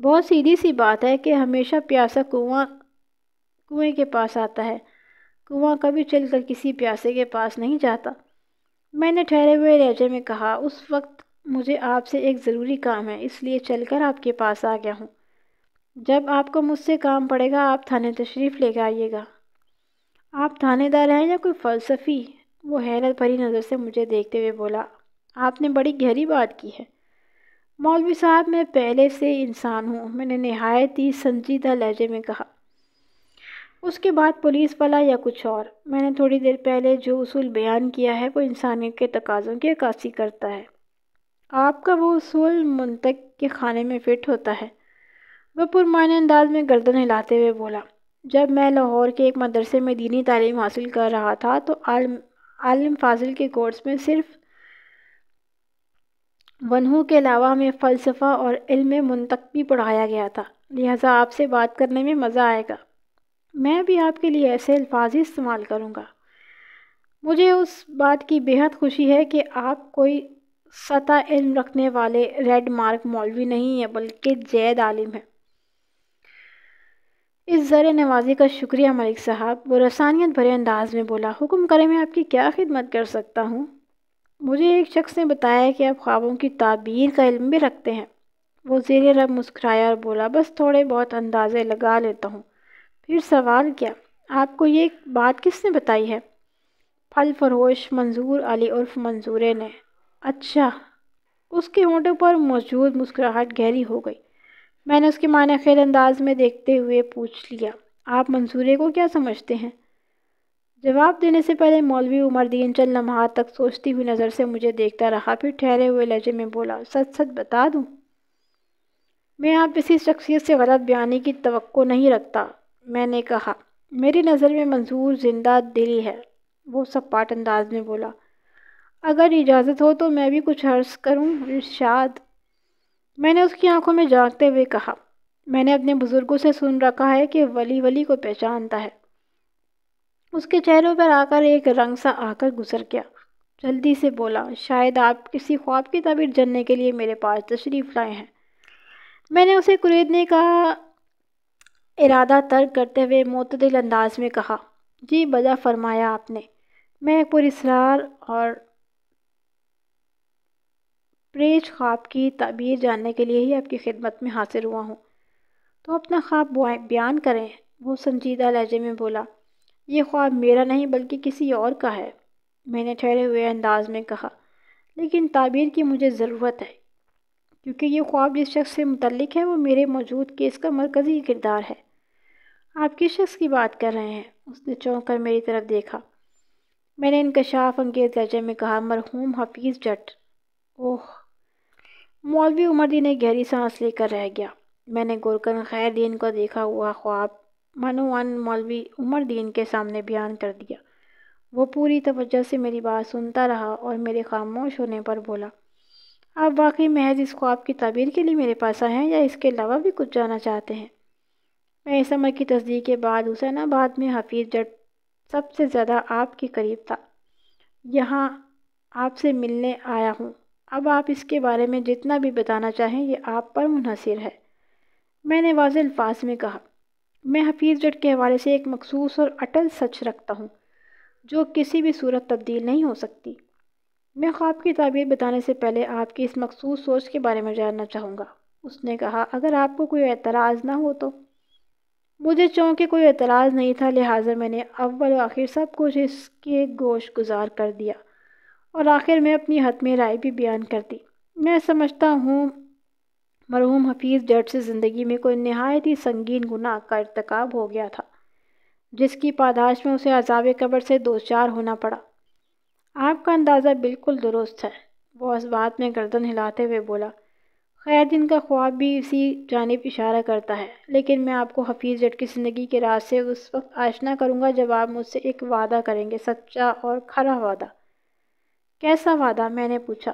Speaker 1: بہت سیدھی سی بات ہے کہ ہمیشہ پیاسا کنویں کے پاس آتا ہے، کنواں کبھی چل کر کسی پیاسے کے پاس نہیں جاتا۔ میں نے ٹھہرے ہوئے لہجے میں کہا، اس وقت مجھے آپ سے ایک ضروری کام ہے، اس لیے چل کر آپ کے پاس آ گیا ہوں۔ جب آپ کو مجھ سے کام پڑے گا آپ تھانے تشریف لے کے آئیے گا۔ آپ تھانے دار ہیں یا کوئی فلسفی؟ وہ حیرت بھری نظر سے مجھے دیکھتے ہوئے بولا، آپ نے بڑی گہری بات کی ہے۔ مولوی صاحب، میں پہلے سے انسان ہوں، میں نے نہایت ہی سنجیدہ لہجے میں کہا۔ اس کے بعد پولیس والا یا کچھ اور؟ میں نے تھوڑی دیر پہلے جو اصول بیان کیا ہے وہ انسانیت کے تقاضوں کی عکاسی کرتا ہے۔ آپ کا وہ اصول منطق کے خانے میں فٹ ہوتا ہے۔ وہ پرمعنی انداز میں گردن ہلاتے ہوئے بولا، جب میں لاہور کے ایک مدرسے میں دینی تعلیم حاصل کر رہا تھا تو عالم فاضل کے کورس میں صرف ونحو کے علاوہ ہمیں فلسفہ اور علم منطق بھی پڑھایا گیا تھا، لہٰذا آپ سے بات کرنے میں مزہ آئے گا۔ میں بھی آپ کے لیے ایسے الفاظ ہی استعمال کروں گا۔ مجھے اس بات کی بہت خوشی ہے کہ آپ کوئی سطح علم رکھنے والے ریڈ مارک مولوی نہیں ہیں بلکہ جید عالم ہیں۔ اس زر نوازی کا شکریہ ملک صاحب، وہ رسانیت بھرے انداز میں بولا۔ حکم کریں، میں آپ کی کیا خدمت کر سکتا ہوں؟ مجھے ایک شخص نے بتایا کہ آپ خوابوں کی تعبیر کا علم بھی رکھتے ہیں۔ وہ زیر لب مسکرایا اور بولا، بس تھوڑے بہت اندازے لگا لیتا ہوں۔ پھر سوال کیا؟ آپ کو یہ بات کس نے بتائی ہے؟ پھل فروش منظور علی عرف منظورے نے۔ اچھا۔ اس کے ہونٹوں پر موجود مسکراہٹ گہری ہو گئی۔ میں نے اس کے معنی خیر انداز میں دیکھتے ہوئے پوچھ لیا، آپ منصورے کو کیا سمجھتے ہیں؟ جواب دینے سے پہلے مولوی عمر دین چند لمحات تک سوچتی ہوئی نظر سے مجھے دیکھتا رہا، پھر ٹھہرے ہوئے لہجے میں بولا، سچ سچ بتا دوں، میں آپ اسی شخصیت سے غلط بیانی کی توقع نہیں رکھتا۔ میں نے کہا، میری نظر میں منصور زندہ دلی ہے۔ وہ سپاٹ انداز میں بولا، اگر اجازت ہو تو میں بھی کچھ عرض کروں ارشاد۔ میں نے اس کی آنکھوں میں جھانکتے ہوئے کہا، میں نے اپنے بزرگوں سے سن رکھا ہے کہ ولی ولی کو پہچانتا ہے۔ اس کے چہروں پر آ کر ایک رنگ سا آ کر گزر گیا، جلدی سے بولا، شاید آپ کسی خواب کی تعبیر جاننے کے لیے میرے پاس تشریف لائے ہیں۔ میں نے اسے کریدنے کا ارادہ ترک کرتے ہوئے معتدل انداز میں کہا، جی بجا فرمایا آپ نے، میں ایک پراسرار اور پریچ خواب کی تعبیر جاننے کے لیے ہی آپ کی خدمت میں حاضر ہوا ہوں۔ تو اپنا خواب بیان کریں۔ وہ سنجیدہ لہجے میں بولا، یہ خواب میرا نہیں بلکہ کسی اور کا ہے۔ میں نے ٹھہرے ہوئے انداز میں کہا، لیکن تعبیر کی مجھے ضرورت ہے، کیونکہ یہ خواب جس شخص سے متعلق ہے وہ میرے موجود کیس کا مرکزی کردار ہے۔ آپ کس شخص کی بات کر رہے ہیں؟ اس نے چونک کر میری طرف دیکھا۔ میں نے انکشاف انگیز لہجے میں کہا، مرحوم حفیظ جٹ۔ اوہ! مولوی عمر دین نے گہری سانس لے کر رہ گیا۔ میں نے گورکن خیر دین کو دیکھا ہوا خواب منوان مولوی عمر دین کے سامنے بیان کر دیا۔ وہ پوری توجہ سے میری بات سنتا رہا اور میرے خاموش ہونے پر بولا، آپ واقعی محض اس خواب کی تعبیر کے لیے میرے پاس آئے ہیں یا اس کے علاوہ بھی کچھ جاننا چاہتے ہیں؟ میں اس عمل کی تصدیق کے بعد حسین آباد میں حفیظ جٹ سب سے زیادہ آپ کے قریب تھا۔ یہاں آپ سے ملنے آیا ہوں۔ اب آپ اس کے بارے میں جتنا بھی بتانا چاہیں یہ آپ پر منحصر ہے۔ میں نے واضح الفاظ میں کہا، میں حفیظ جٹ کے حوالے سے ایک مخصوص اور اٹل سچ رکھتا ہوں جو کسی بھی صورت تبدیل نہیں ہو سکتی۔ میں خواب کی تعبیر بتانے سے پہلے آپ کی اس مخصوص سوچ کے بارے میں جاننا چاہوں گا۔ اس نے کہا، اگر آپ کو کوئی اعتراض نہ ہو تو۔ مجھے چونکہ کوئی اعتراض نہیں تھا، لہٰذا میں نے اول و آخر سب کچھ اس کے گوش گزار کر دیا اور آخر میں اپنی حتمی رائے بھی بیان کر دی۔ میں سمجھتا ہوں مرحوم حفیظ جٹ سے زندگی میں کوئی نہایت ہی سنگین گناہ کا ارتکاب ہو گیا تھا، جس کی پاداش میں اسے عذاب قبر سے دوچار ہونا پڑا۔ آپ کا اندازہ بالکل درست ہے۔ وہ اس بات میں گردن ہلاتے ہوئے بولا، خیر دن کا خواب بھی اسی جانب اشارہ کرتا ہے، لیکن میں آپ کو حفیظ جٹ کی زندگی کے راز سے اس وقت آشنا کروں گا جب آپ مجھ سے ایک وعدہ کریں گے، سچا اور کھرا وعدہ۔ کیسا وعدہ؟ میں نے پوچھا۔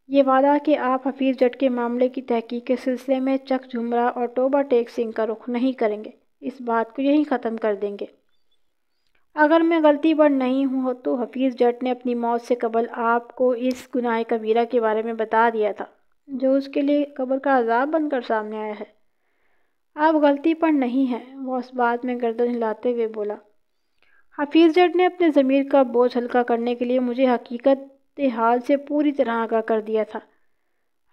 Speaker 1: یہ وعدہ کہ آپ حفیظ جٹ کے معاملے کی تحقیق کے سلسلے میں چک جھمرا اور ٹوبہ ٹیک سنگھ کا رخ نہیں کریں گے، اس بات کو یہیں ختم کر دیں گے۔ اگر میں غلطی پر نہیں ہوں تو حفیظ جٹ نے اپنی موت سے قبل آپ کو اس گناہ کبیرہ کے بارے میں بتا دیا تھا جو اس کے لیے قبر کا عذاب بن کر سامنے آیا ہے۔ آپ غلطی پر نہیں ہیں، وہ اس بات میں گردن ہلاتے ہوئے بولا۔ حفیظ جٹ نے اپنے ضمیر کا بوجھ ہلکا کرنے کے لیے مجھے حقیقت حال سے پوری طرح آگاہ کر دیا تھا۔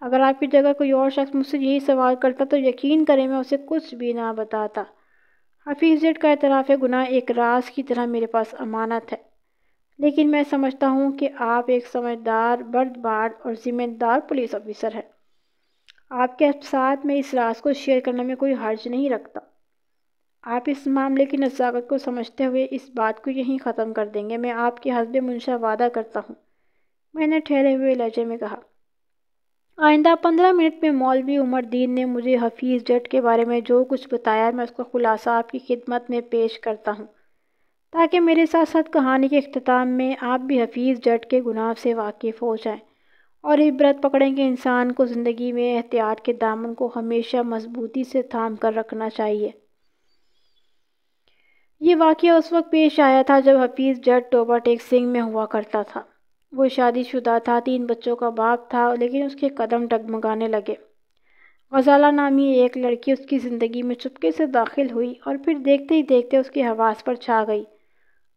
Speaker 1: اگر آپ کی جگہ کوئی اور شخص مجھ سے یہی سوال کرتا تو یقین کریں میں اسے کچھ بھی نہ بتاتا۔ حفیظ جٹ کا اعتراف گناہ ایک راز کی طرح میرے پاس امانت ہے، لیکن میں سمجھتا ہوں کہ آپ ایک سمجھدار، بردبار اور ذمہ دار پولیس آفیسر ہیں۔ آپ کے ساتھ میں اس راز کو شیئر کرنے میں کوئی حرج نہیں رکھتا۔ آپ اس معاملے کی نزاکت کو سمجھتے ہوئے اس بات کو یہیں ختم کر دیں گے۔ میں آپ کے حسب منشا وعدہ کرتا ہوں، میں نے ٹھہرے ہوئے لہجے میں کہا۔ آئندہ 15 منٹ میں مولوی عمر دین نے مجھے حفیظ جٹ کے بارے میں جو کچھ بتایا میں اس کا خلاصہ آپ کی خدمت میں پیش کرتا ہوں، تاکہ میرے ساتھ ساتھ کہانی کے اختتام میں آپ بھی حفیظ جٹ کے گناہ سے واقف ہو جائیں اور عبرت پکڑیں کہ انسان کو زندگی میں احتیاط کے دامن کو ہمیشہ مضبوطی سے تھام کر رکھنا چاہیے۔ یہ واقعہ اس وقت پیش آیا تھا جب حفیظ جٹ ٹوبہ ٹیک سنگھ میں ہوا کرتا تھا۔ وہ شادی شدہ تھا، 3 بچوں کا باپ تھا، لیکن اس کے قدم ڈگمگانے لگے۔ غزالہ نامی ایک لڑکی اس کی زندگی میں چپکے سے داخل ہوئی اور پھر دیکھتے ہی دیکھتے اس کے حواس پر چھا گئی۔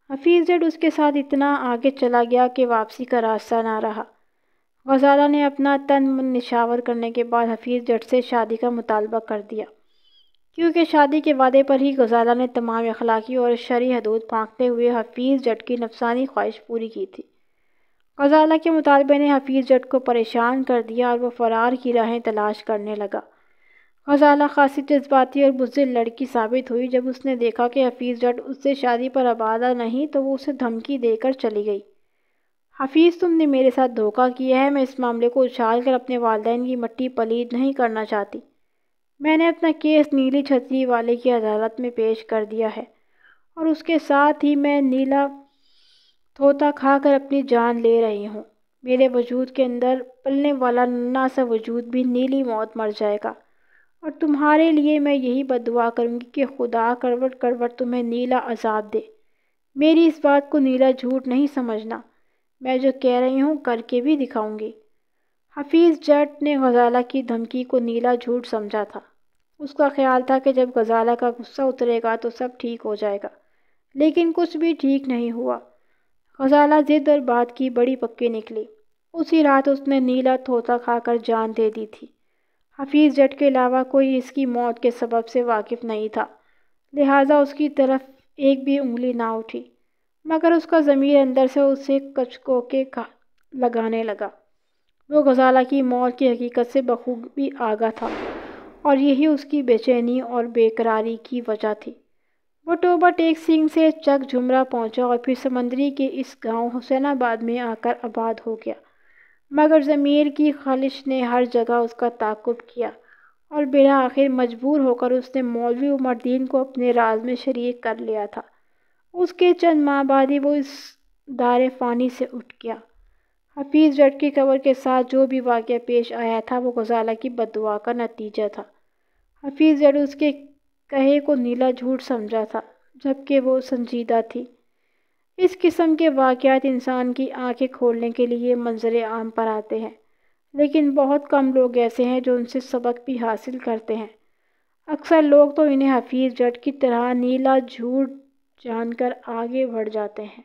Speaker 1: حفیظ جٹ اس کے ساتھ اتنا آگے چلا گیا کہ واپسی کا راستہ نہ رہا۔ غزالہ نے اپنا تن من نشاور کرنے کے بعد حفیظ جٹ سے شادی کا مطالبہ کر دیا، کیونکہ شادی کے وعدے پر ہی غزالہ نے تمام اخلاقی اور شرعی حدود پھاندتے ہوئے حفیظ جٹ کی نفسانی خواہش پوری کی تھی۔ غزالہ کے مطالبے نے حفیظ جٹ کو پریشان کر دیا اور وہ فرار کی راہیں تلاش کرنے لگا۔ غزالہ خاصی جذباتی اور بزدل لڑکی ثابت ہوئی جب اس نے دیکھا کہ حفیظ جٹ اس سے شادی پر آبادہ نہیں تو وہ اسے دھمکی دے کر چلی گئی۔ حفیظ، تم نے میرے ساتھ دھوکہ کیا ہے۔ میں اس معاملے کو اچھال کر اپنے والدین کی مٹی پلید نہیں کرنا چاہتی۔ میں نے اپنا کیس نیلی چھتری والے کی عدالت میں پیش کر دیا ہے اور اس کے ساتھ ہی میں نیلا طوطا کھا کر اپنی جان لے رہی ہوں۔ میرے وجود کے اندر پلنے والا ننھا سا وجود بھی نیلی موت مر جائے گا، اور تمہارے لیے میں یہی بد دعا کروں گی کہ خدا کروٹ کروٹ تمہیں نیلا عذاب دے۔ میری اس بات کو نیلا جھوٹ نہیں سمجھنا، میں جو کہہ رہی ہوں کر کے بھی دکھاؤں گی۔ حفیظ جٹ نے غزالہ کی دھمکی کو نیلا جھوٹ سمجھا تھا۔ اس کا خیال تھا کہ جب غزالہ کا غصہ اترے گا تو سب ٹھیک ہو جائے گا، لیکن کچھ بھی ٹھیک نہیں ہوا۔ غزالہ ضد اور بات کی بڑی پکی نکلی۔ اسی رات اس نے نیلا طوطا کھا کر جان دے دی تھی۔ حفیظ جٹ کے علاوہ کوئی اس کی موت کے سبب سے واقف نہیں تھا، لہٰذا اس کی طرف ایک بھی انگلی نہ اٹھی، مگر اس کا ضمیر اندر سے اسے کچکوکے لگانے لگا۔ وہ غزالہ کی موت کی حقیقت سے بخوبی آگاہ تھا، اور یہی اس کی بے چینی اور بے قراری کی وجہ تھی۔ وہ ٹوبہ ٹیک سنگھ سے چک جھمرا پہنچا اور پھر سمندری کے اس گاؤں حسین آباد میں آ کر آباد ہو گیا، مگر ضمیر کی خلش نے ہر جگہ اس کا تعاقب کیا، اور بالآخر مجبور ہو کر اس نے مولوی عمر الدین کو اپنے راز میں شریک کر لیا تھا۔ اس کے چند ماہ بعد ہی وہ اس دار فانی سے اٹھ گیا۔ حفیظ جٹ کی قبر کے ساتھ جو بھی واقعہ پیش آیا تھا وہ غزالہ کی بد دعا کا نتیجہ تھا۔ حفیظ جٹ اس کے کہے کو نیلا جھوٹ سمجھا تھا، جبکہ وہ سنجیدہ تھی۔ اس قسم کے واقعات انسان کی آنکھیں کھولنے کے لیے منظر عام پر آتے ہیں، لیکن بہت کم لوگ ایسے ہیں جو ان سے سبق بھی حاصل کرتے ہیں۔ اکثر لوگ تو انہیں حفیظ جٹ کی طرح نیلا جھوٹ جان کر آگے بڑھ جاتے ہیں۔